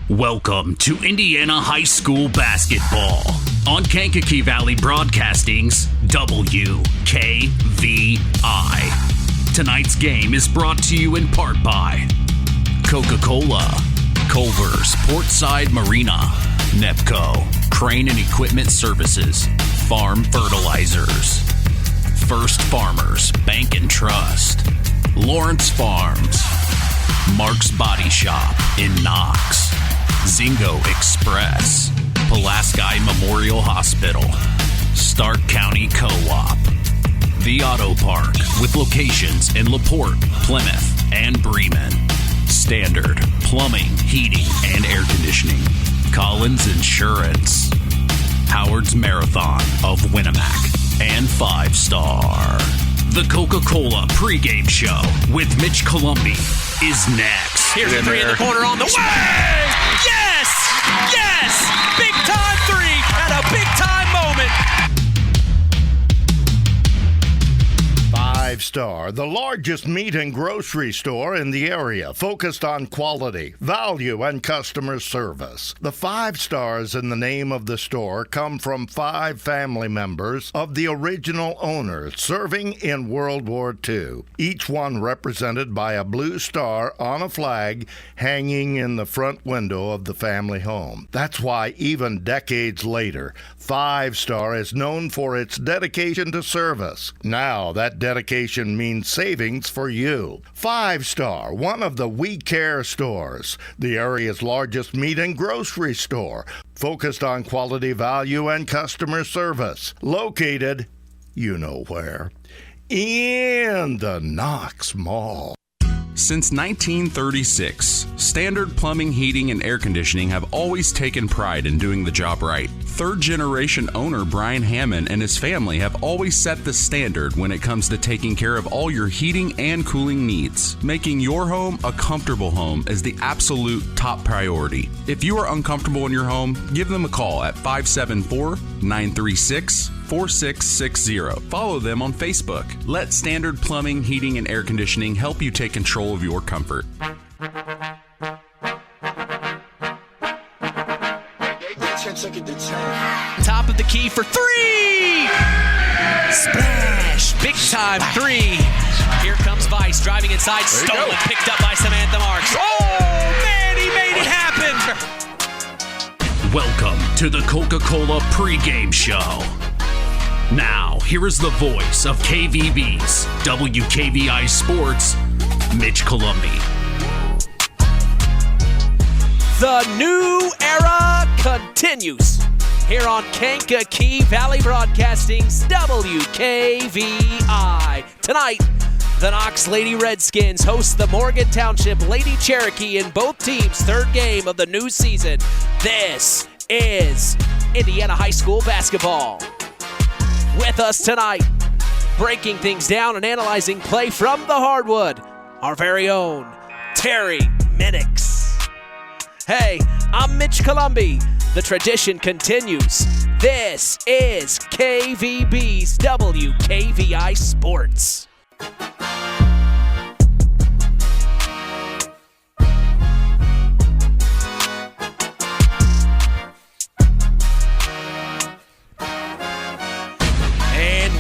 Welcome to Indiana High School basketball on Kankakee Valley Broadcasting's WKVI. Tonight's game is brought to you in part by Coca-Cola, Culver's Portside Marina, NEPCO, Crane and Equipment Services, Farm Fertilizers, First Farmers Bank and Trust, Lawrence Farms, Mark's Body Shop in Knox, Zingo Express, Pulaski Memorial Hospital, Stark County Co-op, The Auto Park with locations in LaPorte, Plymouth, and Bremen, Standard Plumbing, Heating, and Air Conditioning, Collins Insurance, Howard's Marathon of Winnemac, and 5 Star. The Coca-Cola pregame show with Mitch Columbi is next. Here's a three in the corner on the way! Yes! Yes! Big time three at a big time moment. 5 Star, the largest meat and grocery store in the area, focused on quality, value, and customer service. The 5 stars in the name of the store come from 5 family members of the original owners serving in World War II, each one represented by a blue star on a flag hanging in the front window of the family home. That's why even decades later, 5 Star is known for its dedication to service. Now that dedication means savings for you. 5 Star, one of the We Care stores, the area's largest meat and grocery store, focused on quality, value, and customer service. Located, you know where, in the Knox Mall. Since 1936, Standard Plumbing, Heating, and Air Conditioning have always taken pride in doing the job right. Third-generation owner Brian Hammond and his family have always set the standard when it comes to taking care of all your heating and cooling needs. Making your home a comfortable home is the absolute top priority. If you are uncomfortable in your home, give them a call at 574-936-4660. Follow them on Facebook. Let Standard Plumbing, Heating, and Air Conditioning help you take control of your comfort. Top of the key for three! Splash! Big time three. Here comes Vice driving inside, stolen, picked up by Samantha Marks. Oh, man, he made it happen! Welcome to the Coca-Cola pregame show. Now, here is the voice of KVB's WKVI Sports, Mitch Columbi. The new era continues here on Kankakee Valley Broadcasting's WKVI. Tonight, the Knox Lady Redskins host the Morgan Township Lady Cherokee in both teams' third game of the new season. This is Indiana High School basketball. With us tonight, breaking things down and analyzing play from the hardwood, our very own Terry Minix. Hey, I'm Mitch Columbi. The tradition continues. This is KVB's WKVI Sports.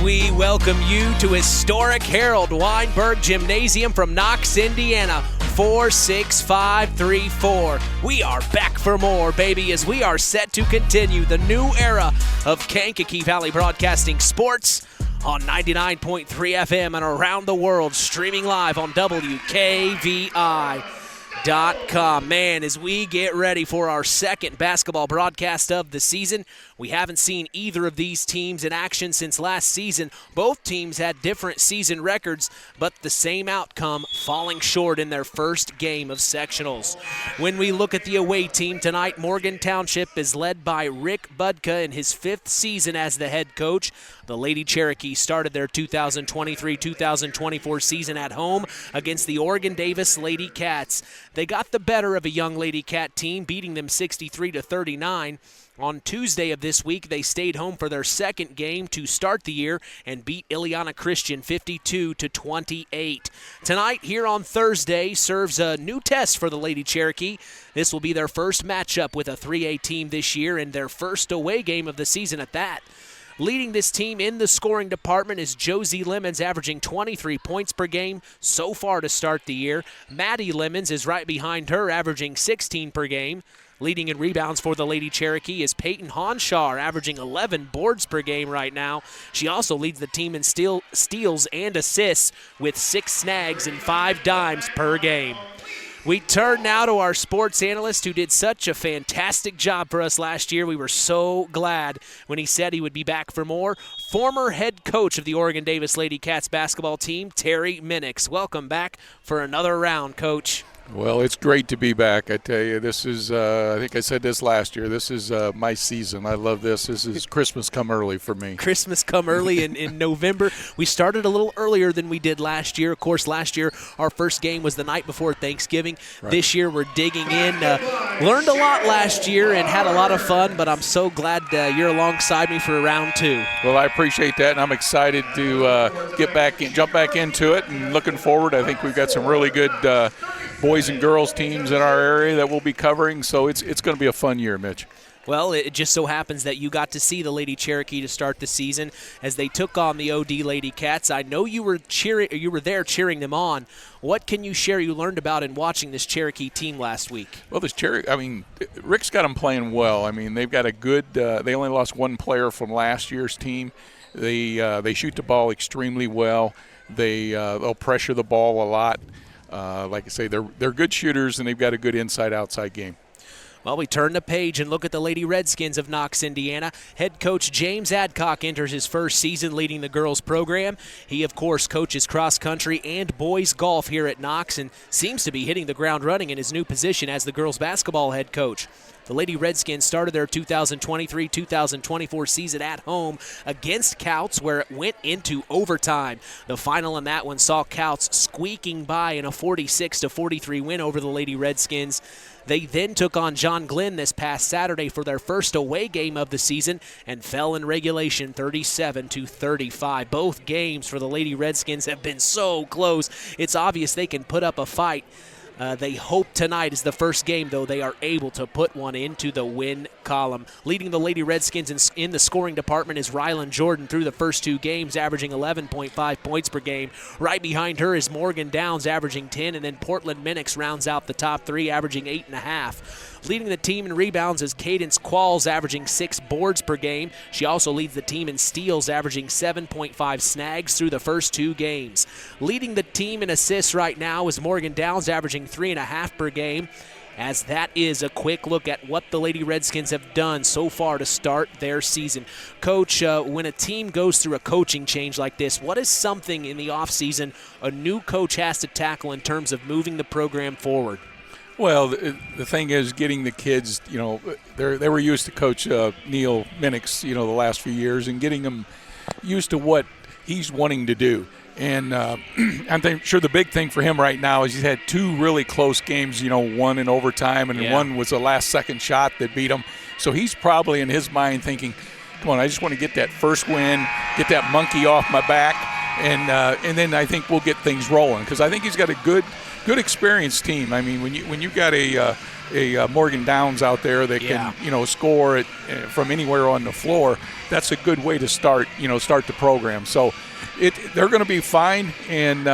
We welcome you to historic Harold Weinberg Gymnasium from Knox, Indiana, 46534. We are back for more, baby, as we are set to continue the new era of Kankakee Valley Broadcasting Sports on 99.3 FM and around the world, streaming live on WKVI.com. Man, as we get ready for our second basketball broadcast of the season, we haven't seen either of these teams in action since last season. Both teams had different season records, but the same outcome, falling short in their first game of sectionals. When we look at the away team tonight, Morgan Township is led by Rick Budka in his 5th season as the head coach. The Lady Cherokee started their 2023-2024 season at home against the Oregon Davis Lady Cats. They got the better of a young Lady Cat team, beating them 63-39. On Tuesday of this week, they stayed home for their second game to start the year and beat Ileana Christian 52-28. Tonight, here on Thursday, serves a new test for the Lady Cherokee. This will be their first matchup with a 3A team this year and their first away game of the season at that. Leading this team in the scoring department is Josie Lemons, averaging 23 points per game so far to start the year. Maddie Lemons is right behind her, averaging 16 per game. Leading in rebounds for the Lady Cherokee is Peyton Honshaw, averaging 11 boards per game right now. She also leads the team in steals and assists with 6 snags and 5 dimes per game. We turn now to our sports analyst who did such a fantastic job for us last year. We were so glad when he said he would be back for more. Former head coach of the Oregon Davis Lady Cats basketball team, Terry Minix. Welcome back for another round, Coach. Well, it's great to be back. I tell you, this is, I think I said this last year, this is my season. I love this. This is Christmas come early for me. Christmas come early in November. We started a little earlier than we did last year. Of course, last year our first game was the night before Thanksgiving. Right. This year we're digging in. Learned a lot last year and had a lot of fun, but I'm so glad you're alongside me for round 2. Well, I appreciate that, and I'm excited to jump back into it, and looking forward. I think we've got some really good boys and girls teams in our area that we'll be covering, so it's going to be a fun year, Mitch. Well, it just so happens that you got to see the Lady Cherokee to start the season as they took on the OD Lady Cats. I know you were there cheering them on. What can you share you learned about in watching this Cherokee team last week? Well, Rick's got them playing well. They've got a good they only lost one player from last year's team. They shoot the ball extremely well. They'll pressure the ball a lot. Like I say, they're good shooters, and they've got a good inside-outside game. Well, we turn the page and look at the Lady Redskins of Knox, Indiana. Head coach James Adcock enters his first season leading the girls program. He, of course, coaches cross-country and boys golf here at Knox and seems to be hitting the ground running in his new position as the girls basketball head coach. The Lady Redskins started their 2023-2024 season at home against Couts, where it went into overtime. The final in that one saw Couts squeaking by in a 46-43 win over the Lady Redskins. They then took on John Glenn this past Saturday for their first away game of the season and fell in regulation 37-35. Both games for the Lady Redskins have been so close. It's obvious they can put up a fight. They hope tonight is the first game, though, they are able to put one into the win column. Leading the Lady Redskins in the scoring department is Rylan Jordan through the first 2 games, averaging 11.5 points per game. Right behind her is Morgan Downs, averaging 10, and then Portland Minix rounds out the top 3, averaging 8.5. Leading the team in rebounds is Cadence Qualls, averaging 6 boards per game. She also leads the team in steals, averaging 7.5 snags through the first 2 games. Leading the team in assists right now is Morgan Downs, averaging 3.5 per game. As that is a quick look at what the Lady Redskins have done so far to start their season. Coach, when a team goes through a coaching change like this, what is something in the offseason a new coach has to tackle in terms of moving the program forward? Well, the thing is getting the kids, they were used to Coach Neil Minix, the last few years, and getting them used to what he's wanting to do. And I'm sure the big thing for him right now is he's had 2 really close games, one in overtime and one was a last-second shot that beat him. So he's probably in his mind thinking, come on, I just want to get that first win, get that monkey off my back, and then I think we'll get things rolling because I think he's got a good experienced team. When you got a Morgan Downs out there that can score it from anywhere on the floor, that's a good way to start the program. So they're going to be fine, and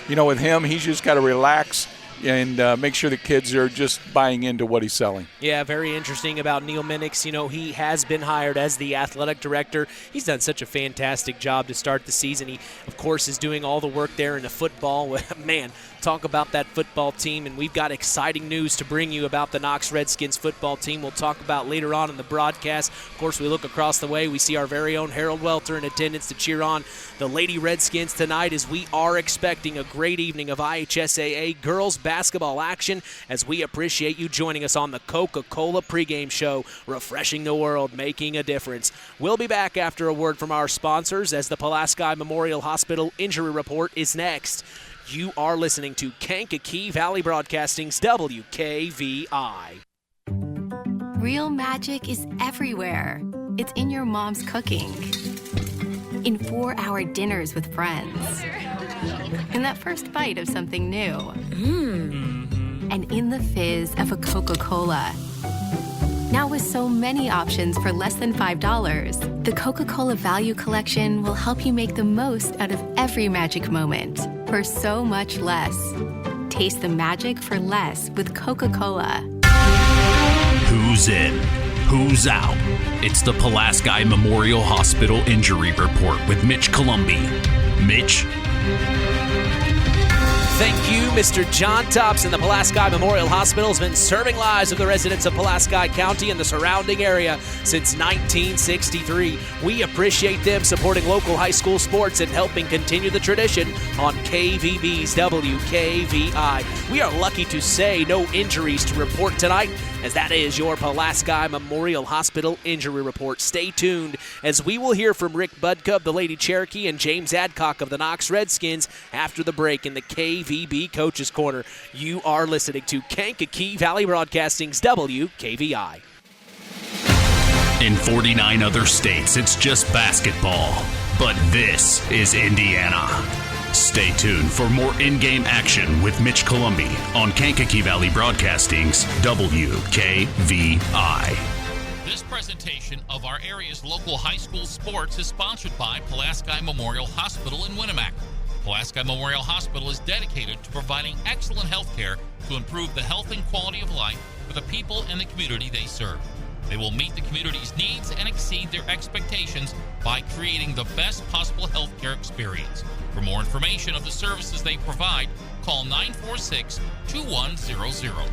with him, he's just got to relax and make sure the kids are just buying into what he's selling. Yeah, very interesting about Neil Minix. He has been hired as the athletic director. He's done such a fantastic job to start the season. He, of course, is doing all the work there in the football. Man, talk about that football team, and we've got exciting news to bring you about the Knox Redskins football team we'll talk about later on in the broadcast. Of course, we look across the way. We see our very own Harold Welter in attendance to cheer on the Lady Redskins tonight as we are expecting a great evening of IHSAA girls basketball action as we appreciate you joining us on the Coca-Cola pregame show, refreshing the world, making a difference. We'll be back after a word from our sponsors as the Pulaski Memorial Hospital Injury Report is next. You are listening to Kankakee Valley Broadcasting's WKVI. Real magic is everywhere. It's in your mom's cooking, in 4-hour dinners with friends, in that first bite of something new, and in the fizz of a Coca-Cola. Now with so many options for less than $5, the Coca-Cola Value Collection will help you make the most out of every magic moment for so much less. Taste the magic for less with Coca-Cola. Who's in? Who's out? It's the Pulaski Memorial Hospital Injury Report with Mitch Columbi. Mitch? Thank you, Mr. John Thompson. The Pulaski Memorial Hospital has been serving lives of the residents of Pulaski County and the surrounding area since 1963. We appreciate them supporting local high school sports and helping continue the tradition on KVB's WKVI. We are lucky to say no injuries to report tonight, as that is your Pulaski Memorial Hospital Injury Report. Stay tuned as we will hear from Rick Budka of the Lady Cherokee and James Adcock of the Knox Redskins after the break in the KVB Coaches Corner. You are listening to Kankakee Valley Broadcasting's WKVI. In 49 other states, it's just basketball. But this is Indiana. Stay tuned for more in-game action with Mitch Columbi on Kankakee Valley Broadcasting's WKVI. This presentation of our area's local high school sports is sponsored by Pulaski Memorial Hospital in Winamac. Pulaski Memorial Hospital is dedicated to providing excellent health care to improve the health and quality of life for the people and the community they serve. They will meet the community's needs and exceed their expectations by creating the best possible health care experience. For more information of the services they provide, call 946-2100.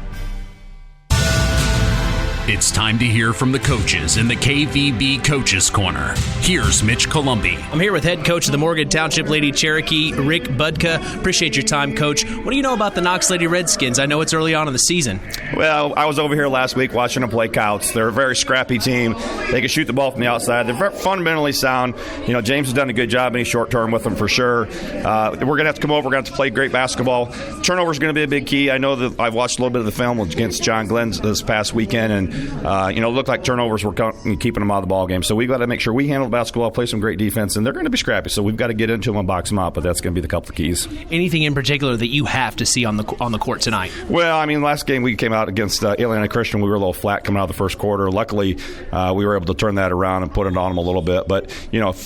It's time to hear from the coaches in the KVB Coaches Corner. Here's Mitch Columbi. I'm here with head coach of the Morgan Township Lady Cherokee, Rick Budka. Appreciate your time, Coach. What do you know about the Knox Lady Redskins? I know it's early on in the season. Well, I was over here last week watching them play Couts. They're a very scrappy team. They can shoot the ball from the outside. They're very fundamentally sound. You know, James has done a good job in his short term with them for sure. We're going to have to come over. We're going to have to play great basketball. Turnover is going to be a big key. I know that I've watched a little bit of the film against John Glenn this past weekend, and it looked like turnovers were keeping them out of the ball game. So we've got to make sure we handle basketball, play some great defense, and they're going to be scrappy. So we've got to get into them and box them out, but that's going to be the couple of keys. Anything in particular that you have to see on the court tonight? Well, I mean, last game we came out against Illinois Christian. We were a little flat coming out of the first quarter. Luckily, we were able to turn that around and put it on them a little bit. But,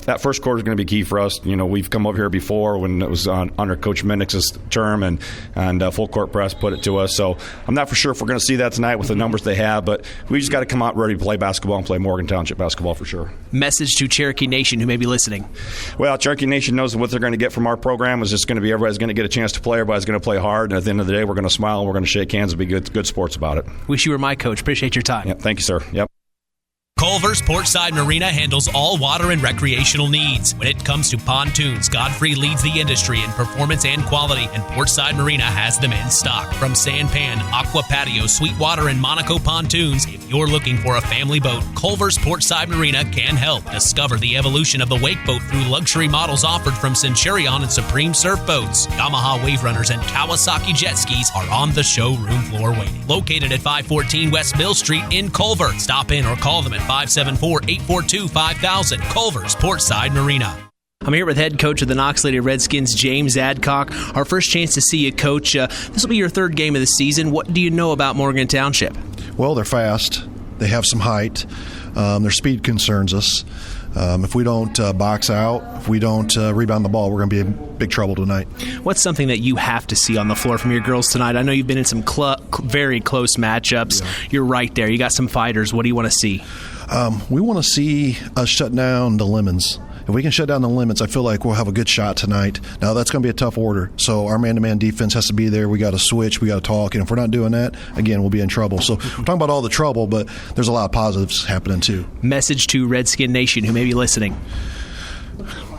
that first quarter is going to be key for us. We've come over here before when it was under Coach Minnick's term, and full court press put it to us. So I'm not for sure if we're going to see that tonight with the numbers they have, but we just got to come out ready to play basketball and play Morgan Township basketball for sure. Message to Cherokee Nation who may be listening. Well, Cherokee Nation knows what they're going to get from our program is just going to be everybody's going to get a chance to play. Everybody's going to play hard, and at the end of the day, we're going to smile and we're going to shake hands and be good sports about it. Wish you were my coach. Appreciate your time. Yep, thank you, sir. Yep. Culver's Portside Marina handles all water and recreational needs. When it comes to pontoons, Godfrey leads the industry in performance and quality, and Portside Marina has them in stock. From Sanpan, Aqua Patio, Sweetwater, and Monaco pontoons, if you're looking for a family boat, Culver's Portside Marina can help. Discover the evolution of the wake boat through luxury models offered from Centurion and Supreme Surf Boats. Yamaha Wave Runners and Kawasaki jet skis are on the showroom floor waiting. Located at 514 West Mill Street in Culver. Stop in or call them at 574-842-5000. Culver's Portside Marina. I'm here with head coach of the Knox Lady Redskins, James Adcock. Our first chance to see you, Coach. This will be your third game of the season. What do you know about Morgan Township? Well, they're fast. They have some height. Their speed concerns us. If we don't box out, if we don't rebound the ball, we're going to be in big trouble tonight. What's something that you have to see on the floor from your girls tonight? I know you've been in some very close matchups. Yeah. You're right there. You got some fighters. What do you want to see? We want to see us shut down the lemons. If we can shut down the limits, I feel like we'll have a good shot tonight. Now, that's going to be a tough order. So our man-to-man defense has to be there. We got to switch. We got to talk. And if we're not doing that, again, we'll be in trouble. So we're talking about all the trouble, but there's a lot of positives happening too. Message to Redskin Nation who may be listening.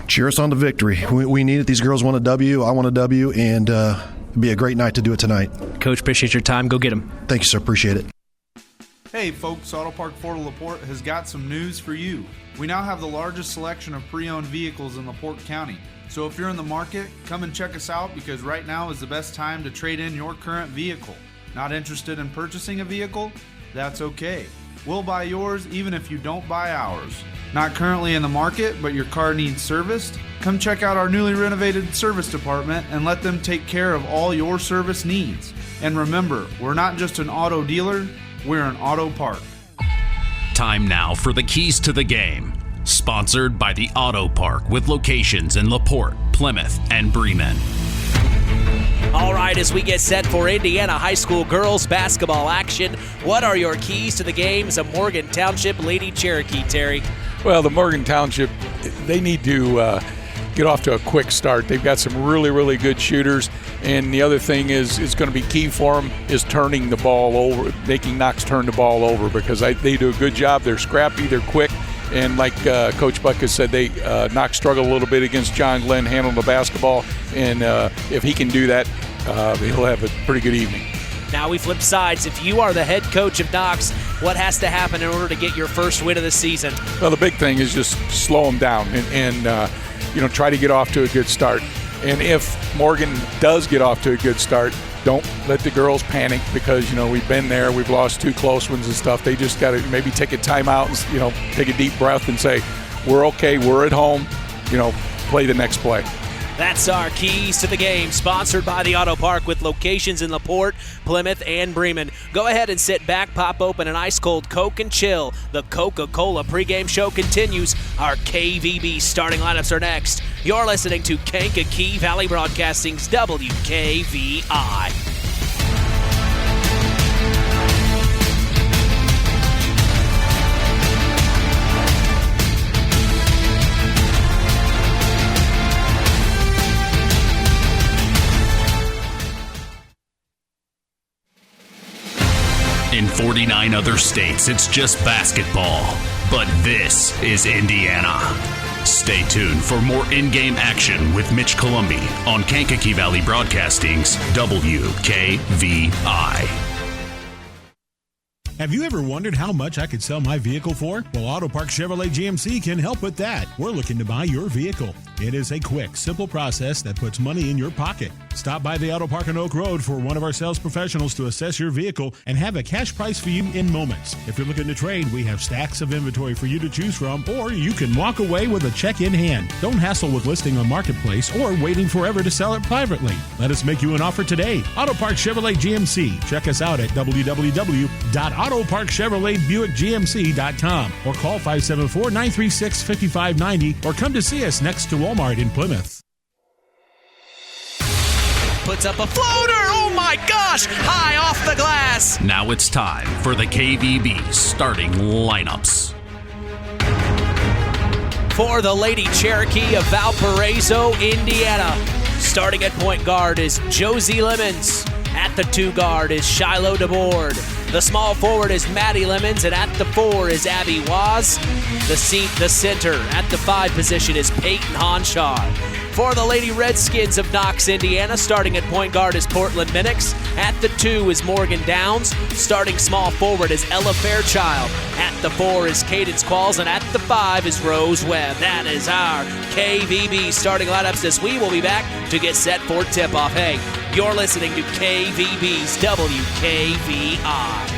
Cheer us on to victory. We need it. These girls want a W. I want a W. And it'd be a great night to do it tonight. Coach, appreciate your time. Go get them. Thank you, sir. Appreciate it. Hey folks, Auto Park Fort LaPorte has got some news for you. We now have the largest selection of pre-owned vehicles in LaPorte County. So if you're in the market, come and check us out because right now is the best time to trade in your current vehicle. Not interested in purchasing a vehicle? That's okay. We'll buy yours even if you don't buy ours. Not currently in the market, but your car needs serviced? Come check out our newly renovated service department and let them take care of all your service needs. And remember, we're not just an auto dealer, we're an auto park. Time now for the keys to the game. Sponsored by the Auto Park with locations in LaPorte, Plymouth, and Bremen. All right, as we get set for Indiana high school girls basketball action, what are your keys to the games of Morgan Township Lady Cherokee, Terry? Well, the Morgan Township, they need to get off to a quick start. They've got some really, really good shooters, and the other thing is going to be key for them is turning the ball over, making Knox turn the ball over because they do a good job. They're scrappy, they're quick, and like Coach Buck has said, Knox struggled a little bit against John Glenn handling the basketball, and if he can do that, he'll have a pretty good evening. Now we flip sides. If you are the head coach of Knox, what has to happen in order to get your first win of the season? Well, the big thing is just slow them down and try to get off to a good start. And if Morgan does get off to a good start, don't let the girls panic because, we've been there. We've lost 2 close ones and stuff. They just got to maybe take a timeout and, take a deep breath and say, we're okay, we're at home, play the next play. That's our keys to the game, sponsored by the Auto Park with locations in LaPorte, Plymouth, and Bremen. Go ahead and sit back, pop open an ice-cold Coke and chill. The Coca-Cola pregame show continues. Our KVB starting lineups are next. You're listening to Kankakee Valley Broadcasting's WKVI. In 49 other states, it's just basketball. But this is Indiana. Stay tuned for more in-game action with Mitch Columbi on Kankakee Valley Broadcasting's WKVI. Have you ever wondered how much I could sell my vehicle for? Well, Auto Park Chevrolet GMC can help with that. We're looking to buy your vehicle. It is a quick, simple process that puts money in your pocket. Stop by the Auto Park on Oak Road for one of our sales professionals to assess your vehicle and have a cash price for you in moments. If you're looking to trade, we have stacks of inventory for you to choose from, or you can walk away with a check in hand. Don't hassle with listing on Marketplace or waiting forever to sell it privately. Let us make you an offer today. Auto Park Chevrolet GMC. Check us out at www.autoparkchevroletbuickgmc.com or call 574-936-5590 or come to see us next to Walmart in Plymouth. Puts up a floater! Oh my gosh! High off the glass! Now it's time for the KVB starting lineups. For the Lady Cherokee of Valparaiso, Indiana. Starting at point guard is Josie Lemons. At the 2 guard is Shiloh DeBoard. The small forward is Maddie Lemons, and at the 4 is Abby Waz. The center at the 5 position is Peyton Honshaw. For the Lady Redskins of Knox, Indiana, starting at point guard is Portland Minix. At the 2 is Morgan Downs. Starting small forward is Ella Fairchild. At the 4 is Cadence Qualls, and at the 5 is Rose Webb. That is our KVB starting lineups as we will be back to get set for tip-off. Hey, you're listening to KVB's WKVI.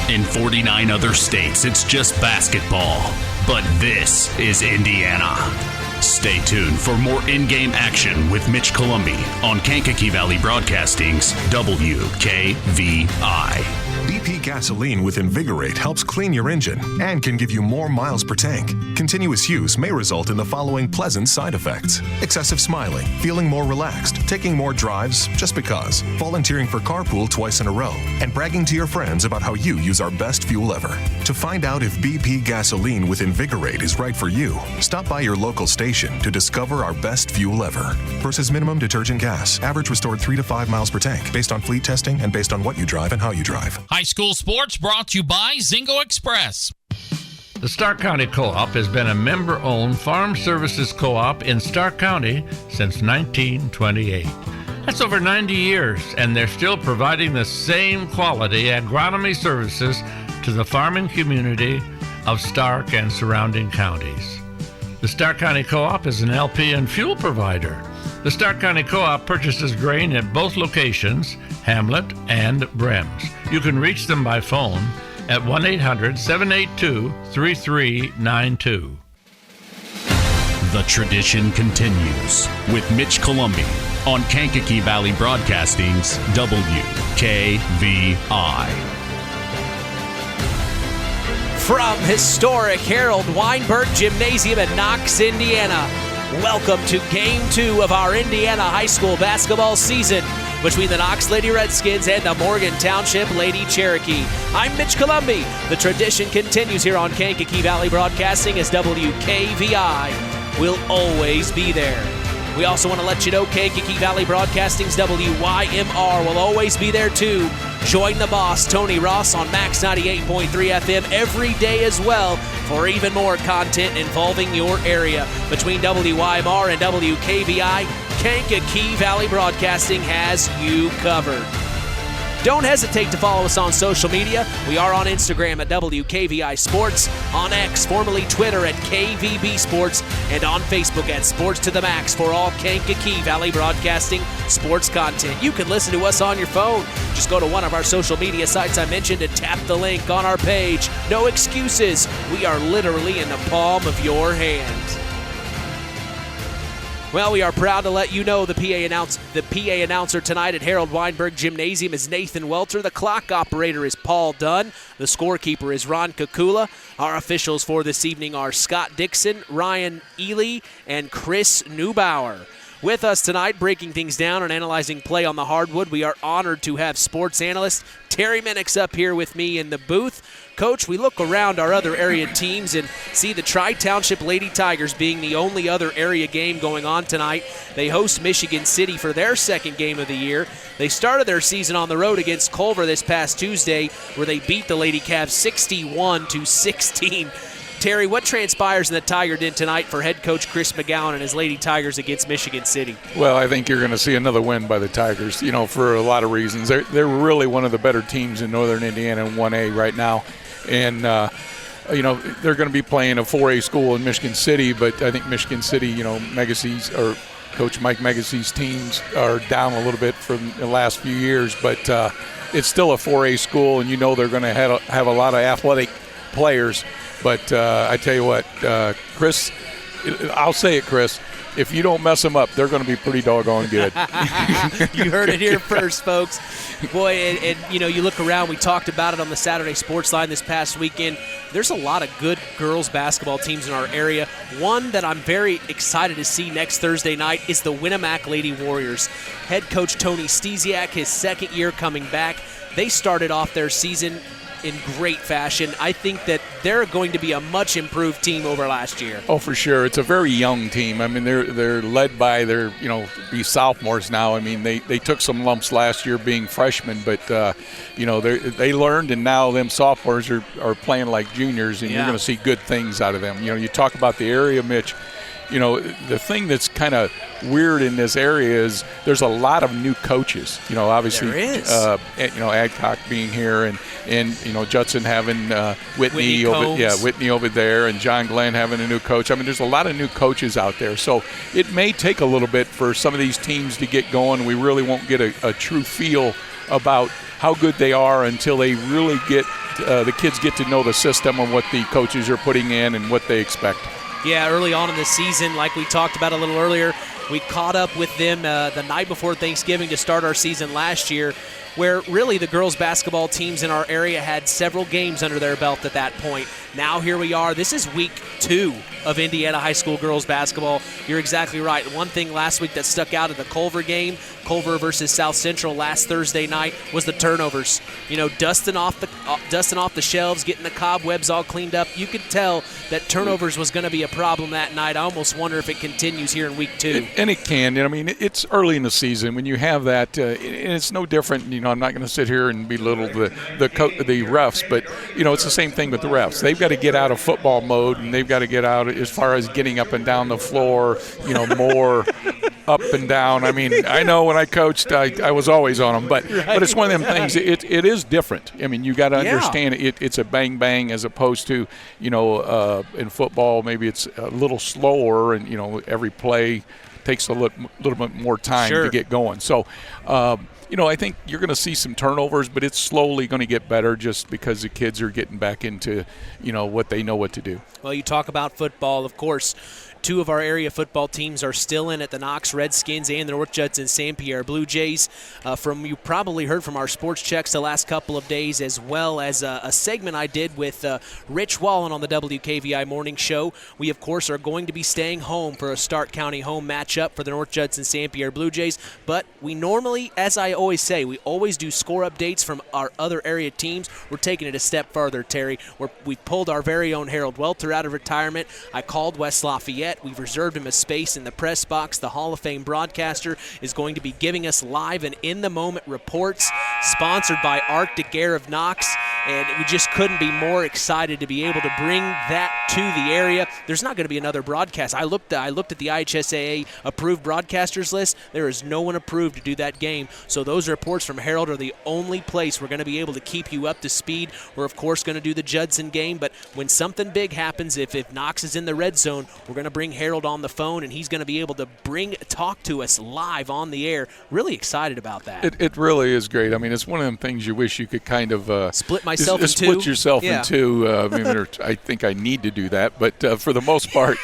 In 49 other states, it's just basketball. But this is Indiana. Stay tuned for more in-game action with Mitch Columbi on Kankakee Valley Broadcasting's WKVI. BP gasoline with Invigorate helps clean your engine and can give you more miles per tank. Continuous use may result in the following pleasant side effects: excessive smiling, feeling more relaxed, taking more drives just because, volunteering for carpool twice in a row, and bragging to your friends about how you use our best fuel ever. To find out if BP gasoline with Invigorate is right for you, stop by your local station to discover our best fuel ever. Versus minimum detergent gas, average restored 3 to 5 miles per tank, based on fleet testing and based on what you drive and how you drive. High school sports brought to you by Zingo Express. The Stark County Co-op has been a member-owned farm services co-op in Stark County since 1928. That's over 90 years, and they're still providing the same quality agronomy services to the farming community of Stark and surrounding counties. The Stark County Co-op is an LP and fuel provider. The Stark County Co-op purchases grain at both locations, Hamlet and Brems. You can reach them by phone at 1-800-782-3392. The tradition continues with Mitch Columbi on Kankakee Valley Broadcasting's WKVI. From historic Harold Weinberg Gymnasium in Knox, Indiana, welcome to Game 2 of our Indiana high school basketball season between the Knox Lady Redskins and the Morgan Township Lady Cherokee. I'm Mitch Columbi. The tradition continues here on Kankakee Valley Broadcasting as WKVI will always be there. We also want to let you know Kankakee Valley Broadcasting's WYMR will always be there too. Join the boss, Tony Ross, on Max 98.3 FM every day as well for even more content involving your area. Between WYMR and WKVI, Kankakee Valley Broadcasting has you covered. Don't hesitate to follow us on social media. We are on Instagram at WKVI Sports, on X, formerly Twitter at KVB Sports, and on Facebook at Sports to the Max for all Kankakee Valley Broadcasting sports content. You can listen to us on your phone. Just go to one of our social media sites I mentioned and tap the link on our page. No excuses. We are literally in the palm of your hand. Well, we are proud to let you know the PA announcer tonight at Harold Weinberg Gymnasium is Nathan Welter. The clock operator is Paul Dunn. The scorekeeper is Ron Kukula. Our officials for this evening are Scott Dixon, Ryan Ely, and Chris Neubauer. With us tonight, breaking things down and analyzing play on the hardwood, we are honored to have sports analyst Terry Minix up here with me in the booth. Coach, we look around our other area teams and see the Tri-Township Lady Tigers being the only other area game going on tonight. They host Michigan City for their second game of the year. They started their season on the road against Culver this past Tuesday, where they beat the Lady Cavs 61-16. Terry, what transpires in the Tiger Den tonight for head coach Chris McGowan and his Lady Tigers against Michigan City? Well, I think you're going to see another win by the Tigers, for a lot of reasons. They're really one of the better teams in Northern Indiana in 1A right now. And, they're going to be playing a 4A school in Michigan City, but I think Michigan City, Megacy's or Coach Mike Megacy's teams are down a little bit from the last few years, but it's still a 4A school, and they're going to have a lot of athletic players. But I tell you what, Chris, I'll say it, Chris, if you don't mess them up, they're going to be pretty doggone good. You heard it here first, folks. Boy, and you look around, we talked about it on the Saturday Sports Line this past weekend. There's a lot of good girls basketball teams in our area. One that I'm very excited to see next Thursday night is the Winamac Lady Warriors. Head coach Tony Stesiak, his second year coming back. They started off their season in great fashion. I think that they're going to be a much improved team over last year. Oh, for sure. It's a very young team. I mean, they're led by their, be sophomores now. I mean, they took some lumps last year being freshmen, but, they learned, and now them sophomores are playing like juniors, and you're going to see good things out of them. You talk about the area, Mitch. The thing that's kind of weird in this area is there's a lot of new coaches. Obviously, there is. Adcock being here, and Judson having Whitney over there, and John Glenn having a new coach. I mean, there's a lot of new coaches out there. So it may take a little bit for some of these teams to get going. We really won't get a true feel about how good they are until they really get the kids get to know the system and what the coaches are putting in and what they expect. Yeah, early on in the season, like we talked about a little earlier, we caught up with them the night before Thanksgiving to start our season last year, where really the girls basketball teams in our area had several games under their belt at that point. Now here we are. This is week 2 of Indiana high school girls basketball. You're exactly right. One thing last week that stuck out at the Culver game, Culver versus South Central last Thursday night, was the turnovers. Dusting off the shelves, getting the cobwebs all cleaned up. You could tell that turnovers was going to be a problem that night. I almost wonder if it continues here in week 2. And it can. I mean, it's early in the season when you have that, and it's no different. I'm not going to sit here and belittle the refs, but it's the same thing with the refs. They've got to get out of football mode, and they've got to get out as far as getting up and down the floor, more up and down. I mean, I know when I coached, I was always on them, but it's one of them things. It is different. I mean, you got to understand it's a bang bang as opposed to, in football maybe it's a little slower, and every play takes a little bit more time to get going. So. I think you're going to see some turnovers, but it's slowly going to get better just because the kids are getting back into, what they know what to do. Well, you talk about football, of course. Two of our area football teams are still in at the Knox Redskins and the North Judson St. Pierre Blue Jays. You probably heard from our sports checks the last couple of days, as well as a segment I did with Rich Wallen on the WKVI Morning Show. We, of course, are going to be staying home for a Stark County home matchup for the North Judson St. Pierre Blue Jays. But we normally, as I always say, we always do score updates from our other area teams. We're taking it a step further, Terry. We pulled our very own Harold Welter out of retirement. I called West Lafayette. We've reserved him a space in the press box. The Hall of Fame broadcaster is going to be giving us live and in-the-moment reports, sponsored by Arctic Air of Knox, and we just couldn't be more excited to be able to bring that to the area. There's not going to be another broadcast. I looked at the IHSAA approved broadcasters list. There is no one approved to do that game, so those reports from Harold are the only place we're going to be able to keep you up to speed. We're, of course, going to do the Judson game, but when something big happens, if Knox is in the red zone, we're going to bring Harold on the phone, and he's going to be able to talk to us live on the air. Really excited about that. It really is great. I mean, it's one of them things you wish you could kind of split myself in two. Split yourself in two. I think I need to do that, but for the most part,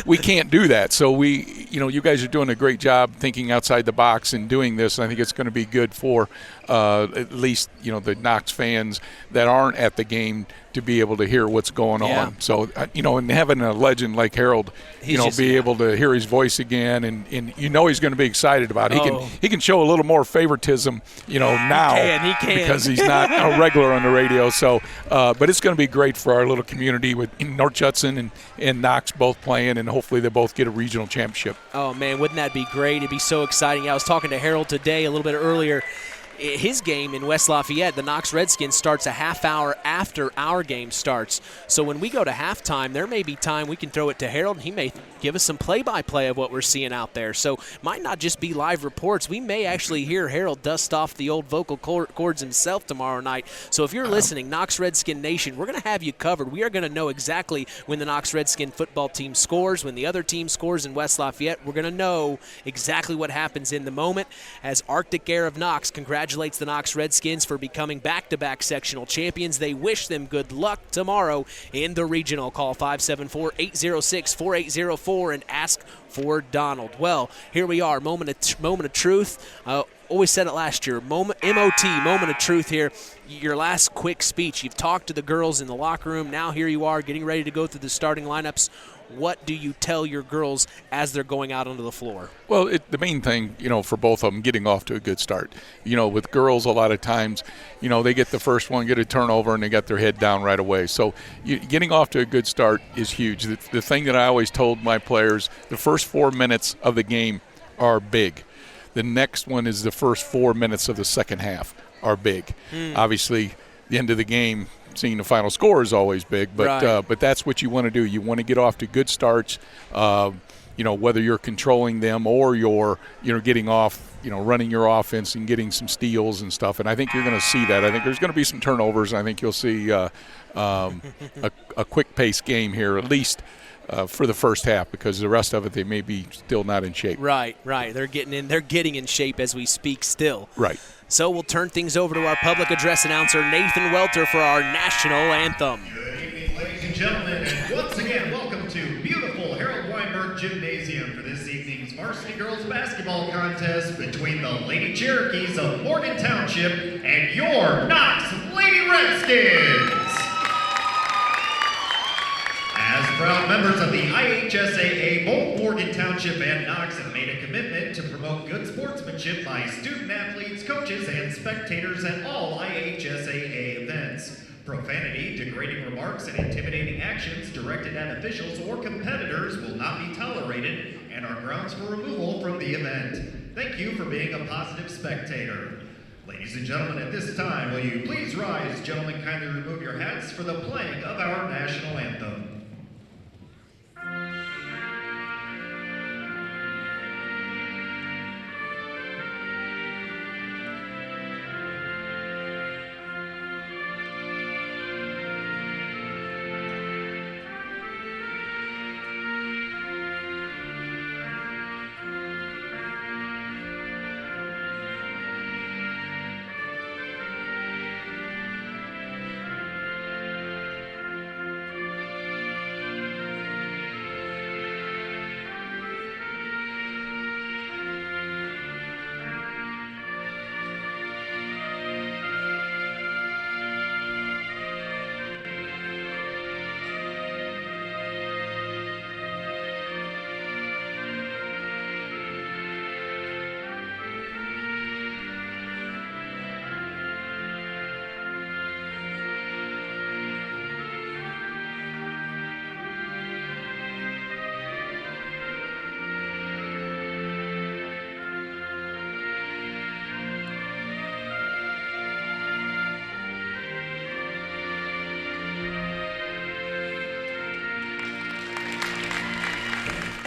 we can't do that. So you guys are doing a great job thinking outside the box and doing this. And I think it's going to be good for at least the Knox fans that aren't at the game to be able to hear what's going on. So, and having a legend like Harold, able to hear his voice again, and he's going to be excited about it. He can show a little more favoritism, now he can. because he's not a regular on the radio. So, but it's going to be great for our little community with North Judson and Knox both playing, and hopefully they both get a regional championship. Oh, man, wouldn't that be great? It'd be so exciting. I was talking to Harold today a little bit earlier. His game in West Lafayette, the Knox Redskins, starts a half hour after our game starts. So when we go to halftime, there may be time we can throw it to Harold, and he may give us some play-by-play of what we're seeing out there. So might not just be live reports. We may actually hear Harold dust off the old vocal cords himself tomorrow night. So if you're listening, Knox Redskin Nation, we're going to have you covered. We are going to know exactly when the Knox Redskin football team scores, when the other team scores in West Lafayette. We're going to know exactly what happens in the moment. As Arctic Air of Knox congratulates the Knox Redskins for becoming back-to-back sectional champions. They wish them good luck tomorrow in the regional. Call 574-806-4804 and ask for Donald. Well, here we are, moment of truth. Always said it last year, moment of truth here. Your last quick speech. You've talked to the girls in the locker room. Now here you are getting ready to go through the starting lineups. What do you tell your girls as they're going out onto the floor? Well, the main thing, for both of them, getting off to a good start. With girls, a lot of times, they get the first one, get a turnover, and they got their head down right away. So getting off to a good start is huge. The thing that I always told my players, the first 4 minutes of the game are big. The next one is the first 4 minutes of the second half are big. Obviously, the end of the game, seeing the final score is always big, but that's what you want to do. You want to get off to good starts, whether you're controlling them or you're getting off, running your offense and getting some steals and stuff. And I think you're going to see that. I think there's going to be some turnovers, and I think you'll see a quick-paced game here, at least for the first half, because the rest of it they may be still not in shape. Right. They're getting in shape as we speak still. Right. So we'll turn things over to our public address announcer, Nathan Welter, for our national anthem. Good evening, ladies and gentlemen, and once again, welcome to beautiful Harold Weinberg Gymnasium for this evening's varsity girls basketball contest between the Lady Cherokees of Morgan Township and your Knox Lady Redskins. As proud members of the IHSAA, both Morgan Township and Knox have made a commitment to promote good sportsmanship by student-athletes, coaches, and spectators at all IHSAA events. Profanity, degrading remarks, and intimidating actions directed at officials or competitors will not be tolerated and are grounds for removal from the event. Thank you for being a positive spectator. Ladies and gentlemen, at this time, will you please rise? Gentlemen, kindly remove your hats for the playing of our national anthem.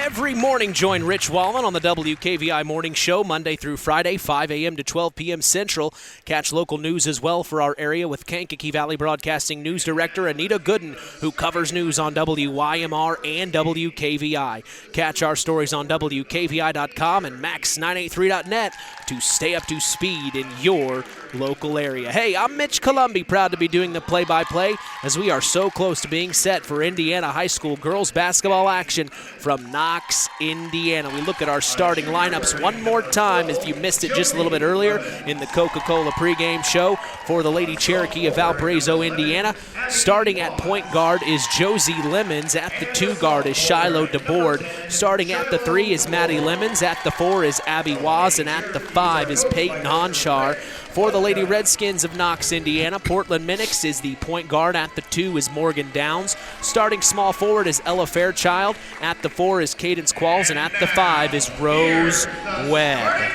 Every morning, join Rich Wallen on the WKVI Morning Show, Monday through Friday, 5 a.m. to 12 p.m. Central. Catch local news as well for our area with Kankakee Valley Broadcasting News Director Anita Gooden, who covers news on WYMR and WKVI. Catch our stories on WKVI.com and Max983.net to stay up to speed in your local area. Hey, I'm Mitch Columbi, proud to be doing the play-by-play as we are so close to being set for Indiana High School girls basketball action from Knox, Indiana. We look at our starting lineups one more time if you missed it just a little bit earlier in the Coca-Cola pregame show for the Lady Cherokee of Valparaiso, Indiana. Starting at point guard is Josie Lemons. At the 2 guard is Shiloh DeBoard. Starting at the 3 is Maddie Lemons. At the 4 is Abby Waz. And at the 5 is Peyton Honshar. For the Lady Redskins of Knox, Indiana, Portland Minix is the point guard. At the 2 is Morgan Downs. Starting small forward is Ella Fairchild. At the 4 is Cadence Qualls. And at the 5 is Rose Webb.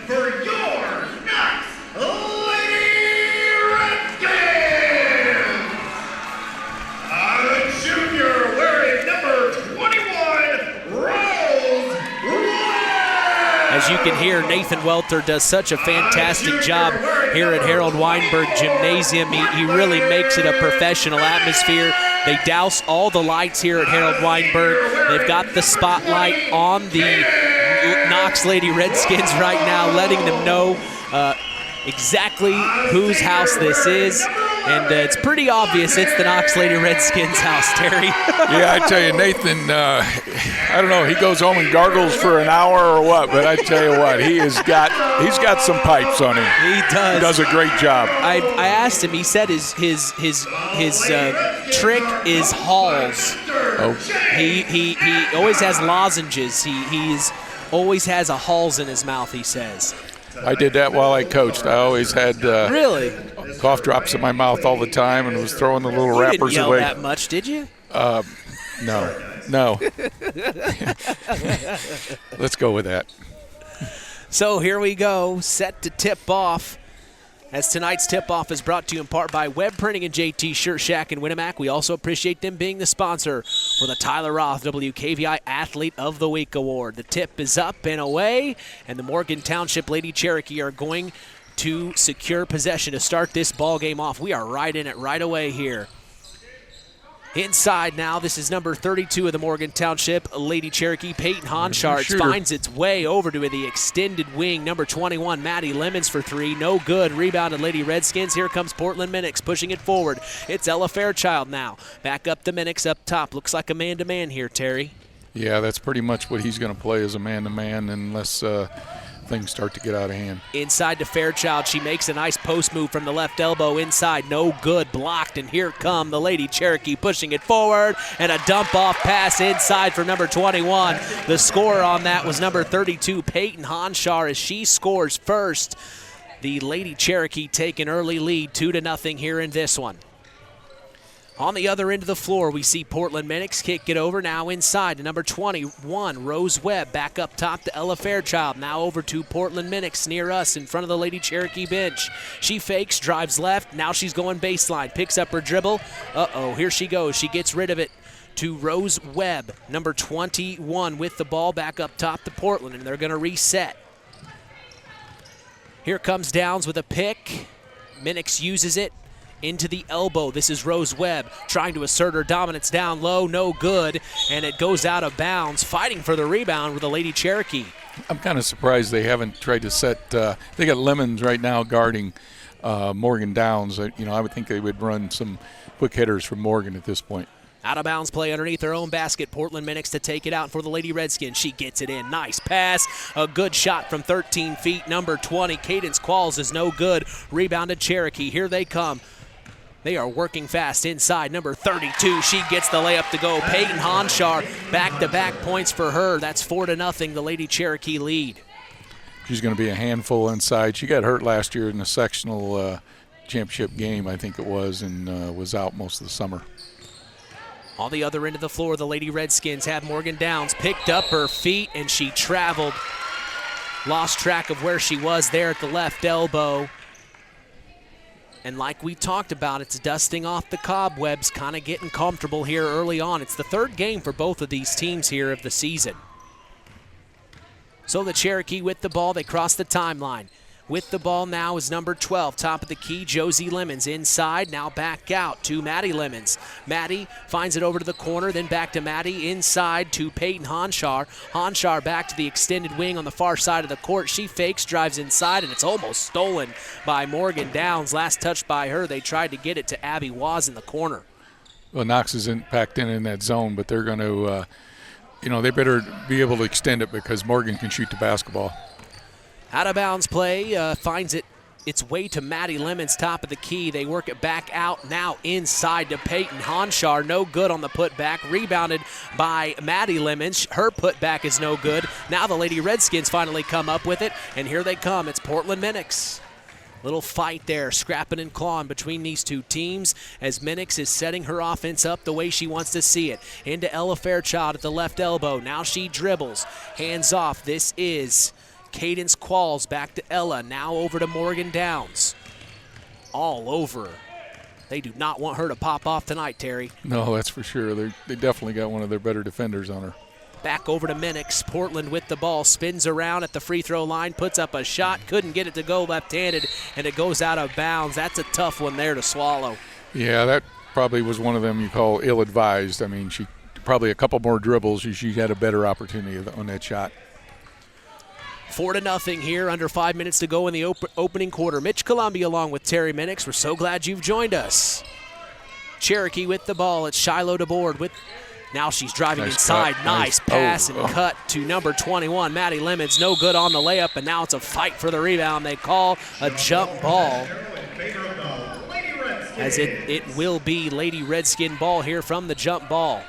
For your Knox Lady Redskins! A junior wearing number 21, Rose Webb! As you can hear, Nathan Welter does such a fantastic job here at Harold Weinberg Gymnasium. He really makes it a professional atmosphere. They douse all the lights here at Harold Weinberg. They've got the spotlight on the Knox Lady Redskins right now, letting them know exactly whose house this is. And it's pretty obvious it's the Knox Lady Redskins house, Terry. Yeah, I tell you, Nathan, I don't know, he goes home and gargles for an hour or what, but I tell you what, he's got some pipes on him. He does. He does a great job. I asked him, he said his trick is halls. Oh. He always has lozenges. He's always has a halls in his mouth, he says. I did that while I coached. I always had really cough drops in my mouth all the time and was throwing the little you wrappers didn't yell away. That much, did you? No. Let's go with that. So here we go, set to tip off. As tonight's tip-off is brought to you in part by Web Printing and JT Shirt Shack in Winamac. We also appreciate them being the sponsor for the Tyler Roth WKVI Athlete of the Week Award. The tip is up and away, and the Morgan Township Lady Cherokee are going to secure possession to start this ball game off. We are right in it right away here. Inside now, this is number 32 of the Morgan Township Lady Cherokee, Peyton Honshar. Finds its way over to the extended wing. Number 21, Maddie Lemons for 3. No good. Rebounded Lady Redskins. Here comes Portland Minix pushing it forward. It's Ella Fairchild now. Back up to Minix up top. Looks like a man-to-man here, Terry. Yeah, that's pretty much what he's going to play as a man-to-man unless things start to get out of hand. Inside to Fairchild. She makes a nice post move from the left elbow inside. No good. Blocked. And here come the Lady Cherokee pushing it forward. And a dump-off pass inside for number 21. The scorer on that was number 32, Peyton Honshar, as she scores first. The Lady Cherokee take an early lead, 2-0 here in this one. On the other end of the floor, we see Portland Minix kick it over now inside to number 21, Rose Webb. Back up top to Ella Fairchild. Now over to Portland Minix near us in front of the Lady Cherokee bench. She fakes, drives left. Now she's going baseline. Picks up her dribble. Here she goes. She gets rid of it to Rose Webb, number 21, with the ball back up top to Portland, and they're going to reset. Here comes Downs with a pick. Minix uses it into the elbow. This is Rose Webb trying to assert her dominance down low. No good, and it goes out of bounds. Fighting for the rebound with the Lady Cherokee. I'm kind of surprised they haven't tried to set they got Lemons right now guarding Morgan Downs. I would think they would run some quick hitters from Morgan at this point. Out of bounds play underneath her own basket. Portland Minix to take it out for the Lady Redskins. She gets it in. Nice pass. A good shot from 13 feet. Number 20, Cadence Qualls, is no good. Rebounded Cherokee. Here they come. They are working fast inside. Number 32, she gets the layup to go. Peyton Honshar, back-to-back points for her. That's 4-0, the Lady Cherokee lead. She's going to be a handful inside. She got hurt last year in the sectional championship game, I think it was, and was out most of the summer. On the other end of the floor, the Lady Redskins have Morgan Downs picked up her feet, and she traveled. Lost track of where she was there at the left elbow. And like we talked about, it's dusting off the cobwebs, kind of getting comfortable here early on. It's the third game for both of these teams here of the season. So the Cherokee with the ball, they cross the timeline. With the ball now is number 12, top of the key, Josie Lemons inside, now back out to Maddie Lemons. Maddie finds it over to the corner, then back to Maddie, inside to Peyton Honshar. Honshar back to the extended wing on the far side of the court. She fakes, drives inside, and it's almost stolen by Morgan Downs. Last touch by her. They tried to get it to Abby Waz in the corner. Well, Knox isn't packed in that zone, but they're going to, they better be able to extend it because Morgan can shoot the basketball. Out of bounds play, finds its way to Maddie Lemons, top of the key. They work it back out, now inside to Peyton Honshar. No good on the putback. Rebounded by Maddie Lemons. Her putback is no good. Now the Lady Redskins finally come up with it, and here they come. It's Portland Minix. Little fight there, scrapping and clawing between these two teams as Minix is setting her offense up the way she wants to see it. Into Ella Fairchild at the left elbow. Now she dribbles. Hands off. This is Cadence Qualls back to Ella, now over to Morgan Downs. All over. They do not want her to pop off tonight, Terry. No, that's for sure. They definitely got one of their better defenders on her. Back over to Minix. Portland with the ball, spins around at the free throw line, puts up a shot, couldn't get it to go left-handed, and it goes out of bounds. That's a tough one there to swallow. Yeah, that probably was one of them you call ill-advised. I mean, she probably a couple more dribbles, she had a better opportunity on that shot. 4-0 here, under 5 minutes to go in the opening quarter. Mitch Columbia along with Terry Minix. We're so glad you've joined us. Cherokee with the ball. It's Shiloh DeBoard with. Now she's driving inside. Nice pass and cut to number 21, Maddie Lemons. No good on the layup, and now it's a fight for the rebound. They call a jump ball, as it will be Lady Redskin ball here from the jump ball.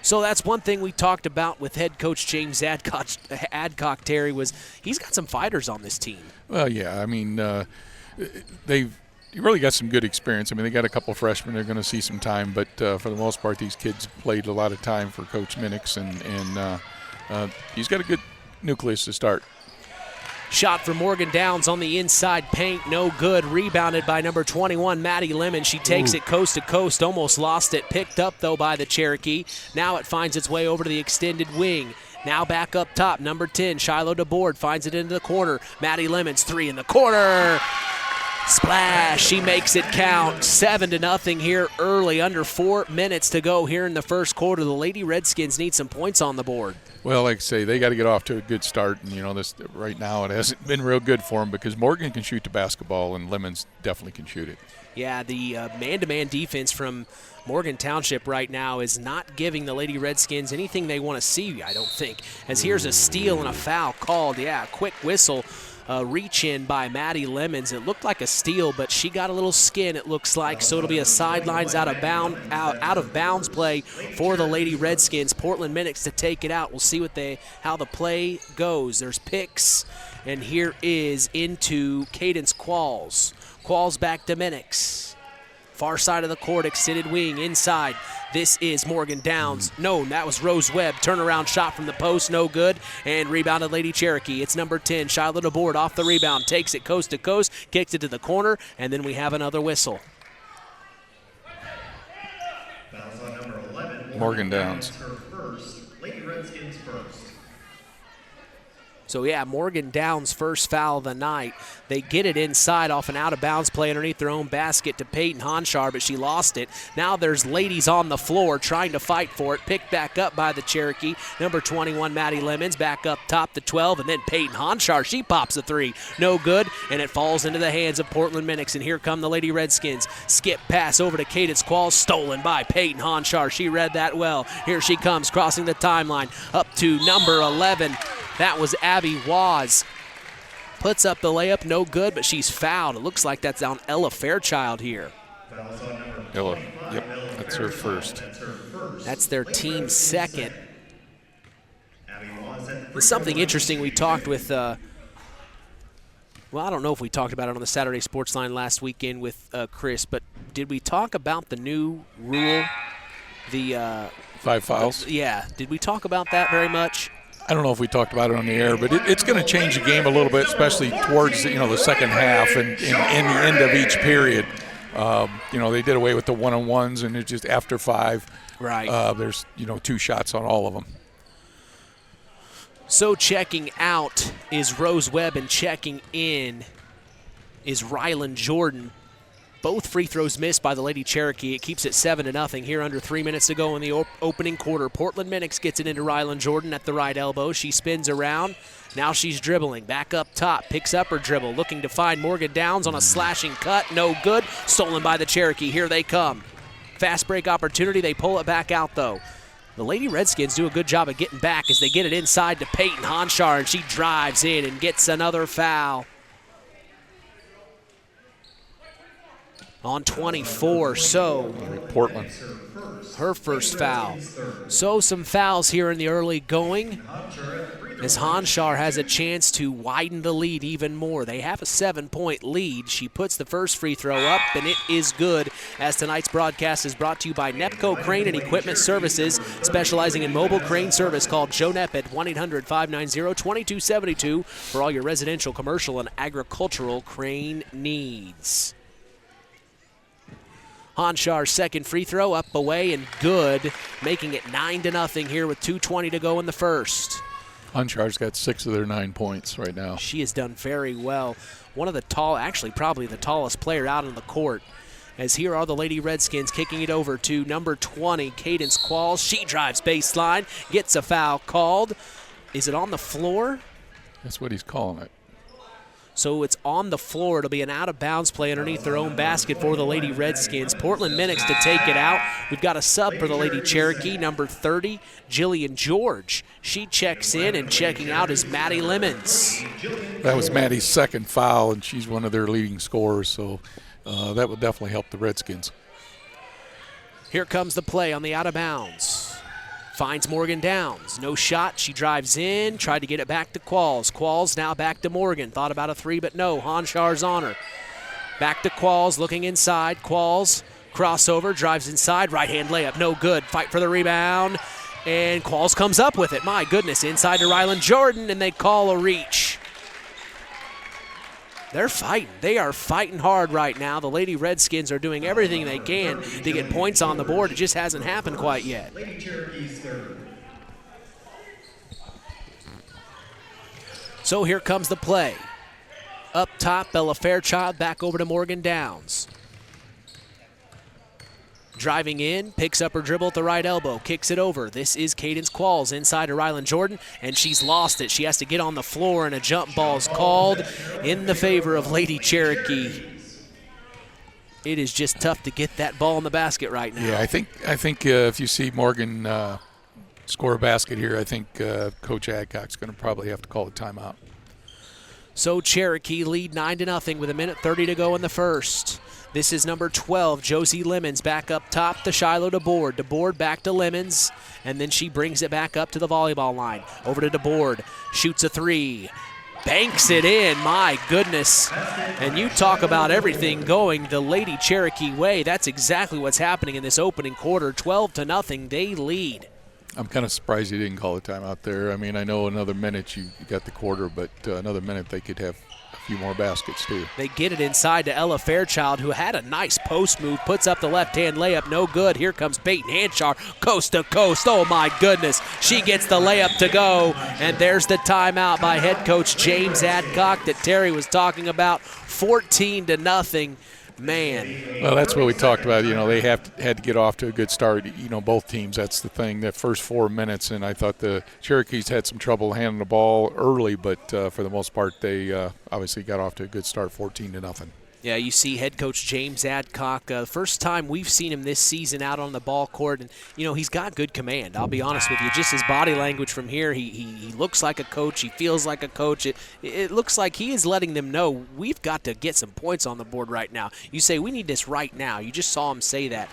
So that's one thing we talked about with head coach James Adcock, Terry, was he's got some fighters on this team. Well, yeah, I mean, they've really got some good experience. I mean, they got a couple freshmen. They're going to see some time, but for the most part, these kids played a lot of time for Coach Minix, and he's got a good nucleus to start. Shot for Morgan Downs on the inside paint, no good. Rebounded by number 21, Maddie Lemon. She takes it coast to coast, almost lost it. Picked up, though, by the Cherokee. Now it finds its way over to the extended wing. Now back up top, number 10, Shiloh DeBoard finds it into the corner. Maddie Lemons, three in the corner. Splash, she makes it count. 7-0 here early, under 4 minutes to go here in the first quarter. The Lady Redskins need some points on the board. Well, like I say, they got to get off to a good start, and this right now it hasn't been real good for them because Morgan can shoot the basketball and Lemons definitely can shoot it. Yeah, the man-to-man defense from Morgan Township right now is not giving the Lady Redskins anything they want to see, I don't think. As here's a steal and a foul called. Yeah, quick whistle. Reach in by Maddie Lemons. It looked like a steal, but she got a little skin, it looks like. So it'll be a sidelines out of bounds play for the Lady Redskins. Portland Minix to take it out. We'll see how the play goes. There's picks, and here is into Cadence Qualls. Qualls back to Minix. Far side of the court, extended wing inside. This is Morgan Downs. No, that was Rose Webb. Turnaround shot from the post, no good. And rebounded Lady Cherokee. It's number 10, Shiloh DeBoard off the rebound. Takes it coast to coast, kicks it to the corner, and then we have another whistle. Morgan Downs. Lady Redskins first. So, yeah, Morgan Downs' first foul of the night. They get it inside off an out-of-bounds play underneath their own basket to Peyton Honshar, but she lost it. Now there's ladies on the floor trying to fight for it. Picked back up by the Cherokee. Number 21, Maddie Lemons, back up top to 12, and then Peyton Honshar. She pops a three. No good, and it falls into the hands of Portland Minix, and here come the Lady Redskins. Skip pass over to Cadence Qualls, stolen by Peyton Honshar. She read that well. Here she comes, crossing the timeline, up to number 11. That was Abby Waz. Puts up the layup, no good, but she's fouled. It looks like that's on Ella Fairchild here. Ella, yep, that's her first. That's their team second. It's something interesting we talked with, I don't know if we talked about it on the Saturday Sports Line last weekend with Chris, but did we talk about the new rule? The 5 fouls? Yeah. Did we talk about that very much? I don't know if we talked about it on the air, but it's going to change the game a little bit, especially towards the second half and in the end of each period. They did away with the one-on-ones, and it's just after 5. Right. There's 2 shots on all of them. So checking out is Rose Webb, and checking in is Rylan Jordan. Both free throws missed by the Lady Cherokee. It keeps it 7-0 here under 3 minutes to go in the opening quarter. Portland Minix gets it into Rylan Jordan at the right elbow. She spins around. Now she's dribbling. Back up top. Picks up her dribble. Looking to find Morgan Downs on a slashing cut. No good. Stolen by the Cherokee. Here they come. Fast break opportunity. They pull it back out, though. The Lady Redskins do a good job of getting back as they get it inside to Peyton Honchar, and she drives in and gets another foul. On 24, so Portland. Her first foul. So some fouls here in the early going as Honchar has a chance to widen the lead even more. They have a 7-point lead. She puts the first free throw up, and it is good, as tonight's broadcast is brought to you by Nepco Crane and Equipment Services, specializing in mobile crane service. Call Joe Nepp at 1-800-590-2272 for all your residential, commercial, and agricultural crane needs. Honchar's second free throw up, away, and good, making it 9-0 here with 2:20 to go in the first. Honchar's got 6 of their 9 points right now. She has done very well. One of the probably the tallest player out on the court. As here are the Lady Redskins kicking it over to number 20, Cadence Qualls. She drives baseline, gets a foul called. Is it on the floor? That's what he's calling it. So it's on the floor. It'll be an out-of-bounds play underneath their own basket for the Lady Redskins. Portland Minix to take it out. We've got a sub for the Lady Cherokee, number 30, Jillian George. She checks in, and checking out is Maddie Lemons. That was Maddie's second foul, and she's one of their leading scorers, so that will definitely help the Redskins. Here comes the play on the out-of-bounds. Finds Morgan Downs. No shot. She drives in. Tried to get it back to Qualls. Qualls now back to Morgan. Thought about a 3, but no. Honchar's on her. Back to Qualls, looking inside. Qualls, crossover, drives inside. Right-hand layup, no good. Fight for the rebound. And Qualls comes up with it. My goodness, inside to Rylan Jordan, and they call a reach. They're fighting. They are fighting hard right now. The Lady Redskins are doing everything they can to get points on the board. It just hasn't happened quite yet. So here comes the play. Up top, Bella Fairchild back over to Morgan Downs. Driving in, picks up her dribble at the right elbow, kicks it over. This is Cadence Qualls inside to Rylan Jordan, and she's lost it. She has to get on the floor, and a jump ball is called in the favor of Lady Cherokee. It is just tough to get that ball in the basket right now. Yeah, I think if you see Morgan score a basket here, I think Coach Adcock's going to probably have to call a timeout. So Cherokee lead 9-0 with 1:30 to go in the first. This is number 12, Josie Lemons, back up top to Shiloh DeBoard. DeBoard back to Lemons, and then she brings it back up to the volleyball line. Over to DeBoard, shoots a 3, banks it in, my goodness. And you talk about everything going the Lady Cherokee way. That's exactly what's happening in this opening quarter. 12-0, they lead. I'm kind of surprised he didn't call a timeout there. I mean, I know another minute you got the quarter, but another minute they could have a few more baskets too. They get it inside to Ella Fairchild, who had a nice post move, puts up the left-hand layup, no good. Here comes Peyton Hanchar, coast to coast. Oh my goodness, she gets the layup to go, and there's the timeout by head coach James Adcock that Terry was talking about. 14-0. Man. Well, that's what we talked about. They had to get off to a good start. Both teams, that's the thing. The first 4 minutes, and I thought the Cherokees had some trouble handling the ball early, but for the most part, they obviously got off to a good start, 14-0. Yeah, you see head coach James Adcock, first time we've seen him this season out on the ball court, and, he's got good command. I'll be honest with you. Just his body language from here, he looks like a coach. He feels like a coach. It looks like he is letting them know we've got to get some points on the board right now. You say, we need this right now. You just saw him say that.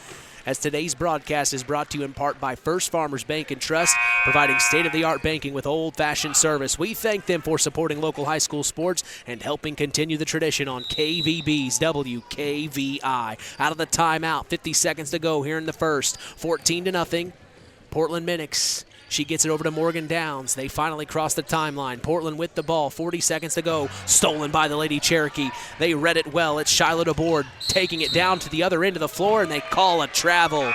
As today's broadcast is brought to you in part by First Farmers Bank and Trust, providing state-of-the-art banking with old-fashioned service. We thank them for supporting local high school sports and helping continue the tradition on KVB's WKVI. Out of the timeout, 50 seconds to go here in the first. 14-0. Portland Minix She gets it over to Morgan Downs. They finally cross the timeline. Portland with the ball, 40 seconds to go. Stolen by the Lady Cherokee. They read it well. It's Shiloh DeBoard taking it down to the other end of the floor, and they call a travel.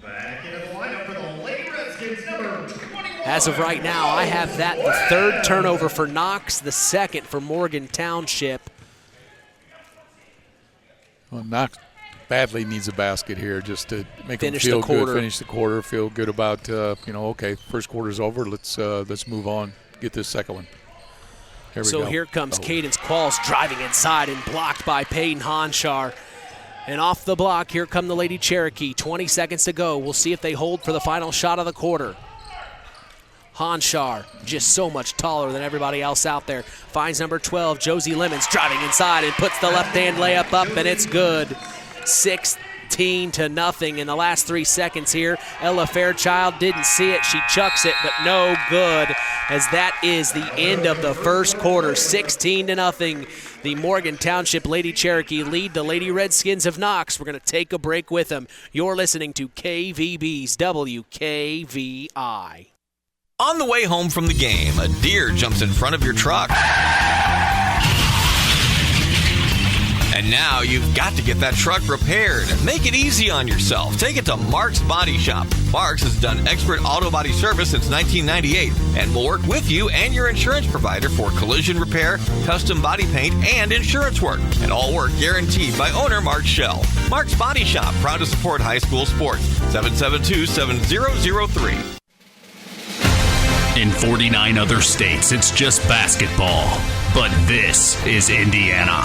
Back into the lineup for the Lady Redskins, number 21. As of right now, I have that the third turnover for Knox, the second for Morgan Township. Well, Knox badly needs a basket here just to make them Finish feel the quarter. good, finish the quarter, feel good about, okay, first quarter's over. Let's move on, get this second one. Here we go. Here comes Cadence Qualls driving inside and blocked by Peyton Honshar. And off the block, here come the Lady Cherokee. 20 seconds to go. We'll see if they hold for the final shot of the quarter. Honshar, just so much taller than everybody else out there. Finds number 12, Josie Lemons, driving inside and puts the left-hand layup up, and it's good. 16-0 in the last 3 seconds here. Ella Fairchild didn't see it. She chucks it, but no good, as that is the end of the first quarter. 16-0. The Morgan Township Lady Cherokee lead the Lady Redskins of Knox. We're going to take a break with them. You're listening to KVB's WKVI. On the way home from the game, a deer jumps in front of your truck. And now you've got to get that truck repaired. Make it easy on yourself. Take it to Mark's Body Shop. Mark's has done expert auto body service since 1998 and will work with you and your insurance provider for collision repair, custom body paint, and insurance work. And all work guaranteed by owner Mark Schell. Mark's Body Shop, proud to support high school sports. 772-7003. In 49 other states, it's just basketball. But this is Indiana.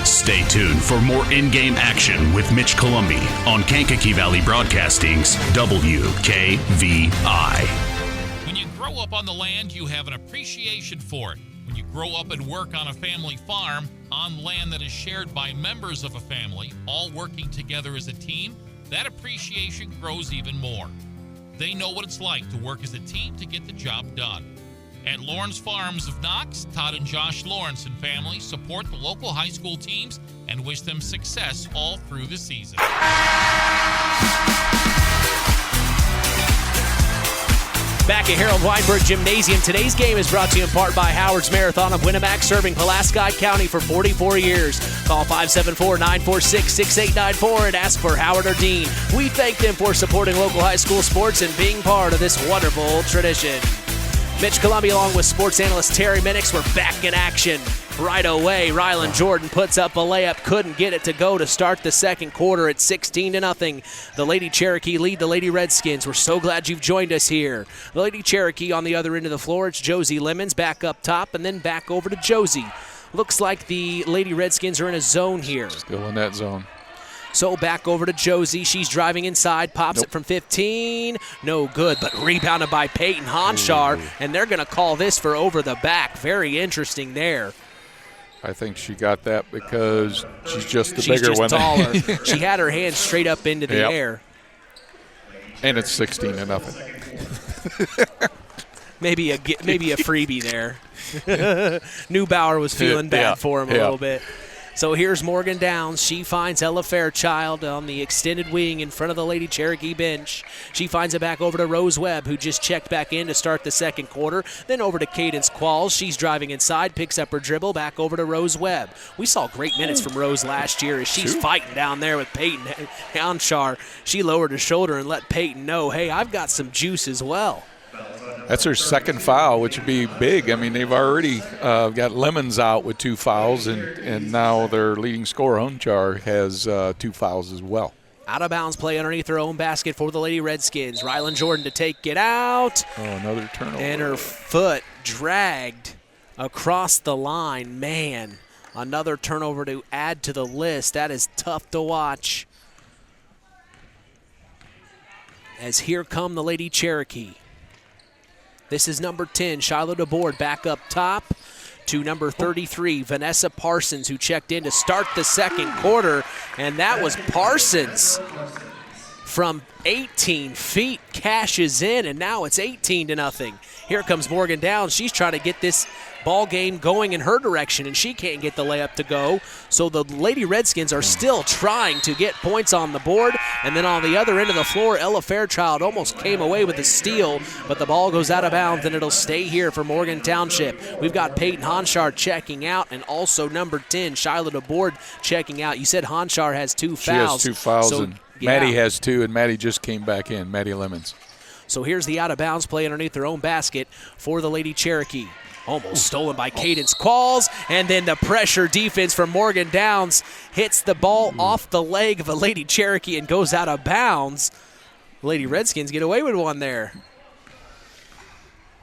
Stay tuned for more in-game action with Mitch Columbi on Kankakee Valley Broadcasting's WKVI. When you grow up on the land, you have an appreciation for it. When you grow up and work on a family farm, on land that is shared by members of a family, all working together as a team, that appreciation grows even more. They know what it's like to work as a team to get the job done. At Lawrence Farms of Knox, Todd and Josh Lawrence and family support the local high school teams and wish them success all through the season. Back at Harold Weinberg Gymnasium, today's game is brought to you in part by Howard's Marathon of Winnemac, serving Pulaski County for 44 years. Call 574-946-6894 and ask for Howard or Dean. We thank them for supporting local high school sports and being part of this wonderful tradition. Mitch Columbi along with sports analyst Terry Minix were back in action right away. Rylan Jordan puts up a layup, couldn't get it to go to start the second quarter at 16-0. The Lady Cherokee lead the Lady Redskins. We're so glad you've joined us here. The Lady Cherokee on the other end of the floor, it's Josie Lemons back up top and then back over to Josie. Looks like the Lady Redskins are in a zone here. Still in that zone. So back over to Josie. She's driving inside, pops it from 15. No good, but rebounded by Peyton Honshar, and they're going to call this for over the back. Very interesting there. I think she got that because she's just the She's bigger just one. Taller. She had her hands straight up into the air. And it's 16-0. Maybe a freebie there. Neubauer was feeling bad for him a little bit. So here's Morgan Downs. She finds Ella Fairchild on the extended wing in front of the Lady Cherokee bench. She finds it back over to Rose Webb, who just checked back in to start the second quarter. Then over to Cadence Qualls. She's driving inside, picks up her dribble, back over to Rose Webb. We saw great minutes from Rose last year as she's fighting down there with Peyton Honshar. She lowered her shoulder and let Peyton know, hey, I've got some juice as well. That's her second foul, which would be big. I mean, they've already got Lemons out with 2 fouls, and now their leading scorer, Honchar, has 2 fouls as well. Out of bounds play underneath her own basket for the Lady Redskins. Rylan Jordan to take it out. Oh, another turnover. And her foot dragged across the line. Man, another turnover to add to the list. That is tough to watch. As here come the Lady Cherokee. This is number 10, Shiloh DeBoard, back up top to number 33, Vanessa Parsons, who checked in to start the second quarter. And that was Parsons from 18 feet, cashes in, and now it's 18-0. Here comes Morgan Downs. She's trying to get this ball game going in her direction, and she can't get the layup to go. So the Lady Redskins are still trying to get points on the board. And then on the other end of the floor, Ella Fairchild almost came away with a steal, but the ball goes out of bounds, and it'll stay here for Morgan Township. We've got Peyton Honchar checking out, and also number 10, Shiloh DeBoard, checking out. You said Honchar has 2 fouls. She has 2 fouls, so, and Maddie has 2, and Maddie just came back in, Maddie Lemons. So here's the out-of-bounds play underneath their own basket for the Lady Cherokee. Almost stolen by Cadence Qualls, and then the pressure defense from Morgan Downs hits the ball off the leg of a Lady Cherokee and goes out of bounds. Lady Redskins get away with one there.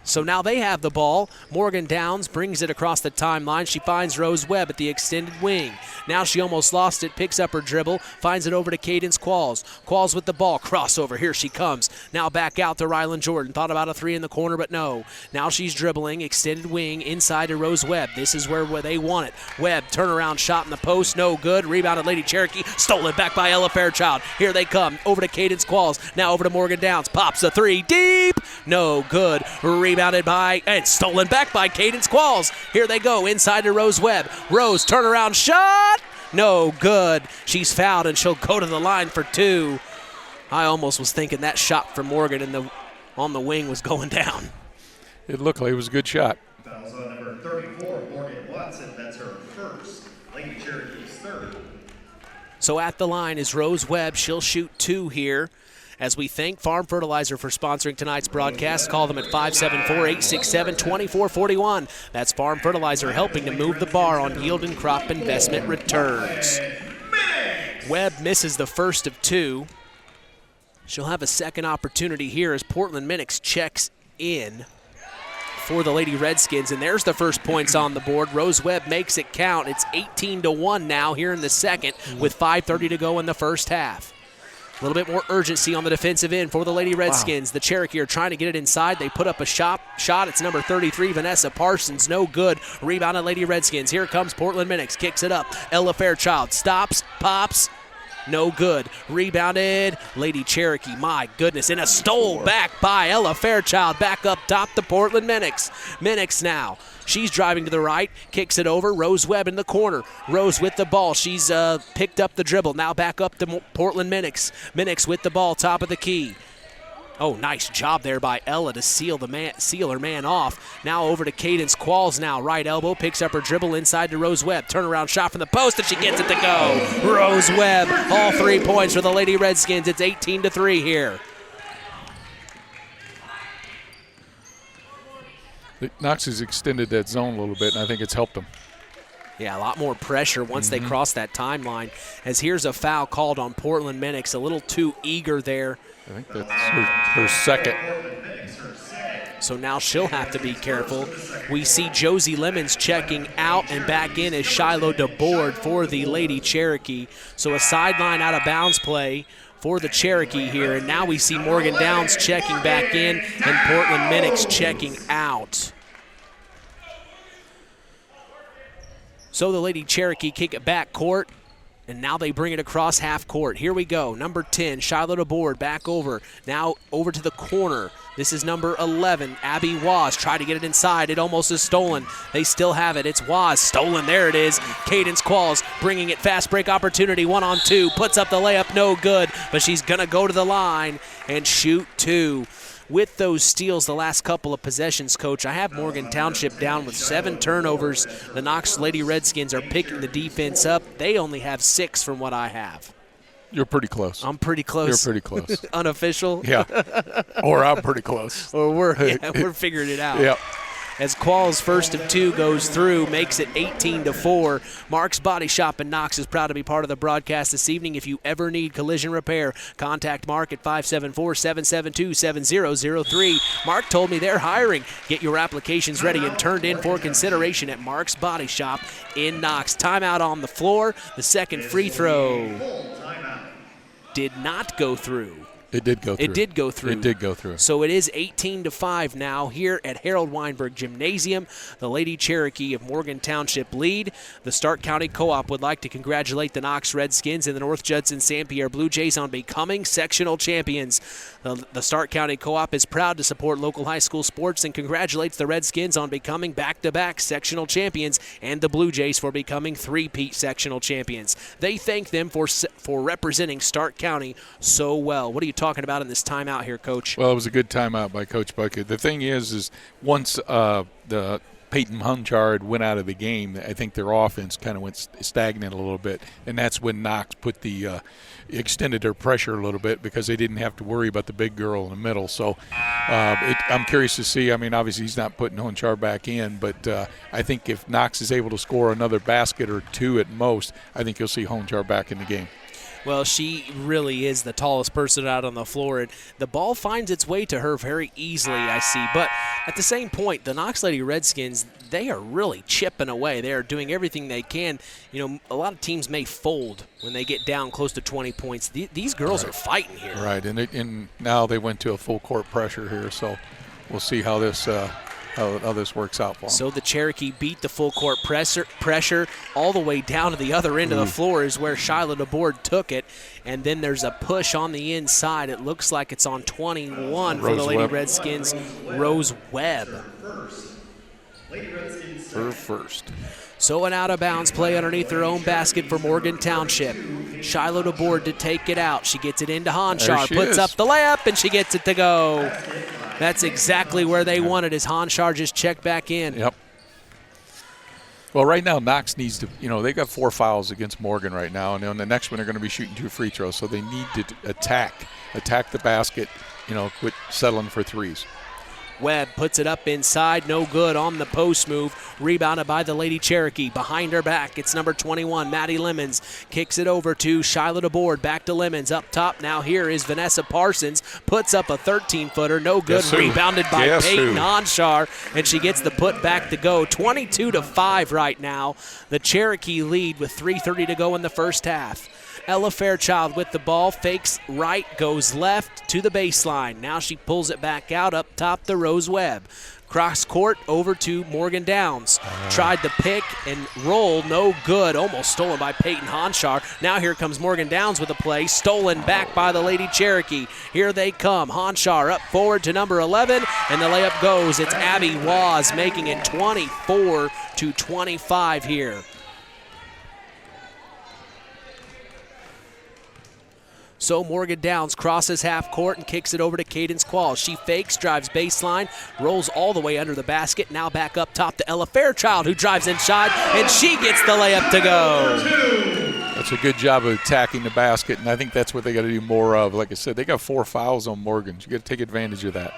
So now they have the ball. Morgan Downs brings it across the timeline. She finds Rose Webb at the extended wing. Now she almost lost it, picks up her dribble, finds it over to Cadence Qualls. Qualls with the ball, crossover, here she comes. Now back out to Rylan Jordan. Thought about a 3 in the corner, but no. Now she's dribbling, extended wing, inside to Rose Webb. This is where they want it. Webb, turnaround shot in the post, no good. Rebounded Lady Cherokee, stolen back by Ella Fairchild. Here they come, over to Cadence Qualls. Now over to Morgan Downs, pops a 3, deep, no good. Rebounded by, and stolen back by Cadence Qualls. Here they go, inside to Rose Webb. Rose, turnaround shot, no good. She's fouled, and she'll go to the line for 2. I almost was thinking that shot from Morgan on the wing was going down. It looked like it was a good shot. Fouls on number 34, Morgan Watson. That's her first. Lady Cherokee's third. So at the line is Rose Webb. She'll shoot 2 here. As we thank Farm Fertilizer for sponsoring tonight's broadcast, call them at 574-867-2441. That's Farm Fertilizer, helping to move the bar on yield and crop investment returns. Webb misses the first of 2. She'll have a second opportunity here as Portland Minix checks in for the Lady Redskins, and there's the first points on the board. Rose Webb makes it count. It's 18-1 now here in the second with 5:30 to go in the first half. A little bit more urgency on the defensive end for the Lady Redskins. Wow. The Cherokee are trying to get it inside. They put up a shot. It's number 33, Vanessa Parsons. No good. Rebound at Lady Redskins. Here comes Portland Minix. Kicks it up. Ella Fairchild stops, pops. No good. Rebounded Lady Cherokee. My goodness. And a stole back by Ella Fairchild. Back up top to Portland Minix. Minix now. She's driving to the right, kicks it over. Rose Webb in the corner. Rose with the ball. She's picked up the dribble. Now back up to Portland Minix. Minix with the ball, top of the key. Oh, nice job there by Ella to seal her man off. Now over to Cadence Qualls now. Right elbow, picks up her dribble inside to Rose Webb. Turnaround shot from the post, and she gets it to go. Rose Webb, all 3 points for the Lady Redskins. It's 18-3 here. Knox has extended that zone a little bit, and I think it's helped them. Yeah, a lot more pressure once they cross that timeline. As here's a foul called on Portland Minix. A little too eager there. I think that's her second. So now she'll have to be careful. We see Josie Lemons checking out, and back in is Shiloh DeBoard for the Lady Cherokee. So a sideline out of bounds play for the Cherokee here. And now we see Morgan Downs checking back in and Portland Minix checking out. So the Lady Cherokee kick it back court, and now they bring it across half court. Here we go. Number 10, Shiloh DeBoard, back over. Now over to the corner. This is number 11, Abby Waz. Tried to get it inside. It almost is stolen. They still have it. It's Waz. Stolen. There it is. Cadence Qualls bringing it. Fast break opportunity. 1-on-2. Puts up the layup. No good. But she's going to go to the line and shoot 2. With those steals the last couple of possessions, Coach, I have Morgan Township down with 7 turnovers. The Knox Lady Redskins are picking the defense up. They only have 6 from what I have. You're pretty close. I'm pretty close. You're pretty close. Unofficial? Yeah. Or I'm pretty close. Or we're figuring it out. Yeah. As Qualls' first of 2 goes through, makes it 18-4. Mark's Body Shop in Knox is proud to be part of the broadcast this evening. If you ever need collision repair, contact Mark at 574-772-7003. Mark told me they're hiring. Get your applications ready and turned in for consideration at Mark's Body Shop in Knox. Timeout on the floor. The second free throw did not go through. It did go through. It did go through. It did go through. So it is 18-5 now here at Harold Weinberg Gymnasium. The Lady Cherokee of Morgan Township lead. The Stark County Co-op would like to congratulate the Knox Redskins and the North Judson St. Pierre Blue Jays on becoming sectional champions. The Stark County Co-op is proud to support local high school sports and congratulates the Redskins on becoming back-to-back sectional champions and the Blue Jays for becoming three-peat sectional champions. They thank them for representing Stark County so well. What are you talking about in this timeout here, Coach? Well, it was a good timeout by Coach Bucket. The thing is once the Peyton Hunchard went out of the game, I think their offense kind of went stagnant a little bit, and that's when Knox put the extended their pressure a little bit because they didn't have to worry about the big girl in the middle. So I'm curious to see. I mean, obviously he's not putting Hunchard back in, but I think if Knox is able to score another basket or two at most, I think you'll see Hunchard back in the game. Well, she really is the tallest person out on the floor, and the ball finds its way to her very easily, I see. But at the same point, the Knox Lady Redskins, they are really chipping away. They are doing everything they can. You know, a lot of teams may fold when they get down close to 20 points. These girls are fighting here. Right, and now they went to a full court pressure here, so we'll see how this how this works out for them. So the Cherokee beat the full court pressure all the way down to the other end of the floor is where Shiloh DeBoard took it. And then there's a push on the inside. It looks like it's on 21 for the Lady Redskins, Rose Webb. Her first. So an out-of-bounds play underneath her own basket for Morgan Township. Shiloh DeBoard to take it out. She gets it into Honchar, puts up the layup, and she gets it to go. That's exactly where they wanted as Honchar just checked back in. Yep. Well, right now, Knox needs to, they got 4 fouls against Morgan right now, and on the next one they're going to be shooting 2 free throws, so they need to attack the basket, quit settling for threes. Webb puts it up inside, no good on the post move. Rebounded by the Lady Cherokee. Behind her back, it's number 21, Maddie Lemons. Kicks it over to Shiloh DeBoard. Back to Lemons. Up top now here is Vanessa Parsons. Puts up a 13-footer, no good. Rebounded by Peyton Honchar, and she gets the put back to go. 22-5 right now. The Cherokee lead with 3:30 to go in the first half. Ella Fairchild with the ball, fakes right, goes left to the baseline. Now she pulls it back out up top to Rose Webb. Cross court over to Morgan Downs. Tried to pick and roll, no good. Almost stolen by Peyton Honchar. Now here comes Morgan Downs with a play, stolen back by the Lady Cherokee. Here they come. Honchar up forward to number 11, and the layup goes. It's Abby Waz making it 24-25 here. So Morgan Downs crosses half court and kicks it over to Cadence Qualls. She fakes, drives baseline, rolls all the way under the basket. Now back up top to Ella Fairchild, who drives inside, and she gets the layup to go. That's a good job of attacking the basket, and I think that's what they got to do more of. Like I said, they got 4 fouls on Morgan. You got to take advantage of that.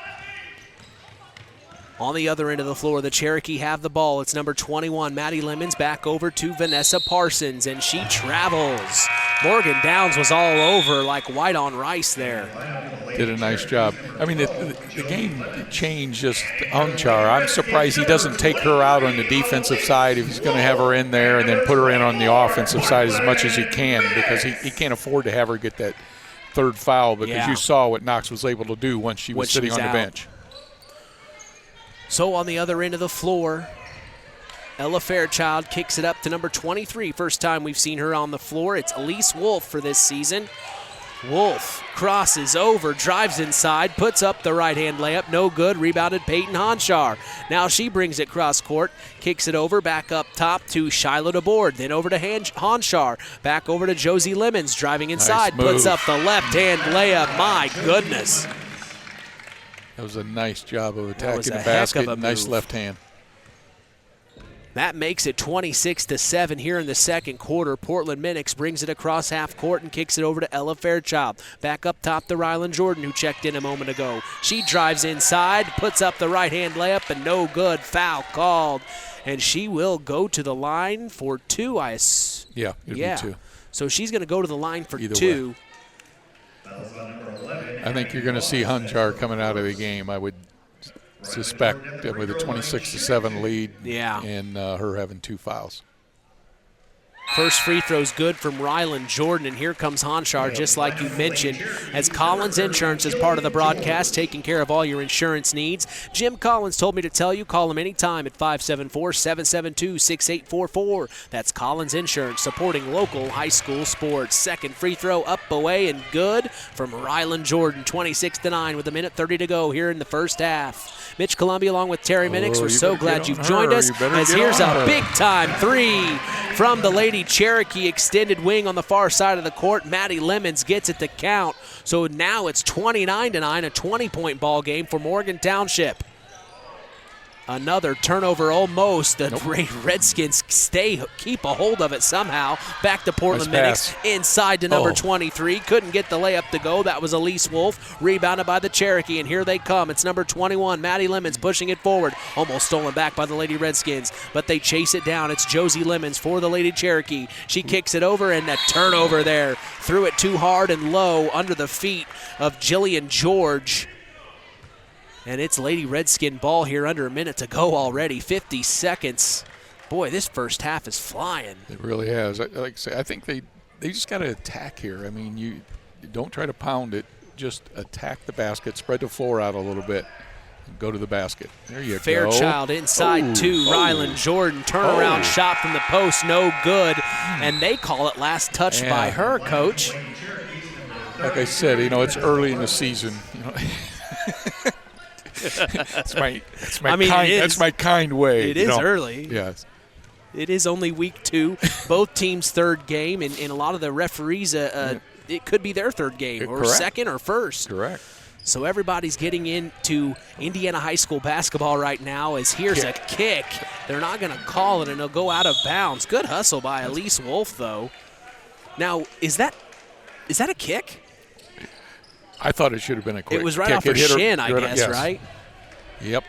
On the other end of the floor, the Cherokee have the ball. It's number 21, Maddie Lemons, back over to Vanessa Parsons, and she travels. Morgan Downs was all over like white on rice there. Did a nice job. I mean, the game changed just Honchar. I'm surprised he doesn't take her out on the defensive side if he's going to have her in there and then put her in on the offensive side as much as he can, because he can't afford to have her get that 3rd foul, because you saw what Knox was able to do once she was sitting on the bench. So on the other end of the floor, Ella Fairchild kicks it up to number 23. First time we've seen her on the floor. It's Elise Wolf for this season. Wolf crosses over, drives inside, puts up the right-hand layup. No good. Rebounded Peyton Honchar. Now she brings it cross court, kicks it over, back up top to Shiloh DeBoard. Then over to Honchar. Back over to Josie Lemons, driving inside, puts up the left-hand layup. My goodness. That was a nice job of attacking the basket. Nice left hand. That makes it 26-7 here in the second quarter. Portland Minix brings it across half court and kicks it over to Ella Fairchild. Back up top to Rylan Jordan, who checked in a moment ago. She drives inside, puts up the right-hand layup, and no good. Foul called. And she will go to the line for 2. Yeah, it'll be 2. So she's going to go to the line for Either 2. Way. I think you're going to see Honchar coming out of the game, I would suspect, with a 26-7 lead and her having 2 fouls. First free throw's good from Rylan Jordan, and here comes Hanshar, just like you mentioned, as Collins Insurance is part of the broadcast, taking care of all your insurance needs. Jim Collins told me to tell you, call him anytime at 574-772-6844. That's Collins Insurance, supporting local high school sports. Second free throw up, away, and good from Rylan Jordan, 26-9 with 1:30 to go here in the first half. Mitch Columbia along with Terry Minix, we're so glad you've joined us, as here's a big-time three from the Lady Cherokee extended wing on the far side of the court. Maddie Lemons gets it to count. So now it's 29-9, a 20-point ball game for Morgan Township. Another turnover almost. The Redskins keep a hold of it somehow. Back to Portland Minix, inside to number 23. Couldn't get the layup to go. That was Elise Wolf, rebounded by the Cherokee, and here they come. It's number 21, Maddie Lemons, pushing it forward. Almost stolen back by the Lady Redskins, but they chase it down. It's Josie Lemons for the Lady Cherokee. She kicks it over, and a turnover there. Threw it too hard and low under the feet of Jillian George. And it's Lady Redskin ball here, under a minute to go already, 50 seconds. Boy, this first half is flying. It really has. Like I say, I think they just got to attack here. I mean, you don't try to pound it. Just attack the basket, spread the floor out a little bit, and go to the basket. There you go. Fairchild inside to Rylan Jordan. Turnaround shot from the post, no good. And they call it last touch by her, Coach. Like I said, it's early in the season. That's my kind way. It is early. Yes. It is only week 2. Both teams' third game, and a lot of the referees, it could be their third game, or second or first. Correct. So everybody's getting into Indiana high school basketball right now, as here's a kick. They're not going to call it, and it'll go out of bounds. Good hustle by Elise Wolf, though. Now, is that a kick? I thought it should have been a quick It was right kick. off her shin, I guess, right? Yep.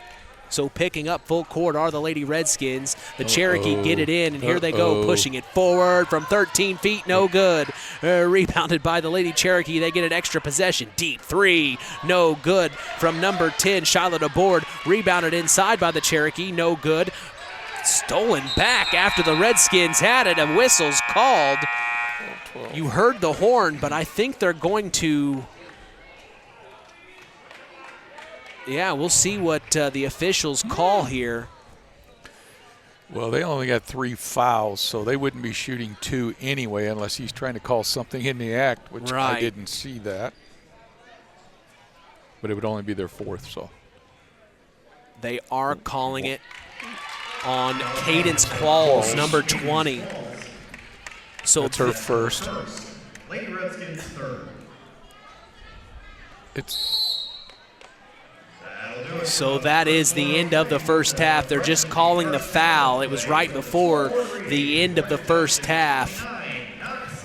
So picking up full court are the Lady Redskins. The Cherokee get it in, and here they go, pushing it forward from 13 feet, no good. Rebounded by the Lady Cherokee. They get an extra possession. Deep three, no good from number 10, Charlotte Aboard. Rebounded inside by the Cherokee, no good. Stolen back after the Redskins had it. A whistle's called. You heard the horn, but I think they're going to... Yeah, we'll see what the officials call here. Well, they only got 3 fouls, so they wouldn't be shooting 2 anyway unless he's trying to call something in the act, which I didn't see that. But it would only be their 4th, so. They are calling it on Cadence Qualls, number 20. So that's her first. Lady Redskins third. So that is the end of the first half. They're just calling the foul. It was right before the end of the first half.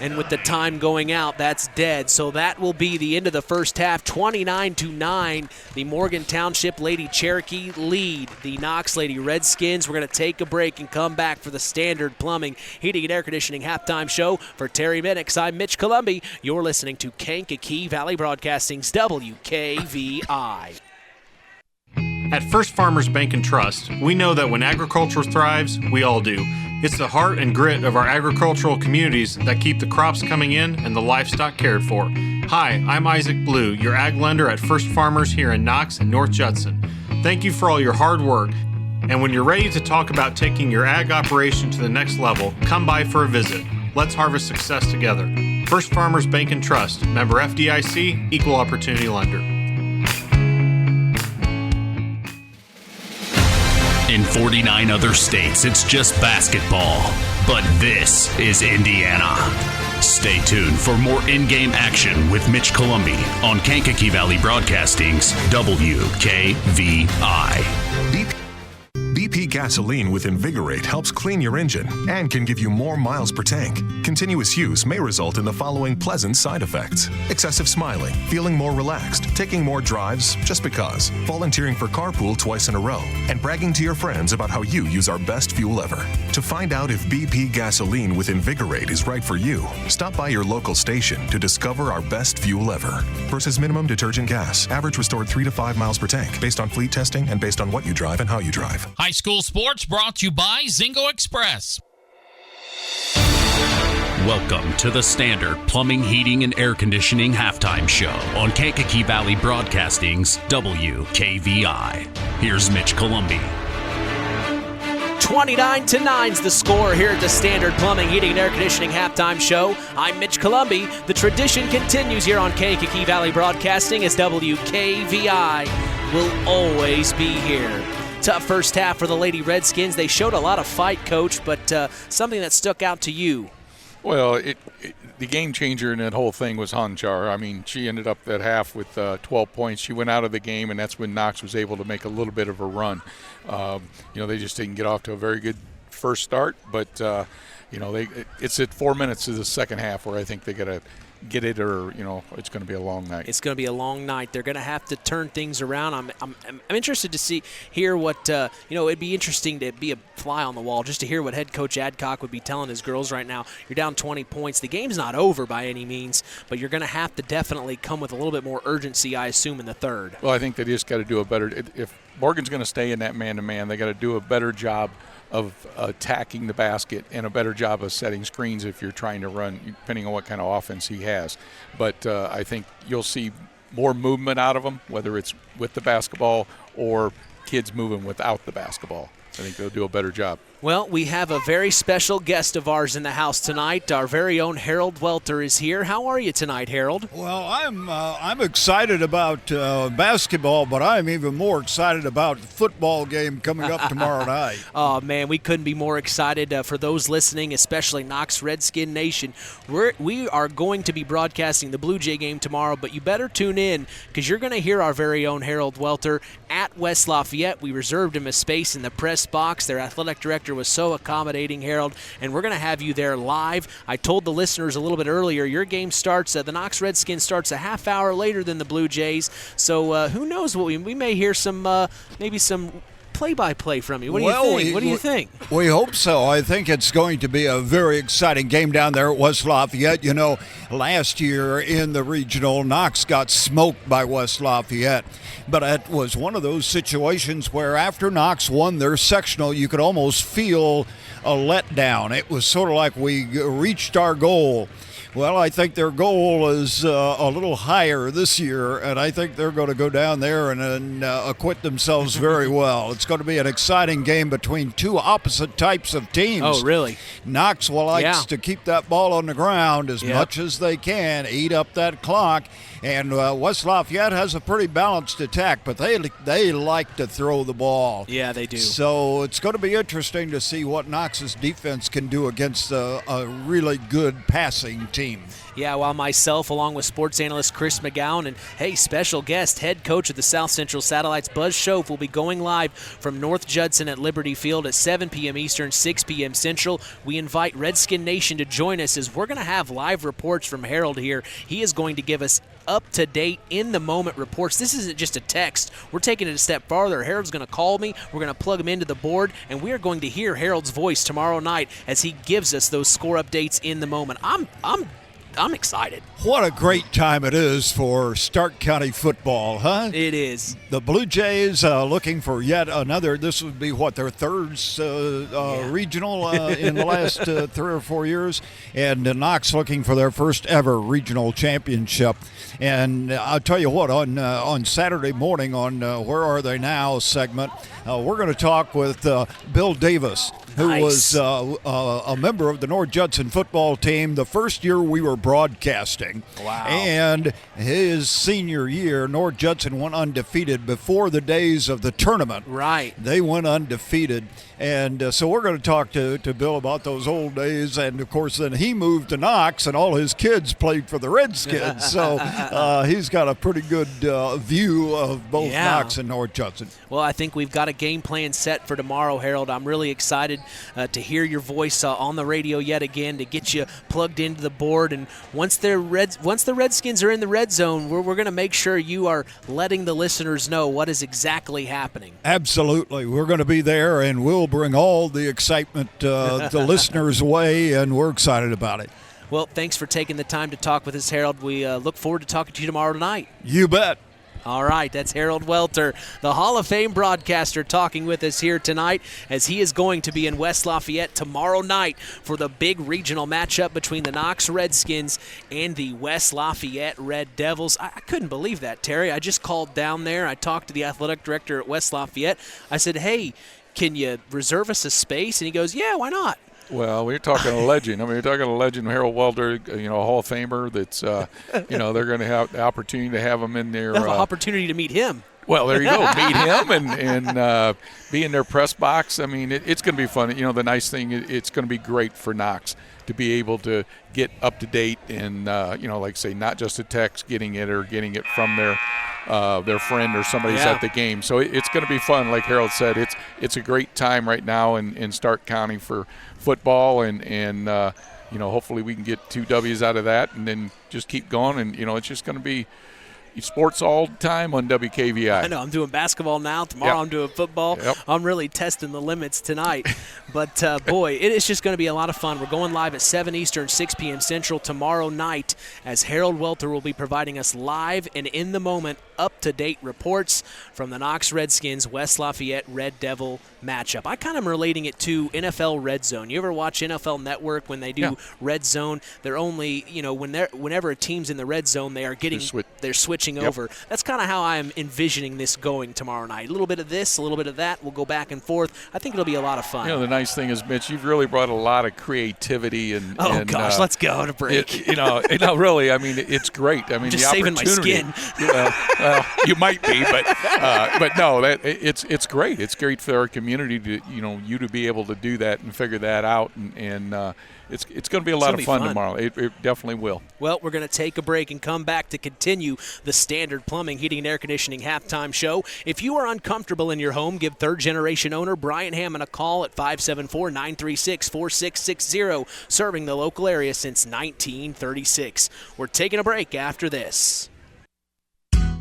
And with the time going out, that's dead. So that will be the end of the first half, 29-9. The Morgan Township Lady Cherokee lead the Knox Lady Redskins. We're going to take a break and come back for the Standard Plumbing, Heating, and Air Conditioning halftime show. For Terry Minix, I'm Mitch Columbia. You're listening to Kankakee Valley Broadcasting's WKVI. At First Farmers Bank and Trust, we know that when agriculture thrives, we all do. It's the heart and grit of our agricultural communities that keep the crops coming in and the livestock cared for. Hi, I'm Isaac Blue, your ag lender at First Farmers here in Knox and North Judson. Thank you for all your hard work. And when you're ready to talk about taking your ag operation to the next level, come by for a visit. Let's harvest success together. First Farmers Bank and Trust, member FDIC, equal opportunity lender. In 49 other states, it's just basketball. But this is Indiana. Stay tuned for more in-game action with Mitch Columbia on Kankakee Valley Broadcasting's WKVI. BP gasoline with Invigorate helps clean your engine and can give you more miles per tank. Continuous use may result in the following pleasant side effects: excessive smiling, feeling more relaxed, taking more drives just because, volunteering for carpool twice in a row, and bragging to your friends about how you use our best fuel ever. To find out if BP gasoline with Invigorate is right for you, stop by your local station to discover our best fuel ever. Versus minimum detergent gas, average restored 3 to 5 miles per tank, based on fleet testing and based on what you drive and how you drive. High school sports brought to you by Zingo Express. Welcome to the Standard Plumbing, Heating, and Air Conditioning Halftime Show on Kankakee Valley Broadcasting's WKVI. Here's Mitch Columbi. 29-9's the score here at the Standard Plumbing, Heating, and Air Conditioning Halftime Show. I'm Mitch Columbi. The tradition continues here on Kankakee Valley Broadcasting as WKVI will always be here. Tough first half for the Lady Redskins. They showed a lot of fight, Coach, but something that stuck out to you. Well, the game changer in that whole thing was Hanchar. I mean, she ended up that half with 12 points. She went out of the game, and that's when Knox was able to make a little bit of a run. They just didn't get off to a very good first start, but it's at 4 minutes of the second half where I think they got to get it, or it's going to be a long night. It's going to be a long night. They're going to have to turn things around. I'm interested to hear what it'd be interesting to be a fly on the wall just to hear what head coach Adcock would be telling his girls right now. You're down 20 points. The game's not over by any means, but you're going to have to definitely come with a little bit more urgency, I assume, in the third. Well, I think they just got to do a better. If Morgan's going to stay in that man-to-man, they got to do a better job of attacking the basket and a better job of setting screens if you're trying to run, depending on what kind of offense he has. But I think you'll see more movement out of them, whether it's with the basketball or kids moving without the basketball. I think they'll do a better job. Well, we have a very special guest of ours in the house tonight. Our very own Harold Welter is here. How are you tonight, Harold? Well, I'm excited about basketball, but I'm even more excited about the football game coming up tomorrow night. Oh, man, we couldn't be more excited. For those listening, especially Knox Redskin Nation, we are going to be broadcasting the Blue Jay game tomorrow, but you better tune in because you're going to hear our very own Harold Welter at West Lafayette. We reserved him a space in the press box. Their athletic director was so accommodating, Harold, and we're going to have you there live. I told the listeners a little bit earlier, your game starts, the Knox Redskins starts a half hour later than the Blue Jays, so who knows what we may hear maybe some play-by-play from you. What do you think? We hope so. I think it's going to be a very exciting game down there at West Lafayette. Last year in the regional, Knox got smoked by West Lafayette. But it was one of those situations where after Knox won their sectional, you could almost feel a letdown. It was sort of like we reached our goal. Well, I think their goal is a little higher this year, and I think they're going to go down there and acquit themselves very well. It's going to be an exciting game between two opposite types of teams. Oh, really? Knox likes to keep that ball on the ground as much as they can, eat up that clock. And West Lafayette has a pretty balanced attack, but they like to throw the ball. Yeah, they do. So it's going to be interesting to see what Knox's defense can do against a really good passing team. Yeah, while myself, along with sports analyst Chris McGowan and, special guest, head coach of the South Central Satellites, Buzz Schoaf, will be going live from North Judson at Liberty Field at 7 p.m. Eastern, 6 p.m. Central. We invite Redskin Nation to join us as we're going to have live reports from Harold here. He is going to give us up-to-date, in-the-moment reports. This isn't just a text. We're taking it a step farther. Harold's going to call me. We're going to plug him into the board, and we are going to hear Harold's voice tomorrow night as he gives us those score updates in the moment. I'm excited. What a great time it is for Stark County football, huh? It is. The Blue Jays looking for yet another, this would be their third regional in the last 3 or 4 years, and Knox looking for their first ever regional championship. And I'll tell you what, on Saturday morning on Where Are They Now segment, we're going to talk with Bill Davis, who was a member of the North Judson football team the first year we were broadcasting. Wow. And his senior year, North Judson went undefeated before the days of the tournament. Right. They went undefeated. And so we're going to talk to Bill about those old days. And, of course, then he moved to Knox, and all his kids played for the Redskins. So he's got a pretty good view of both Knox and North Judson. Well, I think we've got a game plan set for tomorrow, Harold. I'm really excited to hear your voice on the radio yet again, to get you plugged into the board. And once the Redskins are in the red zone, we're going to make sure you are letting the listeners know what is exactly happening. Absolutely. We're going to be there, and we'll bring all the excitement the listeners' way, and we're excited about it. Well, thanks for taking the time to talk with us, Harold. We look forward to talking to you tomorrow night. You bet. All right, that's Harold Welter, the Hall of Fame broadcaster, talking with us here tonight as he is going to be in West Lafayette tomorrow night for the big regional matchup between the Knox Redskins and the West Lafayette Red Devils. I couldn't believe that, Terry. I just called down there. I talked to the athletic director at West Lafayette. I said, hey, can you reserve us a space? And he goes, yeah, why not? Well, we're talking a legend. I mean, you're talking a legend, Harold Welter, a Hall of Famer that's, they're going to have the opportunity to have him in there. They'll have an opportunity to meet him. Well, there you go. Meet him and be in their press box. I mean, it's going to be fun. The nice thing, it's going to be great for Knox to be able to get up to date and, like say, not just a text, getting it from their friend or somebody's at the game. So it's going to be fun. Like Harold said, it's a great time right now in Stark County for football, and hopefully we can get 2 W's out of that and then just keep going. And, it's just going to be sports all the time on WKVI. I know. I'm doing basketball now. Tomorrow I'm doing football. Yep. I'm really testing the limits tonight. But, boy, it is just going to be a lot of fun. We're going live at 7 Eastern, 6 p.m. Central tomorrow night as Harold Welter will be providing us live and in-the-moment, up-to-date reports from the Knox Redskins West Lafayette Red Devil matchup. I kind of am relating it to NFL Red Zone. You ever watch NFL Network when they do Red Zone? They're only, whenever a team's in the red zone, they're switching over. That's kind of how I'm envisioning this going tomorrow night. A little bit of this, a little bit of that. We'll go back and forth. I think it'll be a lot of fun. The nice thing is, Mitch, you've really brought a lot of creativity and. Oh gosh, let's go to break. Really. I mean, it's great. I mean, just the saving my skin. You might be, but no, it's great. It's great for our community to you to be able to do that and figure that out, and it's going to be a lot of fun tomorrow. It definitely will. Well, we're going to take a break and come back to continue the Standard Plumbing, Heating, and Air Conditioning halftime show. If you are uncomfortable in your home, give third-generation owner Brian Hammond a call at 574-936-4660, serving the local area since 1936. We're taking a break after this.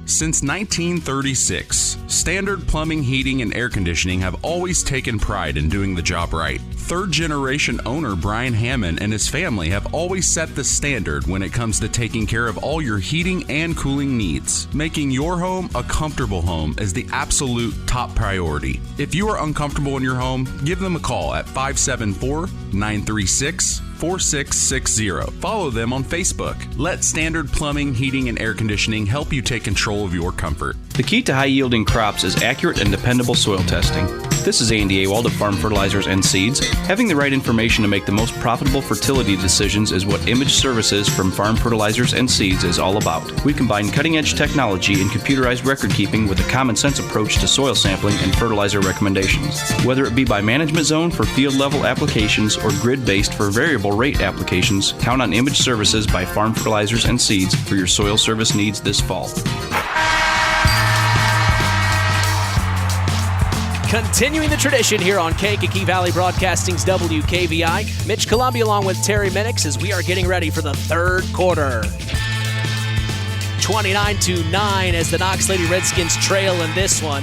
Since 1936, Standard Plumbing, Heating, and Air Conditioning have always taken pride in doing the job right. Third-generation owner Brian Hammond and his family have always set the standard when it comes to taking care of all your heating and cooling needs. Making your home a comfortable home is the absolute top priority. If you are uncomfortable in your home, give them a call at 574-936-4660. Follow them on Facebook. Let Standard Plumbing, Heating, and Air Conditioning help you take control of your comfort. The key to high-yielding crops is accurate and dependable soil testing. This is Andy Awald of Farm Fertilizers and Seeds. Having the right information to make the most profitable fertility decisions is what Image Services from Farm Fertilizers and Seeds is all about. We combine cutting-edge technology and computerized record-keeping with a common-sense approach to soil sampling and fertilizer recommendations. Whether it be by management zone for field-level applications or grid-based for variable rate applications, count on Image Services by Farm Fertilizers and Seeds for your soil service needs this fall. Continuing the tradition here on Kankakee Valley Broadcasting's WKVI, Mitch Columbia along with Terry Minix as we are getting ready for the third quarter. 29-9 as the Knox Lady Redskins trail in this one.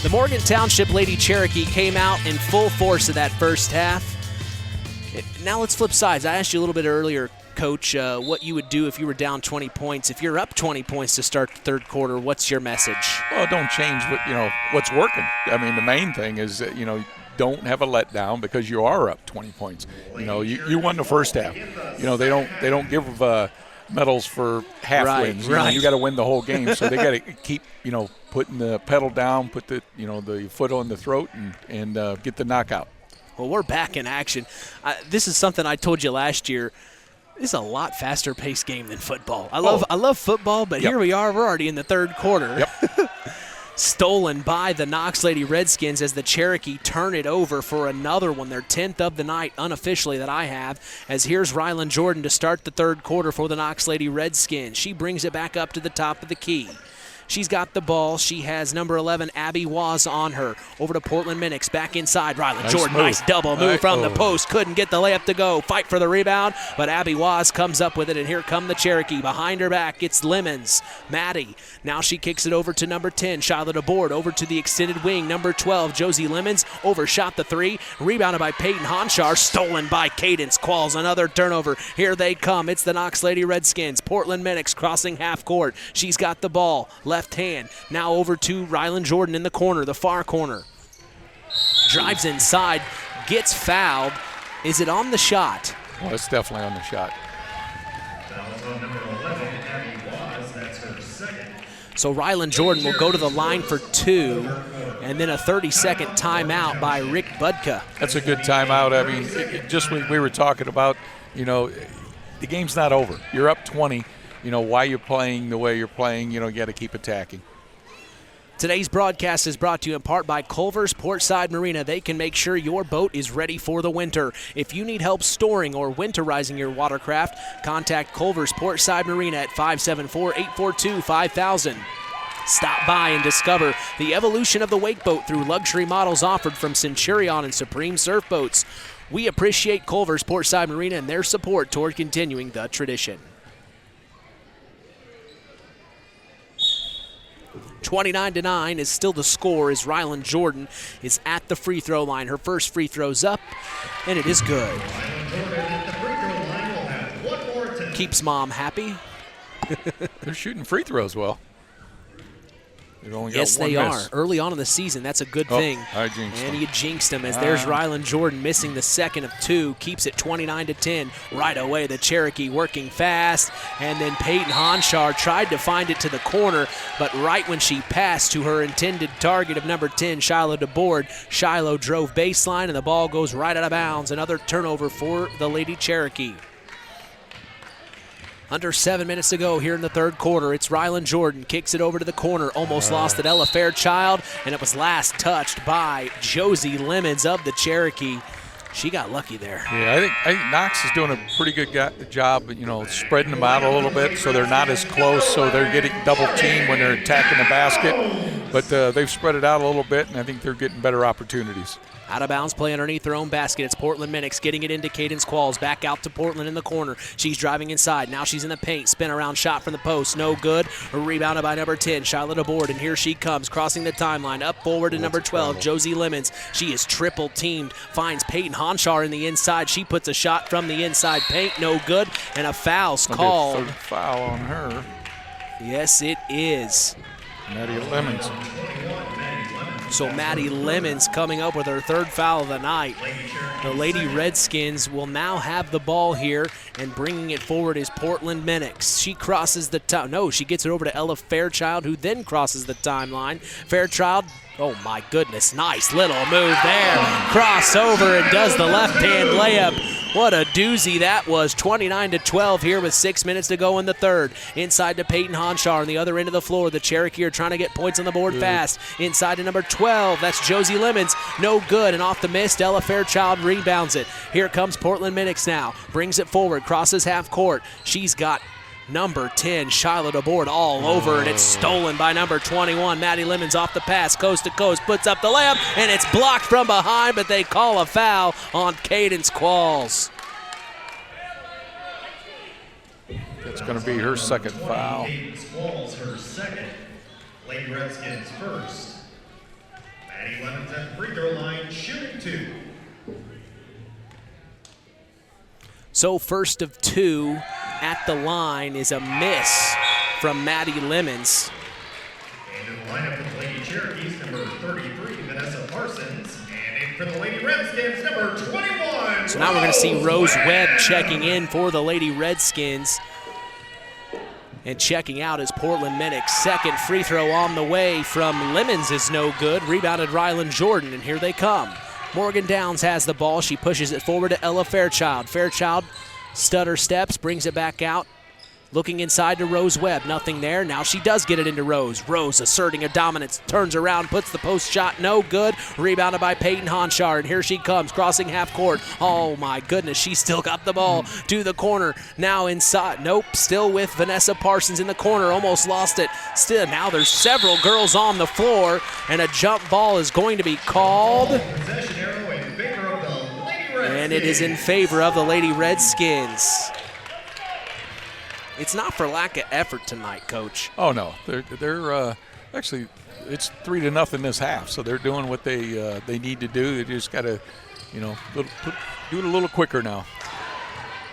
The Morgan Township Lady Cherokee came out in full force in that first half. Now let's flip sides. I asked you a little bit earlier, Coach, what you would do if you were down 20 points. If you're up 20 points to start the third quarter, what's your message? Well, don't change what's working. I mean, the main thing is that, don't have a letdown because you are up 20 points. You won the first half. They don't give medals for half wins. You got to win the whole game. So they got to keep putting the pedal down, put the the foot on the throat, and get the knockout. Well, we're back in action. This is something I told you last year. This is a lot faster-paced game than football. I love football, but here we are. We're already in the third quarter. Yep. Stolen by the Knox Lady Redskins as the Cherokee turn it over for another one, their 10th of the night unofficially that I have, as here's Rylan Jordan to start the third quarter for the Knox Lady Redskins. She brings it back up to the top of the key. She's got the ball. She has number 11, Abby Waz, on her. Over to Portland Minix. Back inside. Rylan Jordan, nice double move from the post. Couldn't get the layup to go. Fight for the rebound, but Abby Waz comes up with it, and here come the Cherokee. Behind her back, it's Lemons. Maddie. Now she kicks it over to number 10, Charlotte Aboard. Over to the extended wing, number 12, Josie Lemons. Overshot the three. Rebounded by Peyton Honchar. Stolen by Cadence Qualls. Another turnover. Here they come. It's the Knox Lady Redskins. Portland Minix crossing half court. She's got the ball. Left left hand. Now over to Rylan Jordan in the corner, the far corner. Drives inside, gets fouled. Is it on the shot? Well, it's definitely on the shot. So Rylan Jordan will go to the line for 2, and then a 30-second timeout by Rick Budka. That's a good timeout. I mean, just what we were talking about, you know, the game's not over. You're up 20. You know, why you're playing the way you're playing, you know, you got to keep attacking. Today's broadcast is brought to you in part by Culver's Portside Marina. They can make sure your boat is ready for the winter. If you need help storing or winterizing your watercraft, contact Culver's Portside Marina at 574-842-5000. Stop by and discover the evolution of the wake boat through luxury models offered from Centurion and Supreme Surf Boats. We appreciate Culver's Portside Marina and their support toward continuing the tradition. 29-9 is still the score as Rylan Jordan is at the free throw line. Her first free throw's up, and it is good. Keeps mom happy. They're shooting free throws well. Yes, they are. Early on in the season, that's a good thing. I jinxed and him. you jinxed him as there's Rylan Jordan missing the second of 2, keeps it 29-10. Right away, the Cherokee working fast, and then Peyton Honchar tried to find it to the corner, but right when she passed to her intended target of number 10, Shiloh DeBoard, Shiloh drove baseline, and the ball goes right out of bounds. Another turnover for the Lady Cherokee. Under 7 minutes to go here in the third quarter. It's Rylan Jordan, kicks it over to the corner, almost lost it Ella Fairchild, and it was last touched by Josie Lemons of the Cherokee. She got lucky there. Yeah, I think Knox is doing a pretty good job, you know, spreading them out a little bit so they're not as close, so they're getting double teamed when they're attacking the basket. But they've spread it out a little bit, and I think they're getting better opportunities. Out of bounds play underneath their own basket. It's Portland Minix getting it into Cadence Qualls. Back out to Portland in the corner. She's driving inside. Now she's in the paint. Spin around shot from the post. No good. Rebounded by number 10, Shiloh DeBoard. And here she comes, crossing the timeline. Up forward to number 12, Josie Lemons. She is triple teamed. Finds Peyton Honchar in the inside. She puts a shot from the inside paint. No good. And a foul's called. Third foul on her. Yes, it is. Maddie Lemons. So Maddie Lemons coming up with her third foul of the night. The Lady Redskins will now have the ball here, and bringing it forward is Portland Minix. She crosses the she gets it over to Ella Fairchild, who then crosses the timeline. Fairchild, oh my goodness, nice little move there. Crossover and does the left-hand layup. What a doozy that was. 29-12 here with 6 minutes to go in the third. Inside to Peyton Honchar on the other end of the floor. The Cherokee are trying to get points on the board fast. Inside to number 12. That's Josie Lemons. No good. And off the miss, Ella Fairchild rebounds it. Here comes Portland Minix now. Brings it forward. Crosses half court. She's got number 10, Shiloh DeBoard all over, and it's stolen by number 21. Maddie Lemons off the pass, coast to coast, puts up the layup, and it's blocked from behind, but they call a foul on Cadence Qualls. It's going to be her second foul. Cadence Qualls, her second. Lady Redskins first. Maddie Lemons at the free throw line, shooting 2. So first of 2 at the line is a miss from Maddie Lemons. And in the lineup for the Lady Cherokees, number 33, Vanessa Parsons. And in for the Lady Redskins, number 21. So now we're going to see Rose Webb checking in for the Lady Redskins. And checking out is Portland Minix. Second free throw on the way from Lemons is no good. Rebounded Rylan Jordan, and here they come. Morgan Downs has the ball. She pushes it forward to Ella Fairchild. Fairchild stutter steps, brings it back out. Looking inside to Rose Webb. Nothing there. Now she does get it into Rose. Rose asserting her dominance. Turns around, puts the post shot. No good. Rebounded by Peyton Honchar. And here she comes, crossing half court. Oh my goodness, she still got the ball to the corner. Now inside. Nope, still with Vanessa Parsons in the corner. Almost lost it. Still, now there's several girls on the floor. And a jump ball is going to be called. And it is in favor of the Lady Redskins. It's not for lack of effort tonight, Coach. Oh no, they're actually it's 3-0 this half, so they're doing what they need to do. They just got to, do it a little quicker now.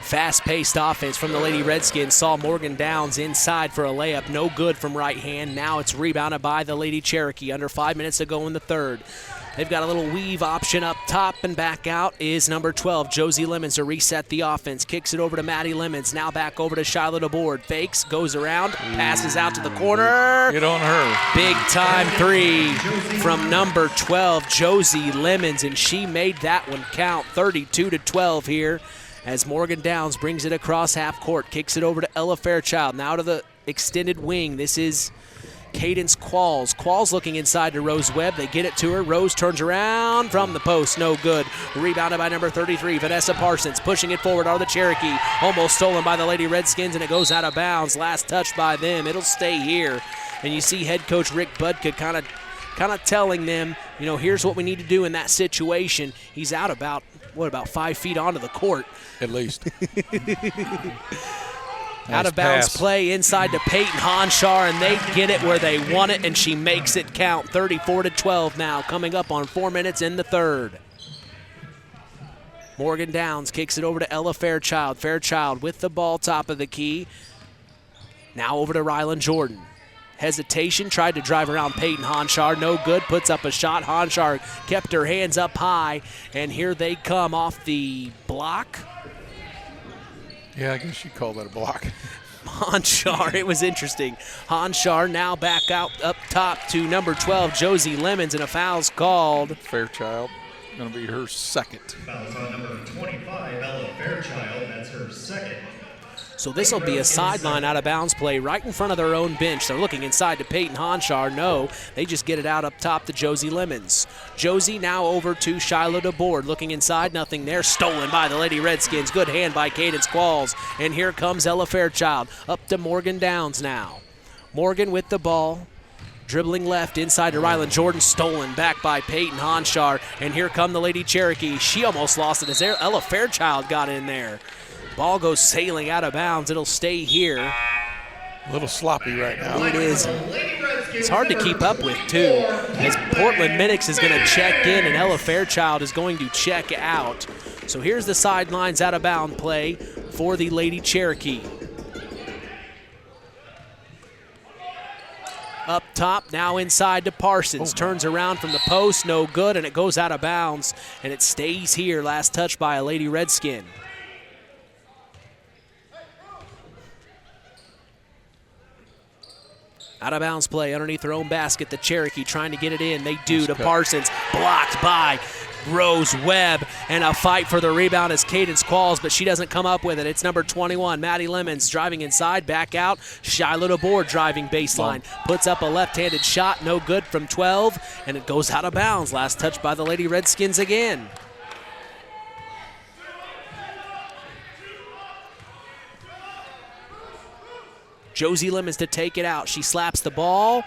Fast-paced offense from the Lady Redskins. Saw Morgan Downs inside for a layup. No good from right hand. Now it's rebounded by the Lady Cherokee. Under 5 minutes to go in the third. They've got a little weave option up top, and back out is number 12, Josie Lemons, to reset the offense. Kicks it over to Maddie Lemons. Now back over to Shiloh DeBoard. Fakes, goes around, passes out to the corner. Get on her. Big time three from number 12, Josie Lemons, and she made that one count. 32-12 here as Morgan Downs brings it across half court. Kicks it over to Ella Fairchild. Now to the extended wing. This is Cadence Qualls. Qualls looking inside to Rose Webb. They get it to her. Rose turns around from the post. No good. Rebounded by number 33, Vanessa Parsons. Pushing it forward are the Cherokee. Almost stolen by the Lady Redskins, and it goes out of bounds. Last touch by them. It'll stay here. And you see head coach Rick Budka kind of telling them, here's what we need to do in that situation. He's out about 5 feet onto the court. At least. Out of bounds play inside to Peyton Honshar, and they get it where they want it, and she makes it count. 34-12 now, coming up on 4 minutes in the third. Morgan Downs kicks it over to Ella Fairchild. Fairchild with the ball, top of the key. Now over to Rylan Jordan. Hesitation, tried to drive around Peyton Honshar. No good, puts up a shot. Honshar kept her hands up high, and here they come off the block. Yeah, I guess you call that a block. Honshar, it was interesting. Honshar now back out up top to number 12, Josie Lemons, and a foul's called. Fairchild, going to be her second. Foul's on number 25, Ella Fairchild. That's her second. So this will be a sideline out of bounds play right in front of their own bench. They're looking inside to Peyton Honshar. No, they just get it out up top to Josie Lemons. Josie now over to Shiloh DeBoard. Looking inside, nothing there. Stolen by the Lady Redskins. Good hand by Cadence Qualls. And here comes Ella Fairchild. Up to Morgan Downs now. Morgan with the ball. Dribbling left inside to Rylan Jordan. Stolen back by Peyton Honshar. And here come the Lady Cherokee. She almost lost it as Ella Fairchild got in there. Ball goes sailing out of bounds. It'll stay here. A little sloppy right now. It is. It's hard to keep up with, too, as Portland Minix is going to check in and Ella Fairchild is going to check out. So here's the sidelines out of bound play for the Lady Cherokee. Up top, now inside to Parsons. Turns around from the post, no good, and it goes out of bounds, and it stays here. Last touch by a Lady Redskin. Out of bounds play underneath their own basket. The Cherokee trying to get it in. They do to Parsons. Blocked by Rose Webb. And a fight for the rebound as Cadence Qualls, but she doesn't come up with it. It's number 21, Maddie Lemons, driving inside. Back out. Shiloh DeBoard driving baseline. Puts up a left-handed shot. No good from 12. And it goes out of bounds. Last touch by the Lady Redskins again. Josie Lemons to take it out. She slaps the ball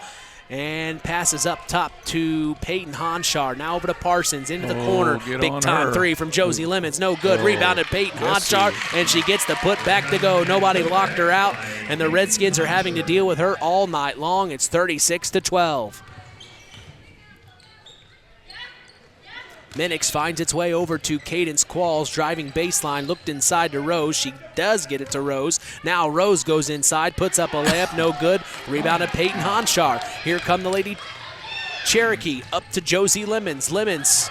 and passes up top to Peyton Honshar. Now over to Parsons into the corner. Big time three from Josie Lemons. No good. Rebounded Peyton Honshar, and she gets the put back to go. Nobody locked her out, and the Redskins are having to deal with her all night long. It's 36-12. Minix finds its way over to Cadence Qualls, driving baseline, looked inside to Rose. She does get it to Rose. Now Rose goes inside, puts up a layup, no good. Rebounded Peyton Honshar. Here come the Lady Cherokee, up to Josie Lemons. Lemons,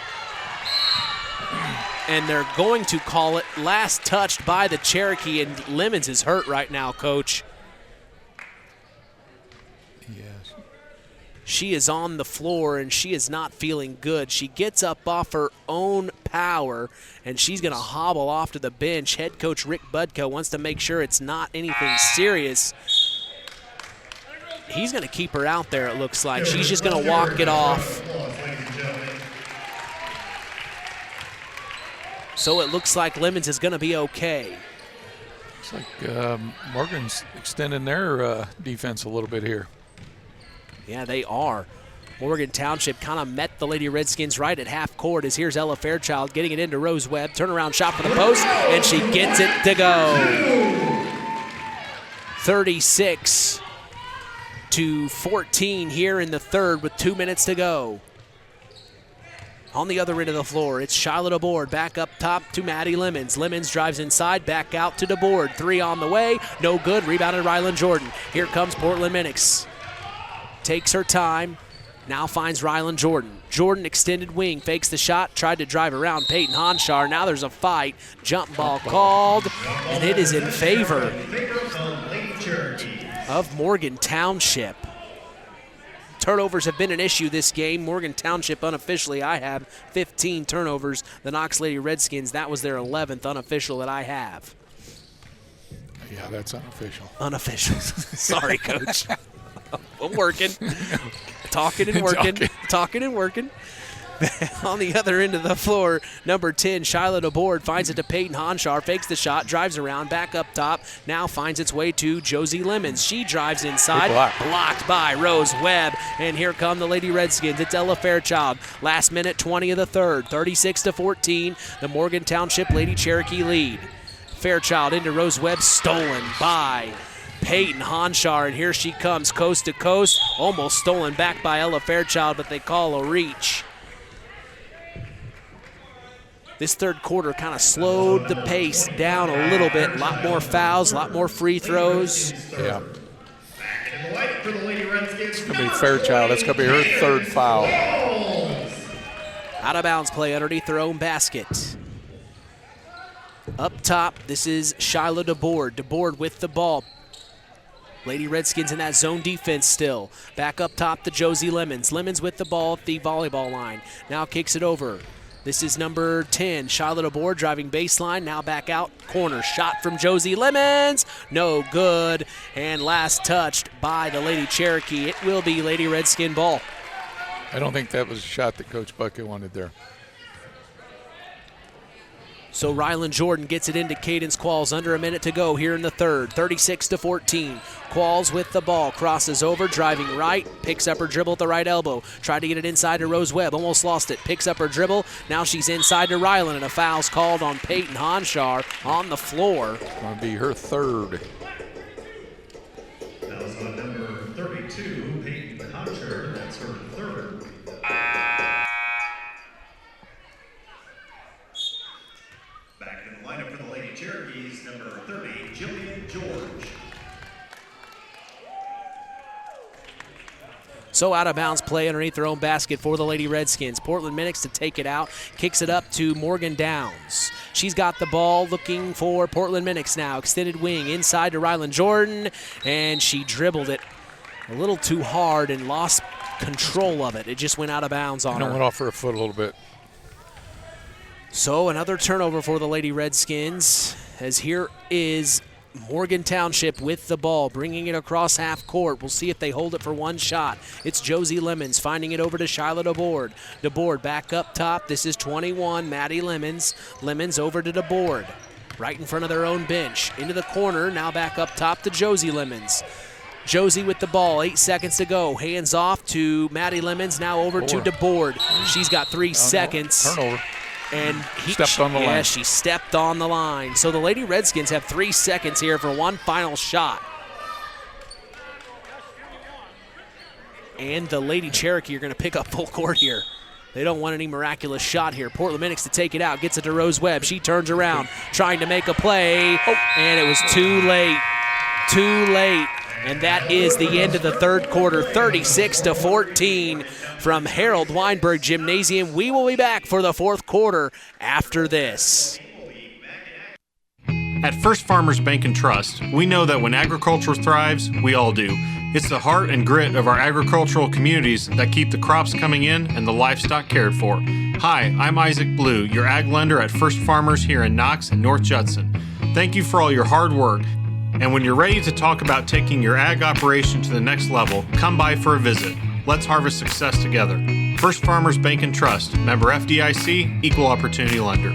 and they're going to call it last touched by the Cherokee, and Lemons is hurt right now, Coach. She is on the floor, and she is not feeling good. She gets up off her own power, and she's going to hobble off to the bench. Head coach Rick Budko wants to make sure it's not anything serious. He's going to keep her out there, it looks like. She's just going to walk it off. So it looks like Lemons is going to be okay. Looks like Morgan's extending their defense a little bit here. Yeah, they are. Morgan Township kind of met the Lady Redskins right at half court as here's Ella Fairchild getting it into Rose Webb. Turnaround shot for the post, and she gets it to go. 36-14 here in the third with 2 minutes to go. On the other end of the floor, it's Charlotte DeBoard back up top to Maddie Lemons. Lemons drives inside, back out to DeBoard. 3 on the way, no good. Rebounded Rylan Jordan. Here comes Portland Minix. Takes her time, now finds Rylan Jordan. Jordan extended wing, fakes the shot, tried to drive around Peyton Honshar. Now there's a fight. Jump ball called, and it is in favor of Morgan Township. Turnovers have been an issue this game. Morgan Township unofficially, I have 15 turnovers. The Knox Lady Redskins, that was their 11th unofficial that I have. Yeah, that's unofficial. Unofficial. Sorry, Coach. I'm working. Talking and working. On the other end of the floor, number 10, Shiloh DeBoard finds it to Peyton Honshar, fakes the shot, drives around, back up top, now finds its way to Josie Lemons. She drives inside, blocked by Rose Webb, and here come the Lady Redskins. It's Ella Fairchild. Last minute, 20 of the third, 36-14, the Morgan Township Lady Cherokee lead. Fairchild into Rose Webb, stolen by Peyton Honshar, and here she comes coast to coast, almost stolen back by Ella Fairchild, but they call a reach. This third quarter kind of slowed the pace down a little bit. A lot more fouls, a lot more free throws. Yeah. It's going to be Fairchild. That's going to be her third foul. Out of bounds play underneath their own basket. Up top, this is Shiloh DeBoard. DeBoard with the ball. Lady Redskins in that zone defense still. Back up top to Josie Lemons. Lemons with the ball at the volleyball line. Now kicks it over. This is number 10, Charlotte DeBoard driving baseline, now back out, corner shot from Josie Lemons, no good, and last touched by the Lady Cherokee. It will be Lady Redskin ball. I don't think that was a shot that Coach Bucket wanted there. So Rylan Jordan gets it into Cadence Qualls. Under a minute to go here in the third. 36-14. Qualls with the ball. Crosses over, driving right. Picks up her dribble at the right elbow. Tried to get it inside to Rose Webb. Almost lost it. Picks up her dribble. Now she's inside to Rylan, and a foul's called on Peyton Honshar on the floor. Going to be her third. That was on number 32, Peyton Honshar. That's her third. Back in the lineup for the Lady Cherokees, number 30, Jillian George. So out of bounds play underneath their own basket for the Lady Redskins. Portland Minix to take it out, kicks it up to Morgan Downs. She's got the ball looking for Portland Minix now. Extended wing inside to Rylan Jordan, and she dribbled it a little too hard and lost control of it. It just went out of bounds on her. Went off her foot a little bit. So another turnover for the Lady Redskins, as here is Morgan Township with the ball, bringing it across half court. We'll see if they hold it for one shot. It's Josie Lemons finding it over to Shiloh DeBoard. DeBoard back up top. This is 21, Maddie Lemons. Lemons over to DeBoard, right in front of their own bench. Into the corner, now back up top to Josie Lemons. Josie with the ball, 8 seconds to go. Hands off to Maddie Lemons, now over to DeBoard. She's got 3 seconds. Turnover. And stepped on the line. Yeah, she stepped on the line. So the Lady Redskins have 3 seconds here for one final shot. And the Lady Cherokee are going to pick up full court here. They don't want any miraculous shot here. Portland Minix to take it out, gets it to Rose Webb. She turns around, trying to make a play, and it was too late. Too late. And that is the end of the third quarter, 36-14 from Harold Weinberg Gymnasium. We will be back for the fourth quarter after this. At First Farmers Bank and Trust, we know that when agriculture thrives, we all do. It's the heart and grit of our agricultural communities that keep the crops coming in and the livestock cared for. Hi, I'm Isaac Blue, your ag lender at First Farmers here in Knox and North Judson. Thank you for all your hard work. And when you're ready to talk about taking your ag operation to the next level, come by for a visit. Let's harvest success together. First Farmers Bank and Trust, member FDIC, equal opportunity lender.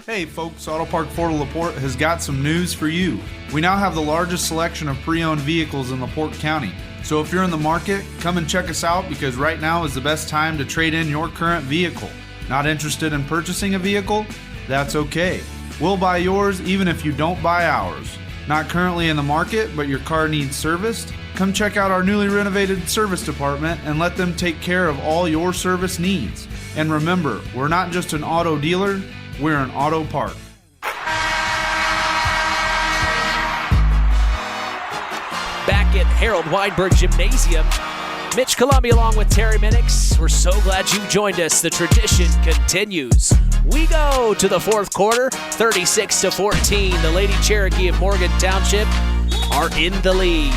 Hey folks, Auto Park Fort LaPorte has got some news for you. We now have the largest selection of pre-owned vehicles in LaPorte County. So if you're in the market, come and check us out because right now is the best time to trade in your current vehicle. Not interested in purchasing a vehicle? That's okay. We'll buy yours even if you don't buy ours. Not currently in the market, but your car needs serviced? Come check out our newly renovated service department and let them take care of all your service needs. And remember, we're not just an auto dealer, we're an auto park. Back at Harold Weinberg Gymnasium, Mitch Columbia along with Terry Minix. We're so glad you joined us. The tradition continues. We go to the fourth quarter, 36-14. The Lady Cherokee of Morgan Township are in the lead.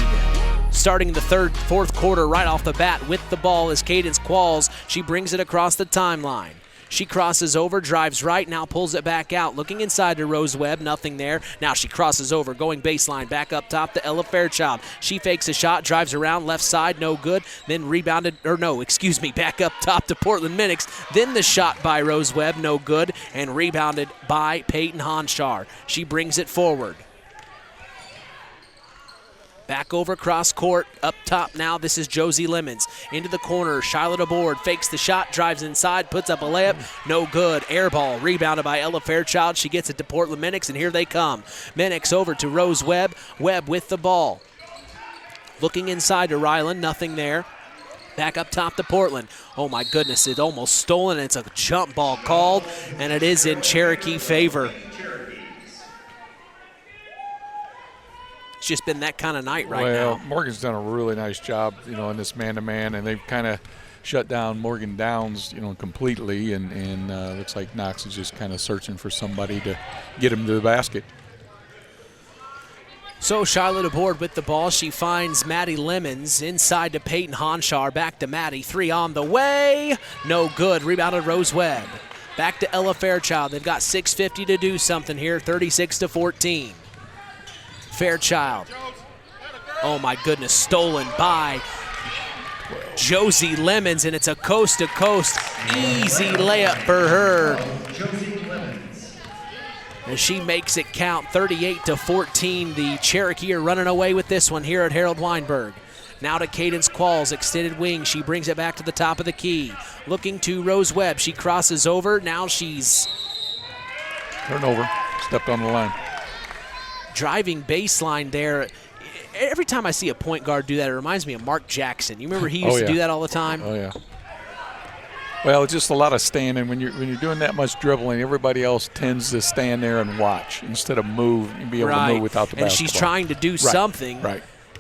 Starting the fourth quarter right off the bat with the ball is Cadence Qualls. She brings it across the timeline. She crosses over, drives right, now pulls it back out. Looking inside to Rose Webb, nothing there. Now she crosses over, going baseline, back up top to Ella Fairchild. She fakes a shot, drives around, left side, no good. Then back up top to Portland Minix. Then the shot by Rose Webb, no good, and rebounded by Peyton Honshar. She brings it forward. Back over cross court, up top now, this is Josie Lemons. Into the corner, Charlotte aboard, fakes the shot, drives inside, puts up a layup, no good. Air ball, rebounded by Ella Fairchild. She gets it to Portland Minix, and here they come. Minix over to Rose Webb. Webb with the ball. Looking inside to Ryland, nothing there. Back up top to Portland. Oh my goodness, it's almost stolen. It's a jump ball called, and it is in Cherokee favor. It's just been that kind of night right now. Well, Morgan's done a really nice job, in this man-to-man, and they've kind of shut down Morgan Downs, completely, and looks like Knox is just kind of searching for somebody to get him to the basket. So Charlotte aboard with the ball. She finds Maddie Lemons inside to Peyton Honshar. Back to Maddie. 3 on the way. No good. Rebounded Rose Webb. Back to Ella Fairchild. They've got 6:50 to do something here. 36-14. Fairchild. Oh my goodness, stolen by Josie Lemons, and it's a coast-to-coast easy layup for her. And she makes it count. 38-14. The Cherokee are running away with this one here at Harold Weinberg. Now to Cadence Qualls, extended wing. She brings it back to the top of the key. Looking to Rose Webb. She crosses over. Now she's turnover. Stepped on the line. Driving baseline there. Every time I see a point guard do that, it reminds me of Mark Jackson. You remember he used to do that all the time? Oh, yeah. Well, it's just a lot of standing. When you're doing that much dribbling, everybody else tends to stand there and watch instead of move and be able to move without the basketball. And she's trying to do something,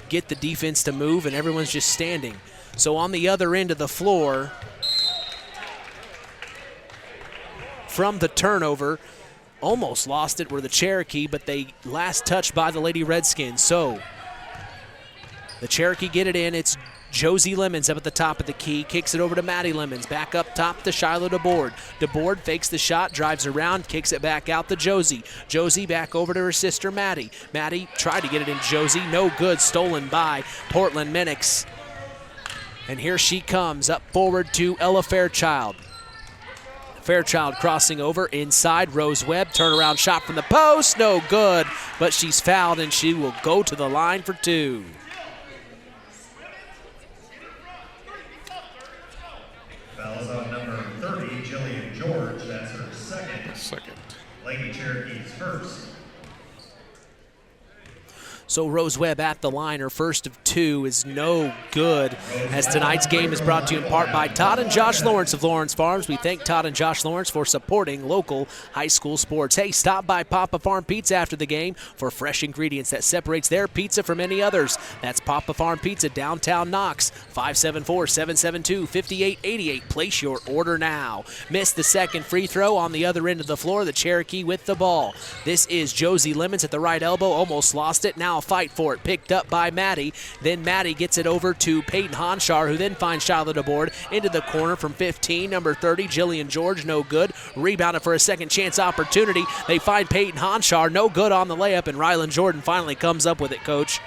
get the defense to move, and everyone's just standing. So on the other end of the floor, from the turnover, almost lost it were the Cherokee, but they last touched by the Lady Redskins. So the Cherokee get it in. It's Josie Lemons up at the top of the key. Kicks it over to Maddie Lemons. Back up top to Shiloh DeBoard. DeBoard fakes the shot, drives around, kicks it back out to Josie. Josie back over to her sister Maddie. Maddie tried to get it in Josie. No good. Stolen by Portland Minix. And here she comes up forward to Ella Fairchild. Fairchild crossing over inside. Rose Webb, turnaround shot from the post, no good, but she's fouled and she will go to the line for 2. Fouls on number 30, Jillian George. That's her second. Lady Cherokee's first. So Rose Webb at the line, her first of 2 is no good, as tonight's game is brought to you in part by Todd and Josh Lawrence of Lawrence Farms. We thank Todd and Josh Lawrence for supporting local high school sports. Hey, stop by Papa Farm Pizza after the game for fresh ingredients that separates their pizza from any others. That's Papa Farm Pizza, downtown Knox, 574-772-5888. Place your order now. Missed the second free throw on the other end of the floor. The Cherokee with the ball. This is Josie Lemons at the right elbow, almost lost it. Now fight for it, picked up by Maddie. Then Maddie gets it over to Peyton Honshar, who then finds Charlotte aboard into the corner from 15. Number 30, Jillian George, no good. Rebounded for a second chance opportunity. They find Peyton Honshar, no good on the layup, and Rylan Jordan finally comes up with it, Coach.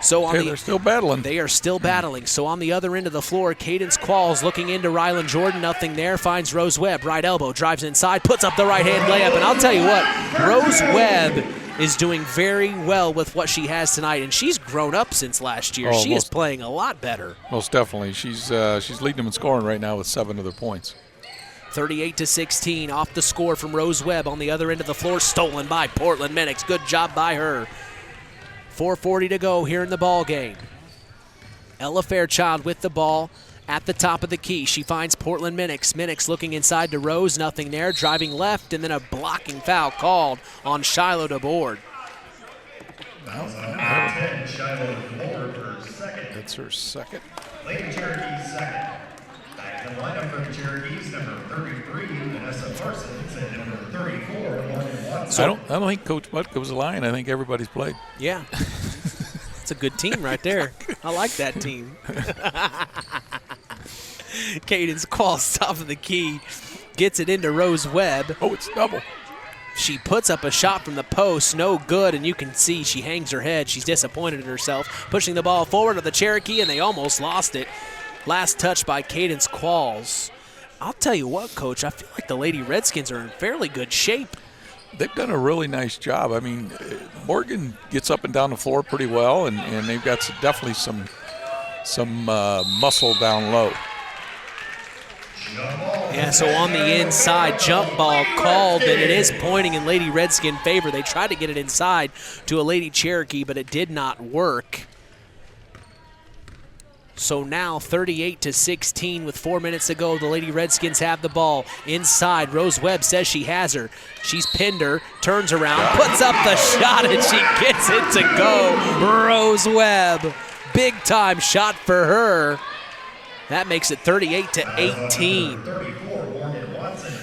So they're still battling. They are still battling. So on the other end of the floor, Cadence Qualls looking into Rylan Jordan. Nothing there. Finds Rose Webb. Right elbow. Drives inside. Puts up the right-hand layup. And I'll tell you what, Rose Webb is doing very well with what she has tonight. And she's grown up since last year. She is playing a lot better. Most definitely. She's leading them in scoring right now with 7 of their points. 38-16 off the score from Rose Webb on the other end of the floor. Stolen by Portland Minix. Good job by her. 4:40 to go here in the ball game. Ella Fairchild with the ball at the top of the key. She finds Portland Minix. Minix looking inside to Rose, nothing there. Driving left, and then a blocking foul called on Shiloh DeBoard. That's her second. Lady Cherokee's second. Back in the lineup for the Cherokees, number 33, Vanessa Parsons, and number 34, Morgan Watson. I don't think Coach Butka was lying. I think everybody's played. Yeah. It's a good team right there. I like that team. Cadence Qualls top of the key. Gets it into Rose Webb. Oh, it's double. She puts up a shot from the post, no good, and you can see she hangs her head. She's disappointed in herself, pushing the ball forward to the Cherokee, and they almost lost it. Last touch by Cadence Qualls. I'll tell you what, Coach, I feel like the Lady Redskins are in fairly good shape. They've done a really nice job. I mean, Morgan gets up and down the floor pretty well, and they've got definitely some muscle down low. Yeah, so on the inside, jump ball called, and it is pointing in Lady Redskin favor. They tried to get it inside to a Lady Cherokee, but it did not work. So now 38-16 with 4 minutes to go. The Lady Redskins have the ball inside. Rose Webb says she has her. She's pinned her, turns around, puts up the shot, and she gets it to go. Rose Webb, big time shot for her. That makes it 38-18.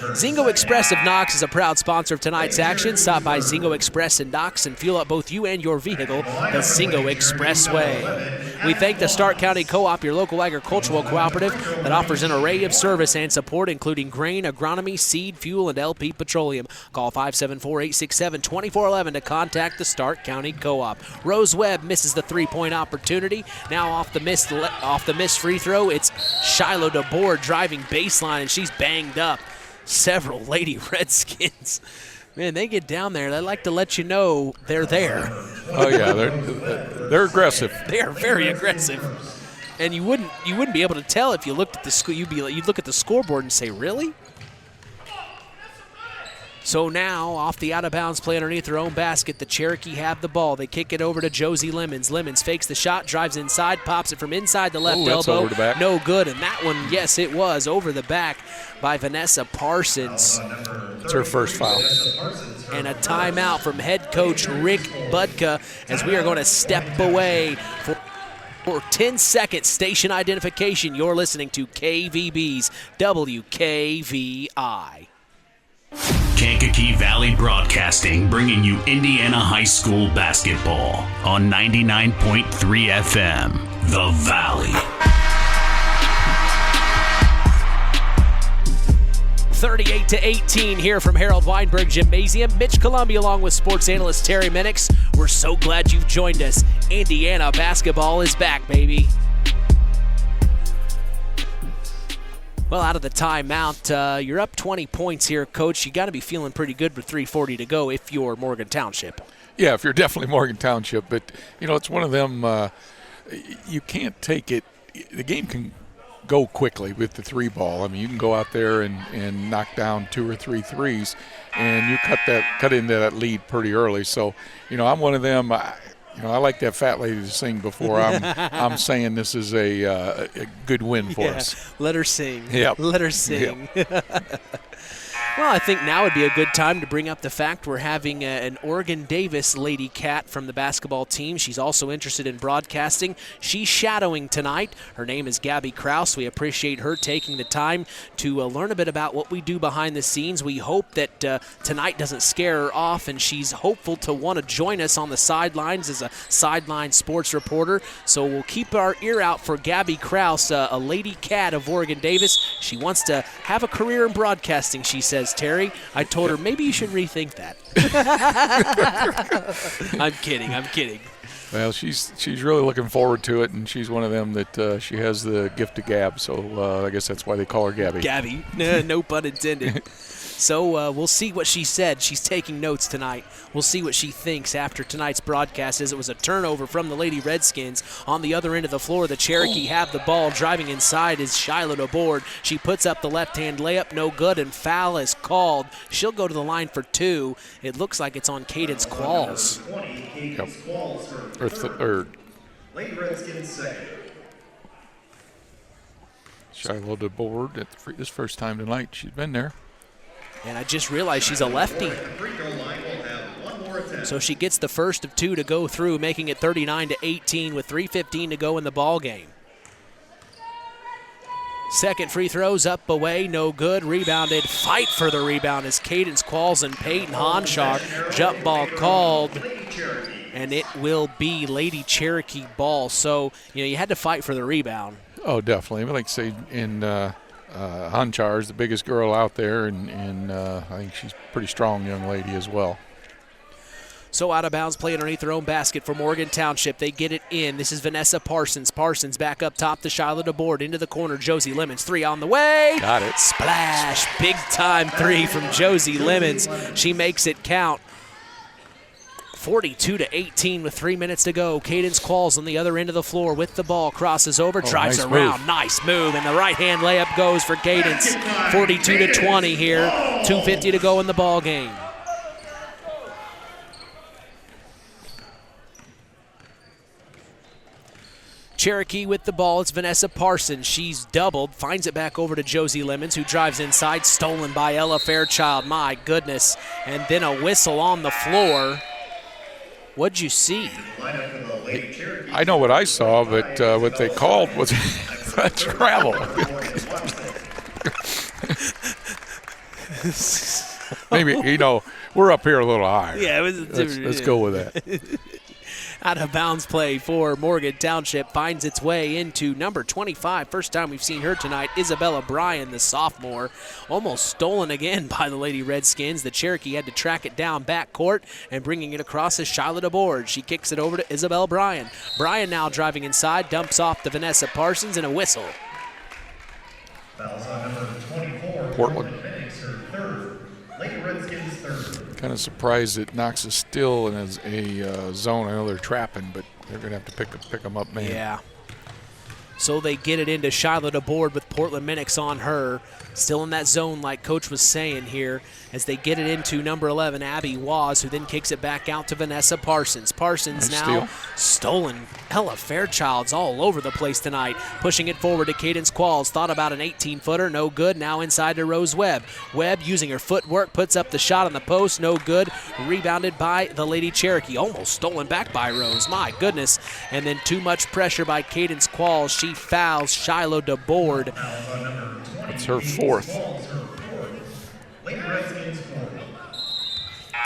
Zingo Express of Knox is a proud sponsor of tonight's action. Stop by Zingo Express in Knox and fuel up both you and your vehicle the Zingo Expressway. We thank the Stark County Co-op, your local agricultural cooperative that offers an array of service and support, including grain, agronomy, seed, fuel, and LP Petroleum. Call 574-867-2411 to contact the Stark County Co-op. Rose Webb misses the three-point opportunity. Now off the missed free throw, it's Shiloh DeBoard driving baseline, and she's banged up. Several Lady Redskins. Man, they get down there. They like to let you know they're there. Oh yeah, they're aggressive. They are very aggressive, and you wouldn't be able to tell if you looked at the you'd look at the scoreboard and say, really? So now, off the out-of-bounds play underneath their own basket, the Cherokee have the ball. They kick it over to Josie Lemons. Lemons fakes the shot, drives inside, pops it from inside the left elbow. Over the back. No good, and that one, yes, it was over the back by Vanessa Parsons. It's her first foul. And a timeout from head coach Rick Budka as we are going to step away for 10-second station identification. You're listening to KVB's WKVI. Kankakee Valley Broadcasting, bringing you Indiana High School basketball on 99.3 FM, The Valley. 38-18 here from Harold Weinberg Gymnasium. Mitch Columbia along with sports analyst Terry Minix. We're so glad you've joined us. Indiana basketball is back, baby. Well, out of the timeout, you're up 20 points here, Coach. You got to be feeling pretty good with 3:40 to go if you're Morgan Township. Yeah, if you're definitely Morgan Township. But, it's one of them, you can't take it. The game can go quickly with the three ball. I mean, you can go out there and knock down 2 or 3 threes, and you cut into that lead pretty early. So, I'm one of them. I like that fat lady to sing before I'm saying this is a good win for us. Let her sing. Yep. Let her sing. Yep. Well, I think now would be a good time to bring up the fact we're having an Oregon Davis lady cat from the basketball team. She's also interested in broadcasting. She's shadowing tonight. Her name is Gabby Krause. We appreciate her taking the time to learn a bit about what we do behind the scenes. We hope that tonight doesn't scare her off, and she's hopeful to want to join us on the sidelines as a sideline sports reporter. So we'll keep our ear out for Gabby Krause, a lady cat of Oregon Davis. She wants to have a career in broadcasting, she says, Terry. I told her maybe you should rethink that. I'm kidding. Well, she's really looking forward to it, and she's one of them that she has the gift of gab. So I guess that's why they call her Gabby. Gabby, no pun intended. So we'll see what she said. She's taking notes tonight. We'll see what she thinks after tonight's broadcast, as it was a turnover from the Lady Redskins. On the other end of the floor, the Cherokee have the ball. Driving inside is Shiloh DeBoard. She puts up the left-hand layup, no good, and foul is called. She'll go to the line for 2. It looks like it's on Cadence Qualls. Or Lady Redskins second. Shiloh DeBoard this first time tonight. She's been there. And I just realized she's a lefty. So she gets the first of 2 to go through, making it 39-18 with 3:15 to go in the ball game. Second free throw's up away, no good. Rebounded, fight for the rebound as Cadence Qualls and Peyton Honshaw. Jump ball called, and it will be Lady Cherokee ball. So, you had to fight for the rebound. Oh, definitely. I like to say in Honchar is the biggest girl out there, and I think she's a pretty strong young lady as well. So out of bounds, play underneath their own basket for Morgan Township. They get it in. This is Vanessa Parsons. Parsons back up top to Shiloh DeBoard. Into the corner, Josie Lemons. 3 on the way. Got it. Splash. Big time 3 from Josie Lemons. She makes it count. 42-18 with 3 minutes to go. Cadence Qualls on the other end of the floor with the ball. Crosses over, drives nice around. move. Nice move. And the right-hand layup goes for Cadence. 42-20 here. 2:50 to go in the ball game. Cherokee with the ball. It's Vanessa Parsons. She's doubled, finds it back over to Josie Lemons, who drives inside, stolen by Ella Fairchild. My goodness. And then a whistle on the floor. What'd you see? I know what I saw, but what they called was travel. Maybe, we're up here a little higher. Yeah, it was let's go with that. Out of bounds play for Morgan Township finds its way into number 25. First time we've seen her tonight, Isabella Bryan, the sophomore. Almost stolen again by the Lady Redskins. The Cherokee had to track it down backcourt, and bringing it across is Shiloh DeBoard. She kicks it over to Isabella Bryan. Bryan now driving inside, dumps off to Vanessa Parsons, and a whistle. Fouls on number 24, Portland. Minix, her third. Lady Redskins third. Kind of surprised that Knox is still in a zone. I know they're trapping, but they're going to have to pick them up, man. Yeah. So they get it into Shiloh DeBoard with Portland Minix on her. Still in that zone like Coach was saying here as they get it into number 11, Abby Waz, who then kicks it back out to Vanessa Parsons. Parsons Nice now steal. stolen. Ella Fairchild's all over the place tonight. Pushing it forward to Cadence Qualls. Thought about an 18-footer, no good. Now inside to Rose Webb. Webb using her footwork, puts up the shot on the post, no good. Rebounded by the Lady Cherokee. Almost stolen back by Rose, my goodness. And then too much pressure by Cadence Qualls. She fouls Shiloh DeBoard. It's her fourth.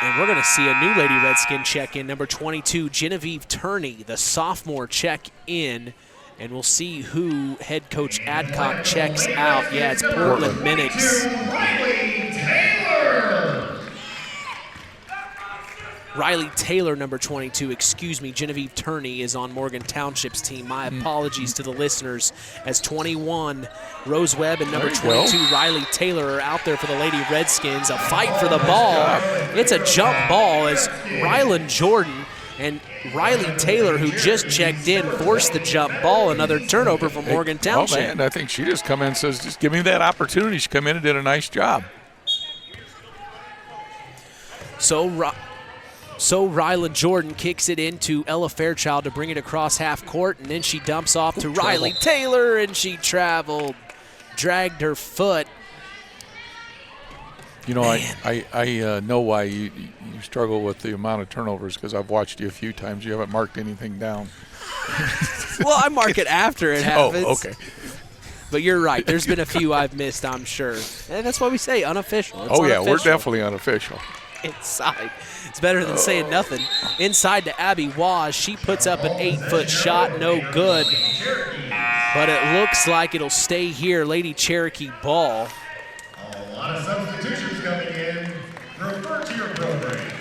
And we're going to see a new Lady Redskin check in, number 22, Genevieve Turney, the sophomore, check in. And we'll see who head coach Adcock checks out. Yeah, it's Portland Minix. Riley Taylor, number 22, excuse me, Genevieve Turney is on Morgan Township's team. My apologies to the listeners, as 21, Rose Webb, and number 22, Riley Taylor, are out there for the Lady Redskins. A fight for the ball. It's a jump ball as Rylan Jordan and Riley Taylor, who just checked in, forced the jump ball. Another turnover from Morgan Township. Oh, man, I think she just come in and says, just give me that opportunity. She come in and did a nice job. So Ryla Jordan kicks it into Ella Fairchild to bring it across half court, and then she dumps off to Riley Taylor, and she traveled, dragged her foot. You know, I know why you struggle with the amount of turnovers, because I've watched you a few times. You haven't marked anything down. Well, I mark it after it happens. Oh, okay. But you're right. There's been a few I've missed, I'm sure. And that's why we say unofficial. It's unofficial. We're unofficial. definitely unofficial. Inside. It's better than saying nothing. Inside to Abby Waz. She puts up an 8-foot shot. No good. But it looks like it'll stay here. Lady Cherokee ball. A lot of substitutions coming in. Refer to your programs.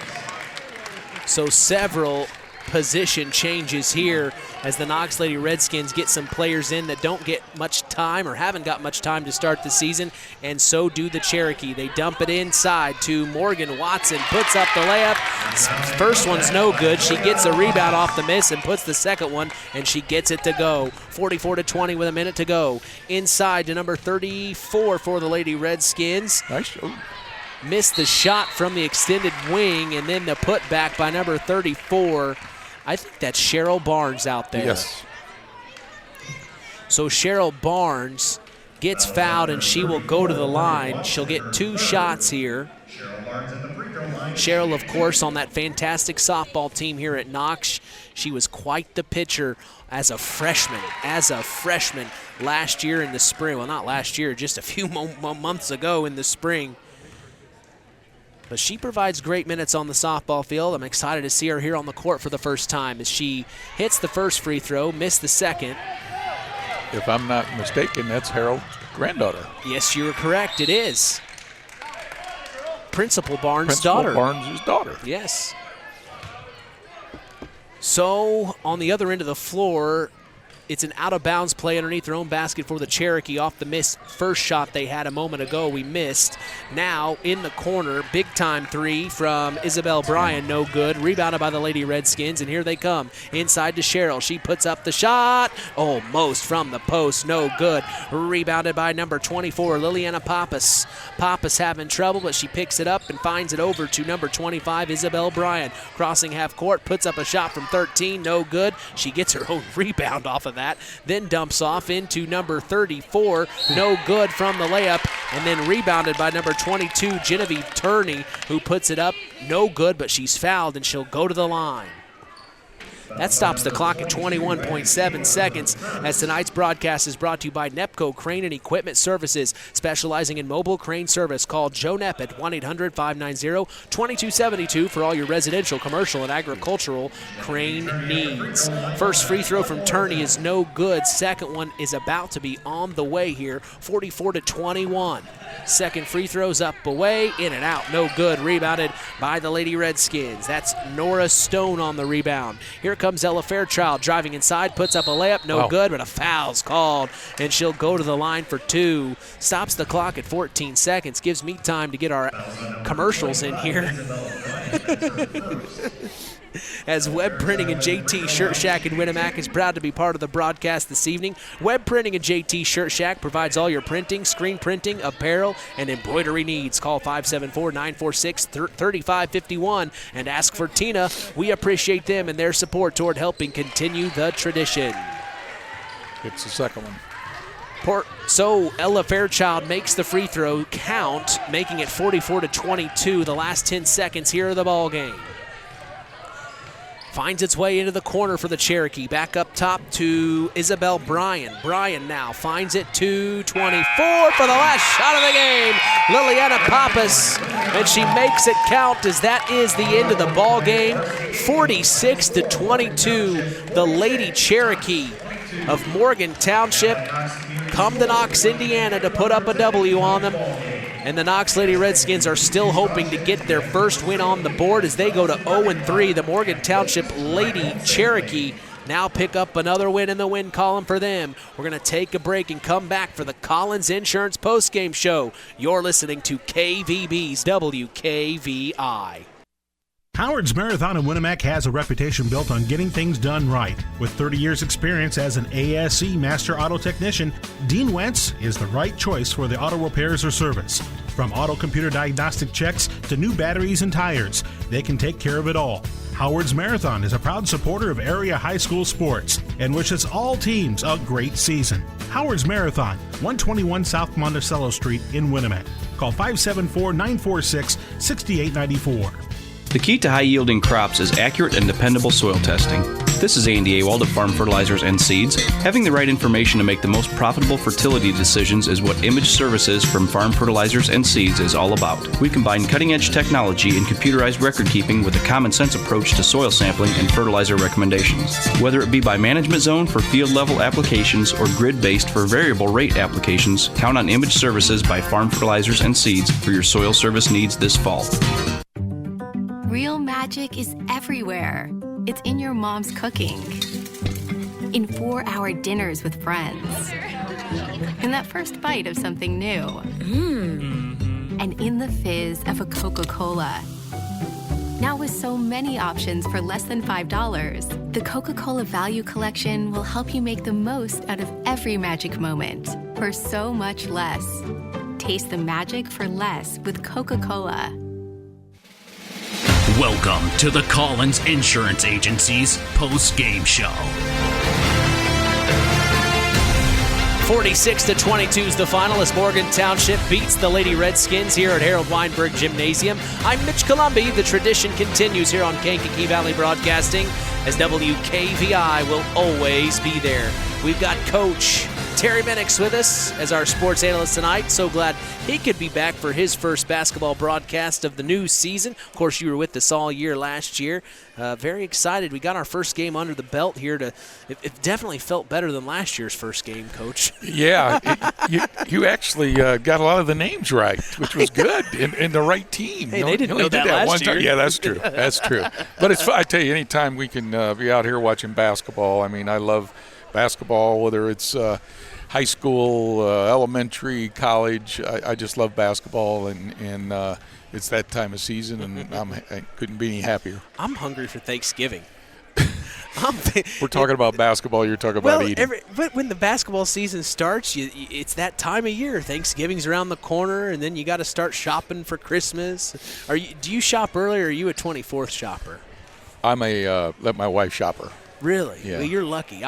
So several position changes here as the Knox Lady Redskins get some players in that don't get much time or haven't got much time to start the season, and so do the Cherokee. They dump it inside to Morgan Watson, puts up the layup. First one's no good. She gets a rebound off the miss and puts the second one, and she gets it to go. 44-20 with a minute to go. Inside to number 34 for the Lady Redskins. Nice. Ooh. Missed the shot from the extended wing, and then the putback by number 34. I think that's Cheryl Barnes out there. Yes. So Cheryl Barnes gets fouled, and she will go to the line. She'll get 2 shots here. Cheryl, of course, on that fantastic softball team here at Knox. She was quite the pitcher as a freshman last year in the spring. Well, not last year, just a few months ago in the spring. But she provides great minutes on the softball field. I'm excited to see her here on the court for the first time as she hits the first free throw, missed the second. If I'm not mistaken, that's Harold's granddaughter. Yes, you're correct. It is. Principal Barnes' daughter. Barnes' daughter. Yes. So, on the other end of the floor, it's an out-of-bounds play underneath their own basket for the Cherokee off the missed first shot they had a moment ago. We missed. Now, in the corner, big-time three from Isabel Bryan, no good. Rebounded by the Lady Redskins, and here they come. Inside to Cheryl. She puts up the shot. Almost from the post, no good. Rebounded by number 24, Liliana Pappas. Pappas having trouble, but she picks it up and finds it over to number 25, Isabel Bryan. Crossing half court, puts up a shot from 13, no good. She gets her own rebound off of that. Then dumps off into number 34, no good from the layup, and then rebounded by number 22, Genevieve Turney, who puts it up, no good, but she's fouled and she'll go to the line. That stops the clock at 21.7 seconds as tonight's broadcast is brought to you by Nepco Crane and Equipment Services, specializing in mobile crane service. Call Joe Nepp at 1-800-590-2272 for all your residential, commercial, and agricultural crane needs. First free throw from Turney is no good. Second one is about to be on the way here, 44-21. Second free throw's up away, in and out, no good. Rebounded by the Lady Redskins. That's Nora Stone on the rebound. Here comes Ella Fairchild driving inside, puts up a layup, no good, but a foul's called, and she'll go to the line for 2. Stops the clock at 14 seconds, gives me time to get our commercials in here. As Web Printing and JT Shirt Shack in Winamac is proud to be part of the broadcast this evening. Web Printing and JT Shirt Shack provides all your printing, screen printing, apparel, and embroidery needs. Call 574-946-3551 and ask for Tina. We appreciate them and their support toward helping continue the tradition. It's the second one. So Ella Fairchild makes the free throw count, making it 44-22. The last 10 seconds here of the ball game. Finds its way into the corner for the Cherokee. Back up top to Isabel Bryan. Bryan now finds it to 24 for the last shot of the game. Liliana Pappas, and she makes it count as that is the end of the ball game. 46-22. The Lady Cherokee of Morgan Township come to Knox, Indiana to put up a W on them. And the Knox Lady Redskins are still hoping to get their first win on the board as they go to 0-3. The Morgan Township Lady Cherokee now pick up another win in the win column for them. We're going to take a break and come back for the Collins Insurance postgame show. You're listening to KVB's WKVI. Howard's Marathon in Winamac has a reputation built on getting things done right. With 30 years experience as an ASE Master Auto Technician, Dean Wentz is the right choice for the auto repairs or service. From auto computer diagnostic checks to new batteries and tires, they can take care of it all. Howard's Marathon is a proud supporter of area high school sports and wishes all teams a great season. Howard's Marathon, 121 South Monticello Street in Winamac. Call 574-946-6894. The key to high-yielding crops is accurate and dependable soil testing. This is Andy Awald of Farm Fertilizers and Seeds. Having the right information to make the most profitable fertility decisions is what Image Services from Farm Fertilizers and Seeds is all about. We combine cutting-edge technology and computerized record-keeping with a common-sense approach to soil sampling and fertilizer recommendations. Whether it be by management zone for field-level applications or grid-based for variable rate applications, count on Image Services by Farm Fertilizers and Seeds for your soil service needs this fall. Real magic is everywhere. It's in your mom's cooking. In 4-hour dinners with friends. In that first bite of something new. And in the fizz of a Coca-Cola. Now with so many options for less than $5, the Coca-Cola Value Collection will help you make the most out of every magic moment for so much less. Taste the magic for less with Coca-Cola. Welcome to the Collins Insurance Agency's post-game show. 46-22 is the final as Morgan Township beats the Lady Redskins here at Harold Weinberg Gymnasium. I'm Mitch Columbi. The tradition continues here on Kankakee Valley Broadcasting as WKVI will always be there. We've got Coach Terry Minix with us as our sports analyst tonight. So glad he could be back for his first basketball broadcast of the new season. Of course, you were with us all year last year. Very excited. We got our first game under the belt here. It definitely felt better than last year's first game, Coach. Yeah, you actually got a lot of the names right, which was good, and the right team. Hey, they didn't know that last year. Yeah, that's true. That's true. But it's I tell you, anytime we can be out here watching basketball, I mean, I love basketball, whether it's high school, elementary, college. I just love basketball, and it's that time of season, and I couldn't be any happier. I'm hungry for Thanksgiving. We're talking about basketball. You're talking about eating. But when the basketball season starts, it's that time of year. Thanksgiving's around the corner, and then you got to start shopping for Christmas. Do you shop early, or are you a 24th shopper? I'm a let my wife shop her. Really? Yeah. Well, you're lucky.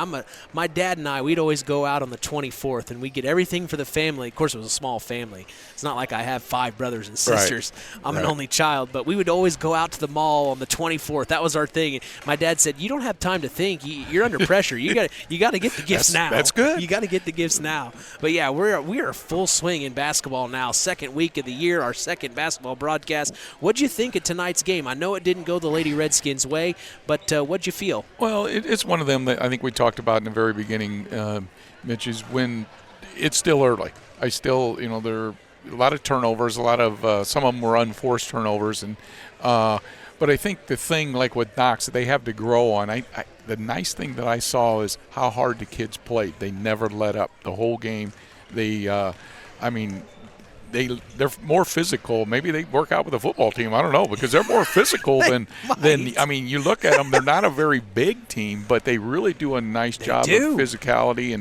My dad and I, we'd always go out on the 24th, and we'd get everything for the family. Of course, it was a small family. It's not like I have 5 brothers and sisters. Right. I'm an only child. But we would always go out to the mall on the 24th. That was our thing. My dad said, you don't have time to think. You're under pressure. You got to get the gifts now. That's good. You got to get the gifts now. But, yeah, we are full swing in basketball now. Second week of the year, our second basketball broadcast. What'd you think of tonight's game? I know it didn't go the Lady Redskins' way, but what'd you feel? Well, it's one of them that I think we talked about in the very beginning, Mitch, is when it's still early. I still, there are a lot of turnovers, a lot of some of them were unforced turnovers, and but I think the thing, like with Knox, they have to grow on. The nice thing that I saw is how hard the kids played. They never let up the whole game. They're more physical. Maybe they work out with a football team. I don't know, because they're more physical than you look at them. They're not a very big team, but they really do a nice job of physicality,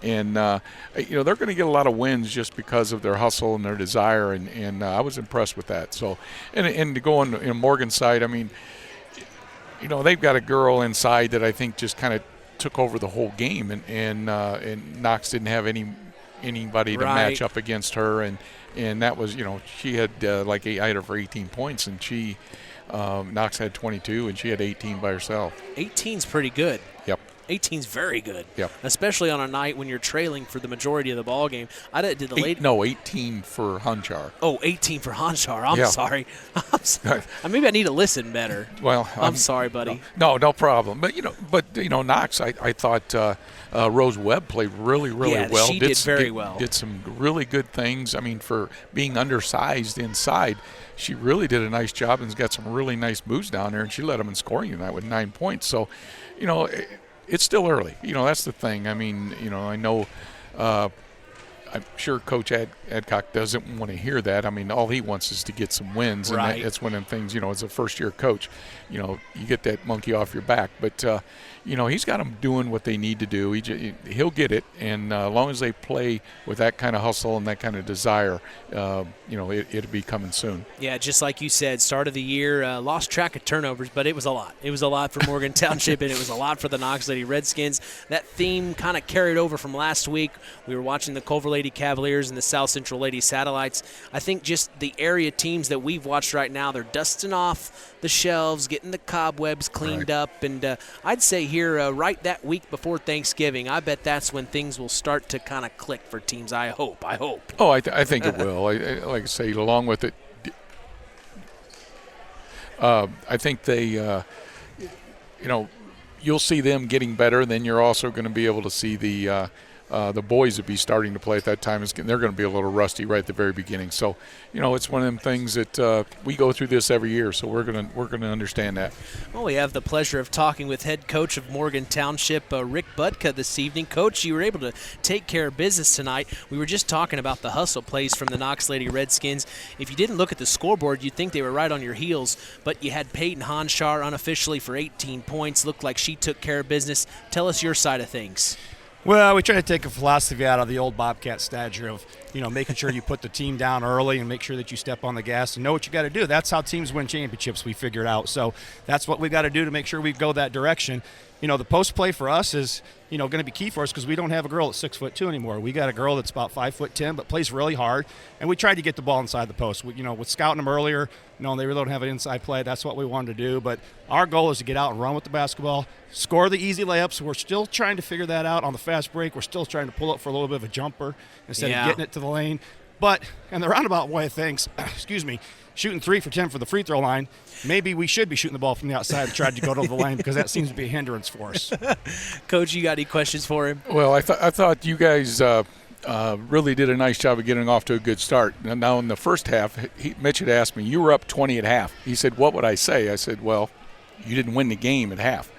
and they're going to get a lot of wins just because of their hustle and their desire, and I was impressed with that. So, and to go on Morgan's side, I mean, they've got a girl inside that I think just kind of took over the whole game, and Knox didn't have anybody to match up against her, and that was, she had I had her for 18 points, and she Knox had 22, and she had 18 by herself. 18's pretty good. Yep. 18's very good. Yep. Especially on a night when you're trailing for the majority of the ball game. 18 for Honchar. Oh, 18 for Honchar. I'm sorry. Maybe I need to listen better. Well, I'm sorry, buddy. No problem. But Knox, I thought Rose Webb played really well. She did very well. Did some really good things. I mean, for being undersized inside, she really did a nice job and's got some really nice moves down there, and she led them in scoring tonight with 9 points. So, it's still early. That's the thing. I mean, I know I'm sure Coach Adcock doesn't want to hear that. I mean, all he wants is to get some wins, and that's one of the things, as a first-year coach, you get that monkey off your back. But, he's got them doing what they need to do. He'll get it, and as long as they play with that kind of hustle and that kind of desire, it'll be coming soon. Yeah, just like you said, start of the year, lost track of turnovers, but it was a lot. It was a lot for Morgan Township, and it was a lot for the Knox Lady Redskins. That theme kind of carried over from last week. We were watching the Culver Lady Cavaliers and the South Central Lady Satellites. I think just the area teams that we've watched right now, they're dusting off the shelves, getting the cobwebs cleaned up, and I'd say here right that week before Thanksgiving, I bet that's when things will start to kind of click for teams. I hope. Oh, I think it will. Like I say, along with it, I think they, you'll see them getting better. Then you're also going to be able to see the the boys would be starting to play at that time. They're going to be a little rusty right at the very beginning. So, it's one of them things that we go through this every year, so we're going to understand that. Well, we have the pleasure of talking with head coach of Morgan Township, Rick Budka, this evening. Coach, you were able to take care of business tonight. We were just talking about the hustle plays from the Knox Lady Redskins. If you didn't look at the scoreboard, you'd think they were right on your heels, but you had Peyton Honshar unofficially for 18 points. Looked like she took care of business. Tell us your side of things. Well, we try to take a philosophy out of the old Bobcat stature of, making sure you put the team down early and make sure that you step on the gas and know what you got to do. That's how teams win championships, we figured out. So that's what we got to do to make sure we go that direction. The post play for us is, going to be key for us because we don't have a girl that's 6'2" anymore. We got a girl that's about 5'10", but plays really hard. And we tried to get the ball inside the post. With scouting them earlier, they really don't have an inside play. That's what we wanted to do. But our goal is to get out and run with the basketball, score the easy layups. We're still trying to figure that out on the fast break. We're still trying to pull up for a little bit of a jumper instead of getting it to the lane. But in the roundabout way of things, shooting 3 for 10 for the free throw line, maybe we should be shooting the ball from the outside and try to go to the lane because that seems to be a hindrance for us. Coach, you got any questions for him? Well, I thought you guys really did a nice job of getting off to a good start. Now in the first half, Mitch had asked me, you were up 20 at half. He said, what would I say? I said, well, you didn't win the game at half.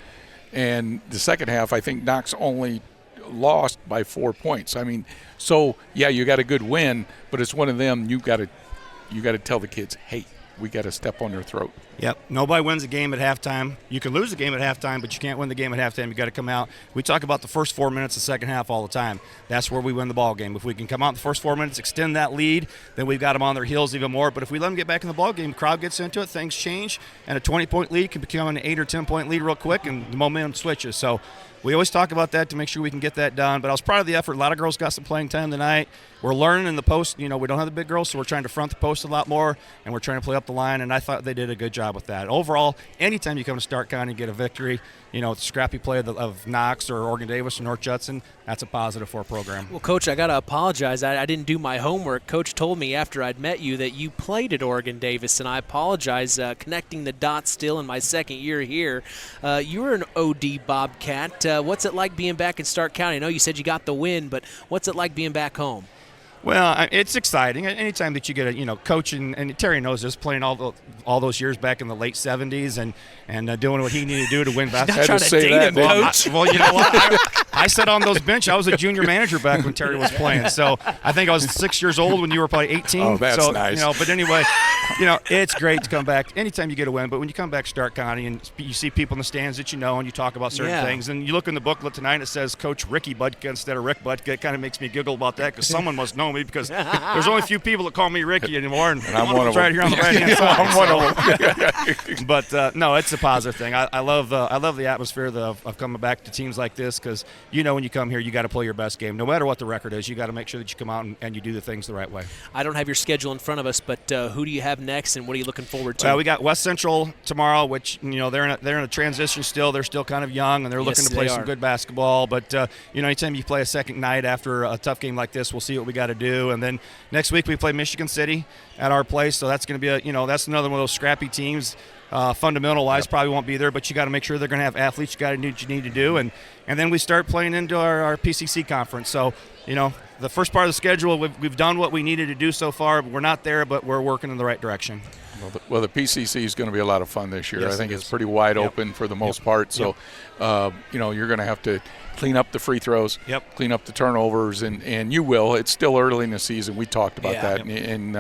And the second half, I think Knox only lost by 4 points. So yeah, you got a good win, but it's one of them you got to tell the kids, hey, we got to step on their throat. Yep. Nobody wins a game at halftime. You can lose a game at halftime, but you can't win the game at halftime. You got to come out. We talk about the first 4 minutes of the second half all the time. That's where we win the ball game. If we can come out in the first 4 minutes, extend that lead, then we've got them on their heels even more. But if we let them get back in the ball game, the crowd gets into it, things change, and a 20-point lead can become an 8 or 10-point lead real quick, and the momentum switches. So we always talk about that to make sure we can get that done. But I was proud of the effort. A lot of girls got some playing time tonight. We're learning in the post. We don't have the big girls, so we're trying to front the post a lot more, and we're trying to play up the line, and I thought they did a good job with that. Overall, anytime you come to Stark County and get a victory, the scrappy play of Knox or Oregon Davis or North Judson, that's a positive for a program. Well, Coach, I got to apologize. I didn't do my homework. Coach told me after I'd met you that you played at Oregon Davis, and I apologize connecting the dots still in my second year here. You were an OD Bobcat. What's it like being back in Stark County? I know you said you got the win, but what's it like being back home? Well, it's exciting. Anytime that you get a coach, and Terry knows this, playing all those years back in the late 70s and doing what he needed to do to win basketball. Not trying to date him, Coach. Well, you know what? I sat on those bench. I was a junior manager back when Terry was playing. So I think I was 6 years old when you were probably 18. Oh, that's so, nice. But anyway, it's great to come back. Anytime you get a win, but when you come back to Stark County and you see people in the stands that and you talk about certain things, and you look in the booklet tonight, it says Coach Ricky Budka instead of Rick Budka. It kind of makes me giggle about that because someone must know me because there's only a few people that call me Ricky anymore, and I'm one of them. Right here on the right-hand side. I'm one of them. But no, it's a positive thing. I love the atmosphere of coming back to teams like this because when you come here, you got to play your best game. No matter what the record is, you got to make sure that you come out and you do the things the right way. I don't have your schedule in front of us, but who do you have next, and what are you looking forward to? We got West Central tomorrow, which they're in a transition still. They're still kind of young, and they're looking to play some good basketball. But anytime you play a second night after a tough game like this, we'll see what we got to do. And then next week we play Michigan City at our place, so that's going to be that's another one of those scrappy teams. Fundamental-wise, probably won't be there, but you got to make sure they're going to have athletes. You got to do what you need to do, and then we start playing into our PCC conference. So, the first part of the schedule, we've done what we needed to do so far. We're not there, but we're working in the right direction. Well, the PCC is going to be a lot of fun this year. Yes, I think it's pretty wide open for the most part. So, you're going to have to clean up the free throws, clean up the turnovers, and you will. It's still early in the season. We talked about that. And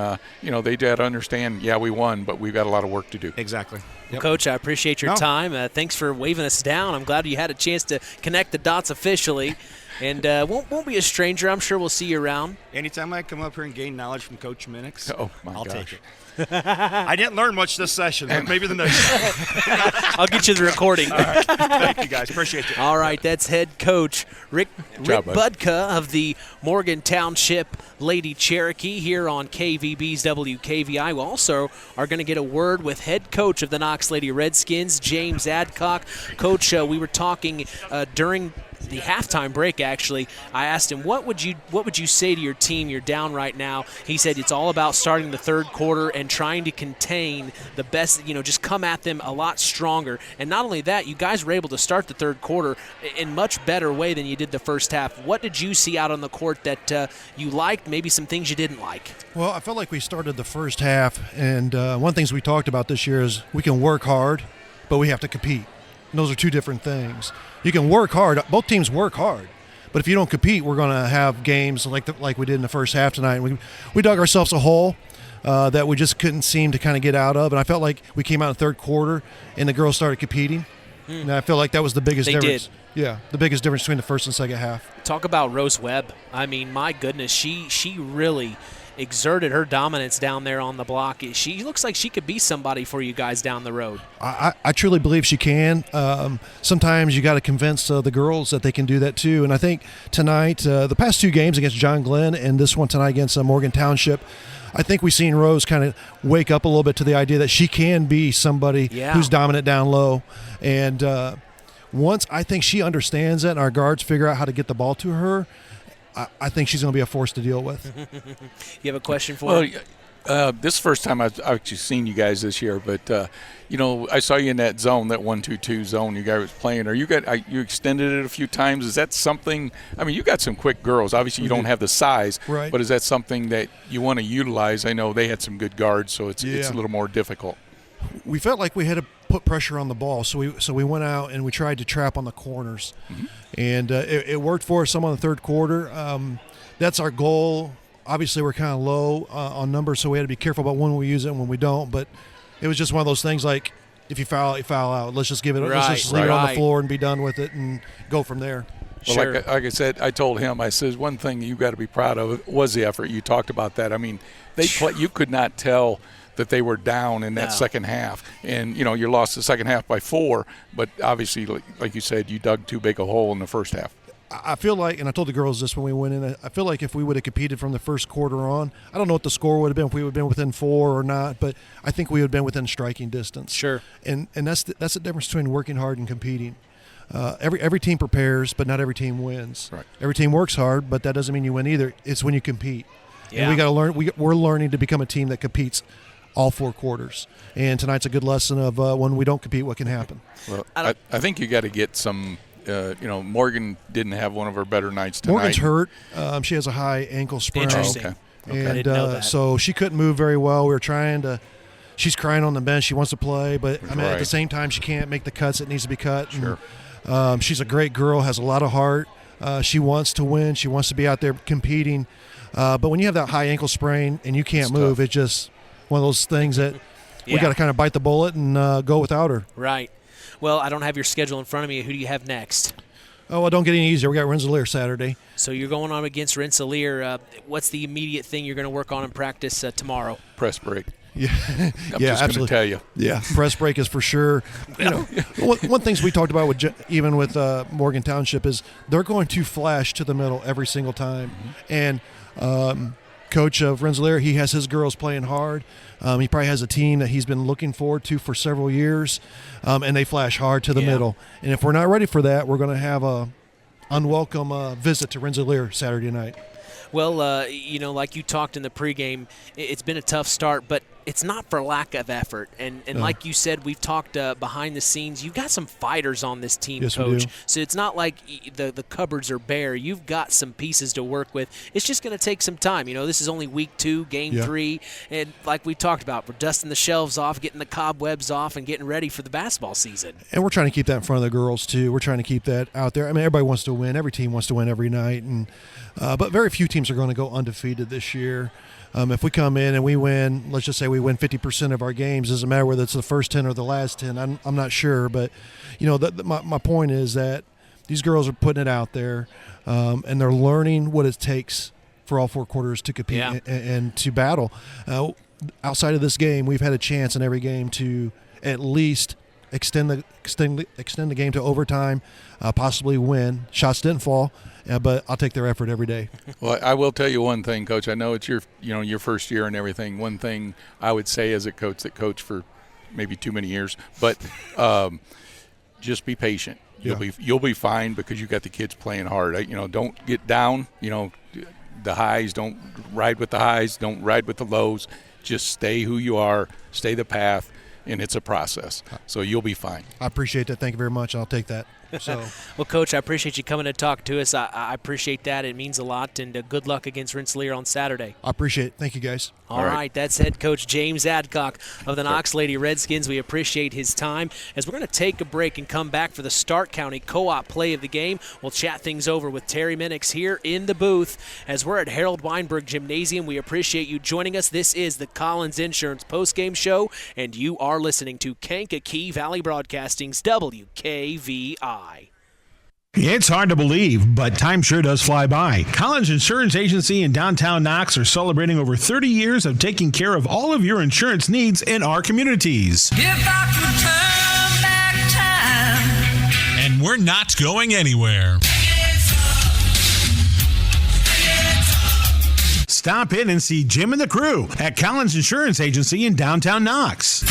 they got to understand, we won, but we've got a lot of work to do. Exactly. Well, Coach, I appreciate your time. Thanks for waving us down. I'm glad you had a chance to connect the dots officially. And won't be a stranger. I'm sure we'll see you around. Anytime I come up here and gain knowledge from Coach Minix, I'll take it. I didn't learn much this session, but maybe the next time. I'll get you the recording. All right. Thank you, guys. Appreciate it. All right, that's head coach Rick Budka of the Morgan Township Lady Cherokee here on KVB's WKVI. We also are going to get a word with head coach of the Knox Lady Redskins, James Adcock. Coach, we were talking during the halftime break, actually. I asked him, what would you say to your team? You're down right now. He said it's all about starting the third quarter and trying to contain the best, just come at them a lot stronger. And not only that, you guys were able to start the third quarter in much better way than you did the first half. What did you see out on the court that you liked, maybe some things you didn't like? Well, I felt like we started the first half, and one of the things we talked about this year is we can work hard, but we have to compete. And those are two different things. You can work hard. Both teams work hard. But if you don't compete, we're going to have games like we did in the first half tonight. We dug ourselves a hole that we just couldn't seem to kind of get out of. And I felt like we came out in the third quarter and the girls started competing. And I feel like that was the biggest difference. Yeah, the biggest difference between the first and second half. Talk about Rose Webb. I mean, my goodness, she really exerted her dominance down there on the block. She looks like she could be somebody for you guys down the road. I truly believe she can. Sometimes you got to convince the girls that they can do that too. And I think tonight, the past two games against John Glenn and this one tonight against Morgan Township, I think we've seen Rose kind of wake up a little bit to the idea that she can be somebody who's dominant down low. And once I think she understands that and our guards figure out how to get the ball to her, I think she's going to be a force to deal with. You have a question for her? This first time I've actually seen you guys this year, but I saw you in that zone, that 1-2-2 zone you guys was playing. You extended it a few times? Is that something? I mean, you got some quick girls. Obviously, you don't have the size, right? But is that something that you want to utilize? I know they had some good guards, so it's a little more difficult. We felt like we had to put pressure on the ball, so we went out and we tried to trap on the corners, and it worked for us some on the third quarter. That's our goal. Obviously, we're kind of low on numbers, so we had to be careful about when we use it and when we don't. But it was just one of those things like, if you foul out, you foul out. Let's just give it. Let's just leave it on the floor and be done with it and go from there. Well, sure. like I said, I told him, I said, one thing you got to be proud of was the effort. You talked about that. I mean, you could not tell that they were down in that second half. And, you lost the second half by 4, but obviously, like you said, you dug too big a hole in the first half. I feel like, and I told the girls this when we went in, I feel like if we would have competed from the first quarter on, I don't know what the score would have been, if we would have been within 4 or not, but I think we would have been within striking distance. Sure. And that's the difference between working hard and competing. Every team prepares, but not every team wins. Right. Every team works hard, but that doesn't mean you win either. It's when you compete. Yeah. And we got to learn. We're learning to become a team that competes all 4 quarters. And tonight's a good lesson of when we don't compete, what can happen. Well, I think you got to get some. Morgan didn't have one of her better nights tonight. Morgan's hurt. She has a high ankle sprain. Interesting. Okay. I didn't know that. So she couldn't move very well. We were trying to. She's crying on the bench. She wants to play, but at the same time, she can't make the cuts that needs to be cut. Sure. And, she's a great girl. Has a lot of heart. She wants to win. She wants to be out there competing. But when you have that high ankle sprain and you can't move, it's just one of those things that we got to kind of bite the bullet and go without her. Right. Well, I don't have your schedule in front of me. Who do you have next? Oh, well, don't get any easier. We got Rensselaer Saturday. So you're going on against Rensselaer. What's the immediate thing you're going to work on in practice tomorrow? Press break. Yeah, I'm just going to tell you. Yeah, press break is for sure. One thing we talked about even with Morgan Township is they're going to flash to the middle every single time. And coach of Rensselaer, he has his girls playing hard. He probably has a team that he's been looking forward to for several years, and they flash hard to the middle. And if we're not ready for that, we're going to have a unwelcome visit to Rensselaer Saturday night. Well, like you talked in the pregame, it's been a tough start, but it's not for lack of effort. And like you said, we've talked behind the scenes. You've got some fighters on this team, yes, Coach. We do. So it's not like the cupboards are bare. You've got some pieces to work with. It's just going to take some time. This is only week 2, game 3. And like we talked about, we're dusting the shelves off, getting the cobwebs off, and getting ready for the basketball season. And we're trying to keep that in front of the girls, too. We're trying to keep that out there. I mean, everybody wants to win. Every team wants to win every night. And but very few teams are going to go undefeated this year. If we come in and we win, let's just say we win 50% of our games, doesn't matter whether it's the first 10 or the last 10. I'm not sure, but my point is that these girls are putting it out there, and they're learning what it takes for all 4 quarters to compete and to battle. Outside of this game, we've had a chance in every game to at least extend the game to overtime, possibly win. Shots didn't fall. But I'll take their effort every day. Well, I will tell you one thing, Coach. I know it's your first year and everything. One thing I would say as a coach that coached for maybe too many years, but just be patient. You'll be fine because you got the kids playing hard. Don't get down. The highs. Don't ride with the highs. Don't ride with the lows. Just stay who you are, stay the path, and it's a process. So you'll be fine. I appreciate that. Thank you very much. I'll take that. So, well, Coach, I appreciate you coming to talk to us. I appreciate that. It means a lot, and good luck against Rensselaer on Saturday. I appreciate it. Thank you, guys. All right. That's head coach James Adcock of the Knox Lady Redskins. We appreciate his time. As we're going to take a break and come back for the Stark County Co-op play of the game, we'll chat things over with Terry Minix here in the booth as we're at Harold Weinberg Gymnasium. We appreciate you joining us. This is the Collins Insurance postgame show, and you are listening to Kankakee Valley Broadcasting's WKVI. It's hard to believe, but time sure does fly by. Collins Insurance Agency in downtown Knox are celebrating over 30 years of taking care of all of your insurance needs in our communities. If I could turn back time. And we're not going anywhere. Stop in and see Jim and the crew at Collins Insurance Agency in downtown Knox.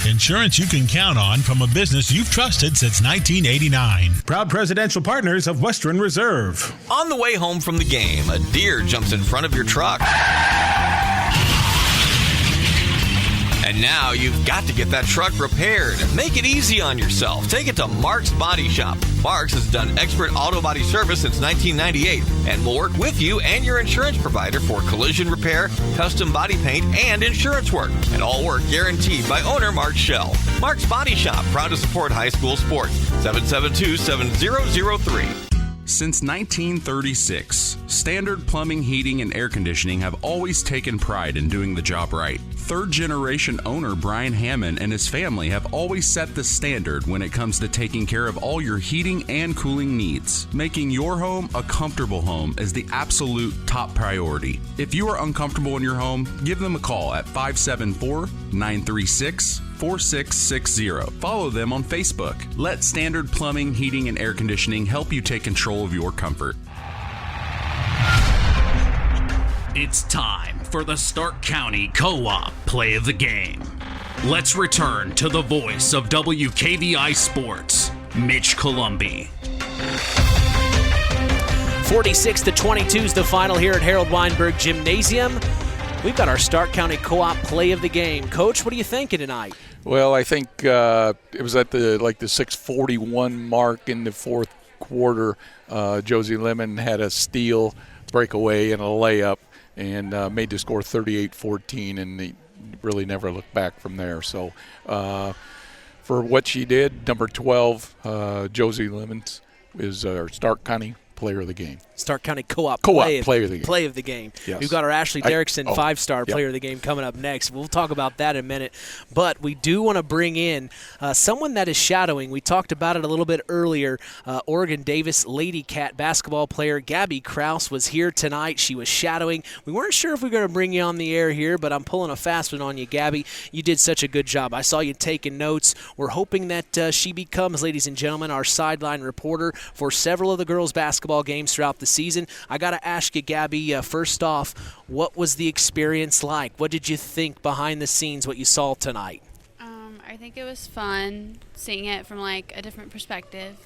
Insurance you can count on from a business you've trusted since 1989. Proud presidential partners of Western Reserve. On the way home from the game, a deer jumps in front of your truck. And now you've got to get that truck repaired. Make it easy on yourself. Take it to Mark's Body Shop. Mark's has done expert auto body service since 1998 and will work with you and your insurance provider for collision repair, custom body paint, and insurance work. And all work guaranteed by owner Mark Schell. Mark's Body Shop, proud to support high school sports. 772-7003. Since 1936, Standard Plumbing, Heating, and Air Conditioning have always taken pride in doing the job right. Third-generation owner Brian Hammond and his family have always set the standard when it comes to taking care of all your heating and cooling needs. Making your home a comfortable home is the absolute top priority. If you are uncomfortable in your home, give them a call at 574-936-4660. Follow them on Facebook. Let Standard Plumbing, Heating, and Air Conditioning help you take control of your comfort. It's time for the Stark County Co-op play of the game. Let's return to the voice of WKVI Sports, Mitch Columbi. 46-22 is the final here at Harold Weinberg Gymnasium. We've got our Stark County Co-op play of the game. Coach, what are you thinking tonight? Well, I think it was at the 6:41 mark in the fourth quarter. Josie Lemon had a steal, breakaway, and a layup, and made the score 38-14, and they really never looked back from there. So for what she did, number 12, Josie Lemons, is our Stark County player of the game. Stark County Co-op player of the game. Yes. We've got our Ashley Derrickson five-star player of the game coming up next. We'll talk about that in a minute. But we do want to bring in someone that is shadowing. We talked about it a little bit earlier. Oregon Davis Lady Cat basketball player Gabby Kraus was here tonight. She was shadowing. We weren't sure if we were going to bring you on the air here, but I'm pulling a fast one on you, Gabby. You did such a good job. I saw you taking notes. We're hoping that she becomes, ladies and gentlemen, our sideline reporter for several of the girls' basketball games throughout the season. I got to ask you, Gabby, first off, what was the experience like? What did you think behind the scenes, what you saw tonight? I think it was fun seeing it from a different perspective.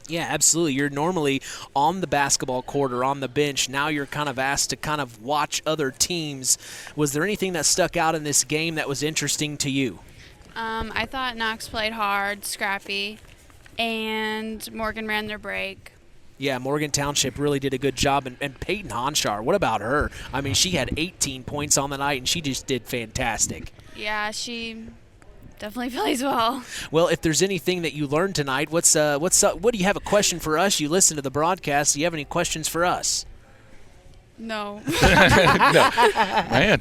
Yeah, absolutely. You're normally on the basketball court or on the bench. Now you're kind of asked to kind of watch other teams. Was there anything that stuck out in this game that was interesting to you? I thought Knox played hard, scrappy, and Morgan ran their break. Yeah, Morgan Township really did a good job. And Peyton Honshar, what about her? I mean, she had 18 points on the night, and she just did fantastic. Yeah, she definitely plays well. Well, if there's anything that you learned tonight, what do you have a question for us? You listen to the broadcast. Do you have any questions for us? No. No. Man,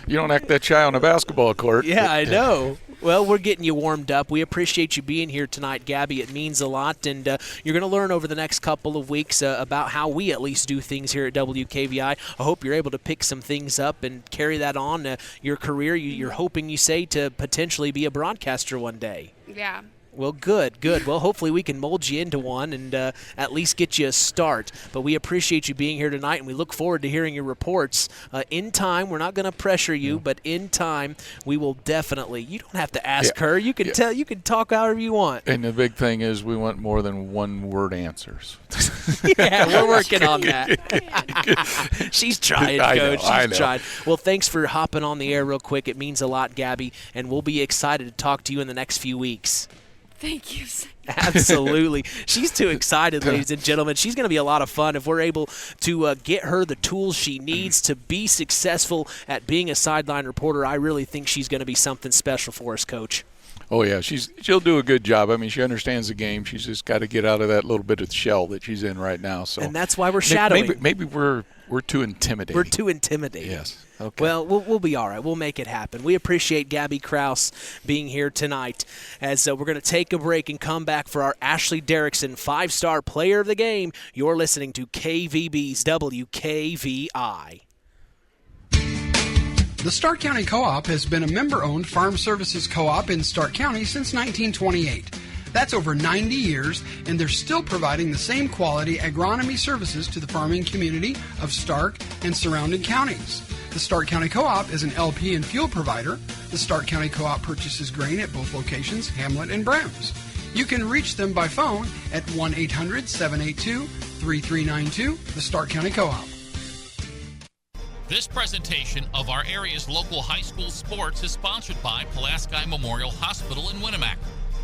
you don't act that shy on a basketball court. Yeah, I know. Well, we're getting you warmed up. We appreciate you being here tonight, Gabby. It means a lot, and you're going to learn over the next couple of weeks about how we at least do things here at WKVI. I hope you're able to pick some things up and carry that on your career. You're hoping, you say, to potentially be a broadcaster one day. Yeah. Well, good. Well, hopefully we can mold you into one and at least get you a start. But we appreciate you being here tonight, and we look forward to hearing your reports. In time, we're not going to pressure you, but in time, we will definitely. You don't have to ask her. You can you can talk however you want. And the big thing is we want more than one-word answers. Yeah, we're working on that. She's trying, Coach. She's trying. Well, thanks for hopping on the air real quick. It means a lot, Gabby, and we'll be excited to talk to you in the next few weeks. Thank you. Absolutely. She's too excited, ladies and gentlemen. She's going to be a lot of fun if we're able to get her the tools she needs to be successful at being a sideline reporter. I really think she's going to be something special for us, Coach. Oh, yeah, she'll do a good job. I mean, she understands the game. She's just got to get out of that little bit of shell that she's in right now. So, and that's why we're shadowing. Maybe we're too intimidating. We're too intimidating. Yes. Okay. Well, we'll be all right. We'll make it happen. We appreciate Gabby Krause being here tonight as we're going to take a break and come back for our Ashley Derrickson 5-star player of the game. You're listening to KVB's WKVI. The Stark County Co-op has been a member-owned farm services co-op in Stark County since 1928. That's over 90 years, and they're still providing the same quality agronomy services to the farming community of Stark and surrounding counties. The Stark County Co-op is an LP and fuel provider. The Stark County Co-op purchases grain at both locations, Hamlet and Brams. You can reach them by phone at 1-800-782-3392, the Stark County Co-op. This presentation of our area's local high school sports is sponsored by Pulaski Memorial Hospital in Winamac.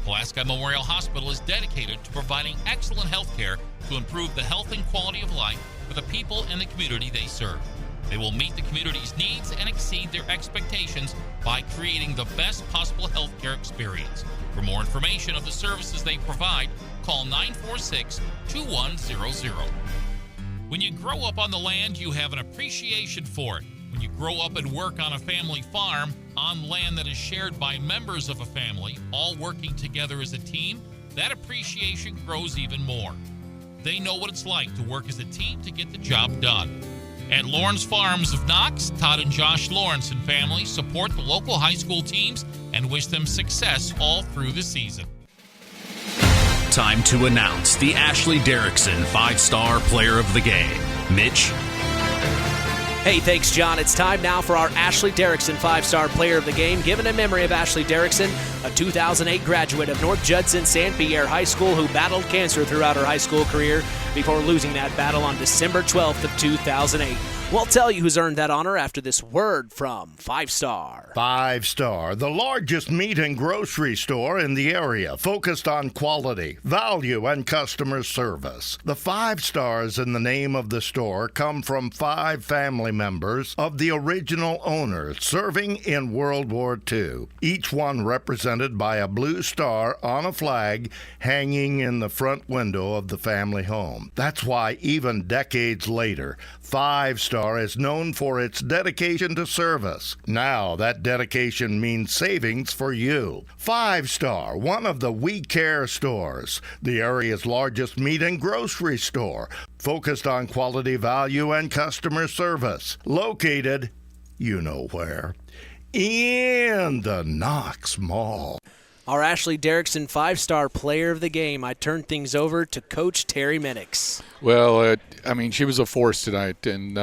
Pulaski Memorial Hospital is dedicated to providing excellent health care to improve the health and quality of life for the people and the community they serve. They will meet the community's needs and exceed their expectations by creating the best possible health care experience. For more information of the services they provide, call 946-2100. When you grow up on the land, you have an appreciation for it. When you grow up and work on a family farm, on land that is shared by members of a family, all working together as a team, that appreciation grows even more. They know what it's like to work as a team to get the job done. At Lawrence Farms of Knox, Todd and Josh Lawrence and family support the local high school teams and wish them success all through the season. Time to announce the Ashley Derrickson 5-star player of the game. Mitch? Hey, thanks, John. It's time now for our Ashley Derrickson 5-star player of the game, given in memory of Ashley Derrickson, a 2008 graduate of North Judson St. Pierre High School who battled cancer throughout her high school career before losing that battle on December 12th of 2008. We'll tell you who's earned that honor after this word from 5-star. 5-star, the largest meat and grocery store in the area, focused on quality, value, and customer service. The 5 stars in the name of the store come from 5 family members of the original owners serving in World War II, each one represented by a blue star on a flag hanging in the front window of the family home. That's why even decades later, 5-star is known for its dedication to service. Now that dedication means savings for you. 5-star, one of the We Care stores, the area's largest meat and grocery store, focused on quality, value, and customer service. Located, you know where, in the Knox Mall. Our Ashley Derrickson 5-star player of the game. I turn things over to Coach Terry Minix. Well, she was a force tonight, and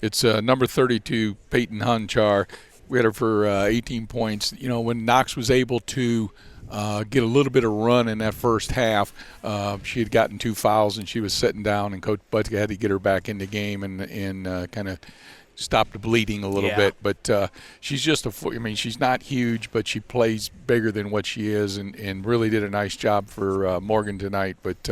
it's number 32, Peyton Hunchar. We had her for 18 points. You know, when Knox was able to get a little bit of run in that first half, she had gotten 2 fouls, and she was sitting down, and Coach Buttick had to get her back in the game and kind of stopped the bleeding a little bit. But she's just she's not huge, but she plays bigger than what she is, and really did a nice job for Morgan tonight. But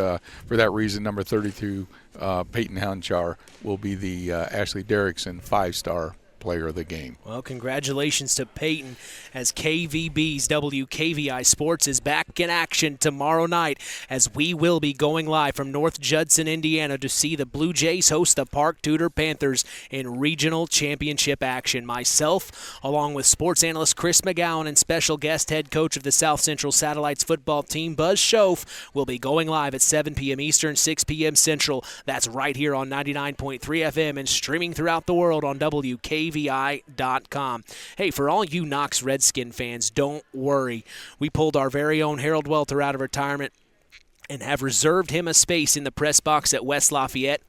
for that reason, number 32, Peyton Hunchar, will be the Ashley Derrickson 5-star player of the game. Well, congratulations to Peyton as KVB's WKVI Sports is back in action tomorrow night as we will be going live from North Judson, Indiana to see the Blue Jays host the Park Tudor Panthers in regional championship action. Myself, along with sports analyst Chris McGowan and special guest head coach of the South Central Satellites football team, Buzz Schoaf, will be going live at 7 p.m. Eastern, 6 p.m. Central. That's right here on 99.3 FM and streaming throughout the world on WKVI.com. Hey, for all you Knox Redskin fans, don't worry. We pulled our very own Harold Welter out of retirement and have reserved him a space in the press box at West Lafayette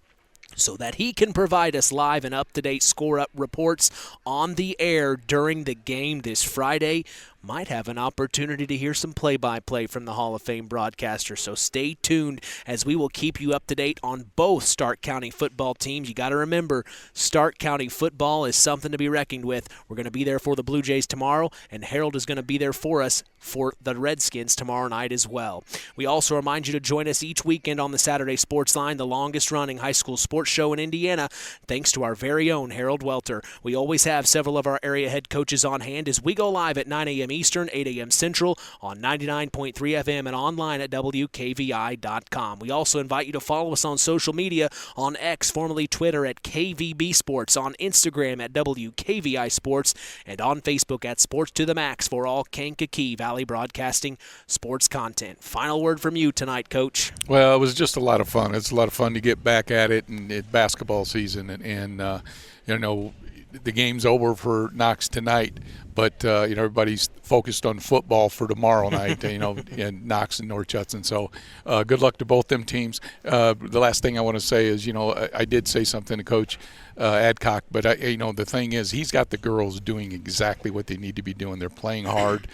so that he can provide us live and up-to-date score-up reports on the air during the game this Friday, might have an opportunity to hear some play-by-play from the Hall of Fame broadcaster. So stay tuned as we will keep you up to date on both Stark County football teams. You got to remember, Stark County football is something to be reckoned with. We're going to be there for the Blue Jays tomorrow, and Harold is going to be there for us for the Redskins tomorrow night as well. We also remind you to join us each weekend on the Saturday Sports Line, the longest-running high school sports show in Indiana, thanks to our very own Harold Welter. We always have several of our area head coaches on hand as we go live at 9 a.m. Eastern, 8 a.m. Central on 99.3 FM and online at WKVI.com. We also invite you to follow us on social media on X, formerly Twitter, at KVB Sports, on Instagram at WKVI Sports, and on Facebook at Sports to the Max for all Kankakee Valley Broadcasting sports content. Final word from you tonight, Coach. Well, it was just a lot of fun. It's a lot of fun to get back at it and it's basketball season, and the game's over for Knox tonight, but everybody's focused on football for tomorrow night. And Knox and North Judson. So good luck to both them teams. The last thing I want to say is, I did say something to Coach Adcock, but the thing is, he's got the girls doing exactly what they need to be doing. They're playing hard.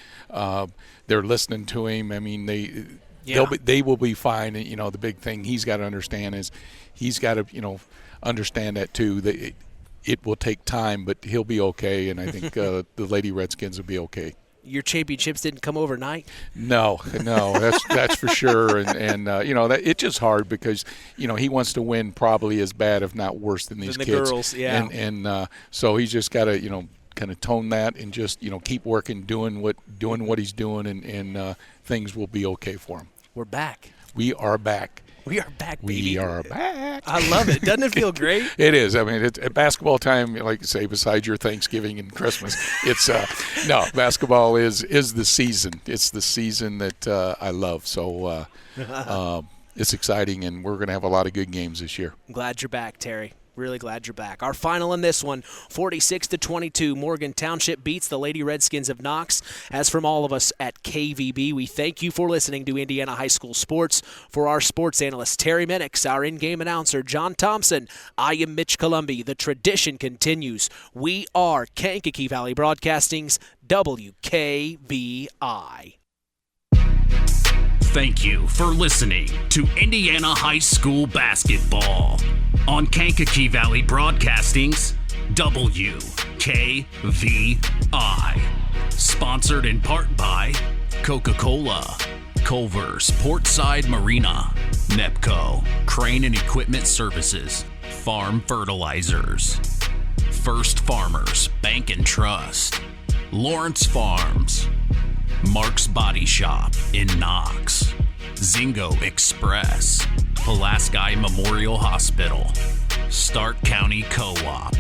They're listening to him. I mean, they will be fine. And, the big thing he's got to understand is he's got to understand that too. It will take time, but he'll be okay, and I think the Lady Redskins will be okay. Your championships didn't come overnight? No, that's for sure. And it's just hard because, he wants to win probably as bad, if not worse, than these kids. Girls, yeah. And so he's just got to, kind of tone that and just, keep working, doing what he's doing, and things will be okay for him. We're back. We are back. We are back, baby. We are back. I love it. Doesn't it feel great? It is. I mean, it's at basketball time, like you say, besides your Thanksgiving and Christmas, it's basketball is the season. It's the season that I love. So it's exciting, and we're going to have a lot of good games this year. I'm glad you're back, Terry. Really glad you're back. Our final in this one, 46-22. Morgan Township beats the Lady Redskins of Knox. As from all of us at KVB, we thank you for listening to Indiana High School Sports. For our sports analyst, Terry Minix, our in-game announcer, John Thompson, I am Mitch Columbi. The tradition continues. We are Kankakee Valley Broadcasting's WKVI. Thank you for listening to Indiana High School Basketball on Kankakee Valley Broadcasting's WKVI. Sponsored in part by Coca-Cola, Culver's Portside Marina, NEPCO, Crane and Equipment Services, Farm Fertilizers, First Farmers Bank and Trust, Lawrence Farms, Mark's Body Shop in Knox, Zingo Express, Pulaski Memorial Hospital, Stark County Co-op,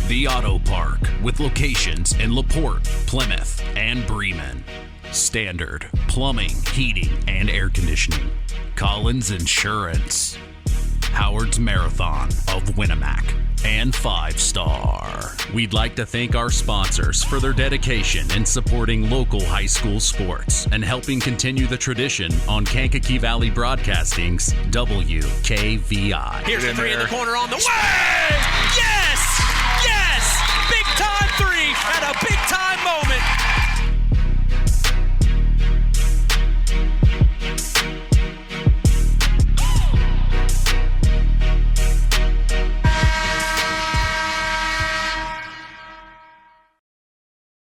The Auto Park with locations in LaPorte, Plymouth, and Bremen, Standard Plumbing, Heating, and Air Conditioning, Collins Insurance, Howard's Marathon of Winamac, and 5 Star. We'd like to thank our sponsors for their dedication in supporting local high school sports and helping continue the tradition on Kankakee Valley Broadcasting's WKVI. Here's the three in the corner on the way! Yeah!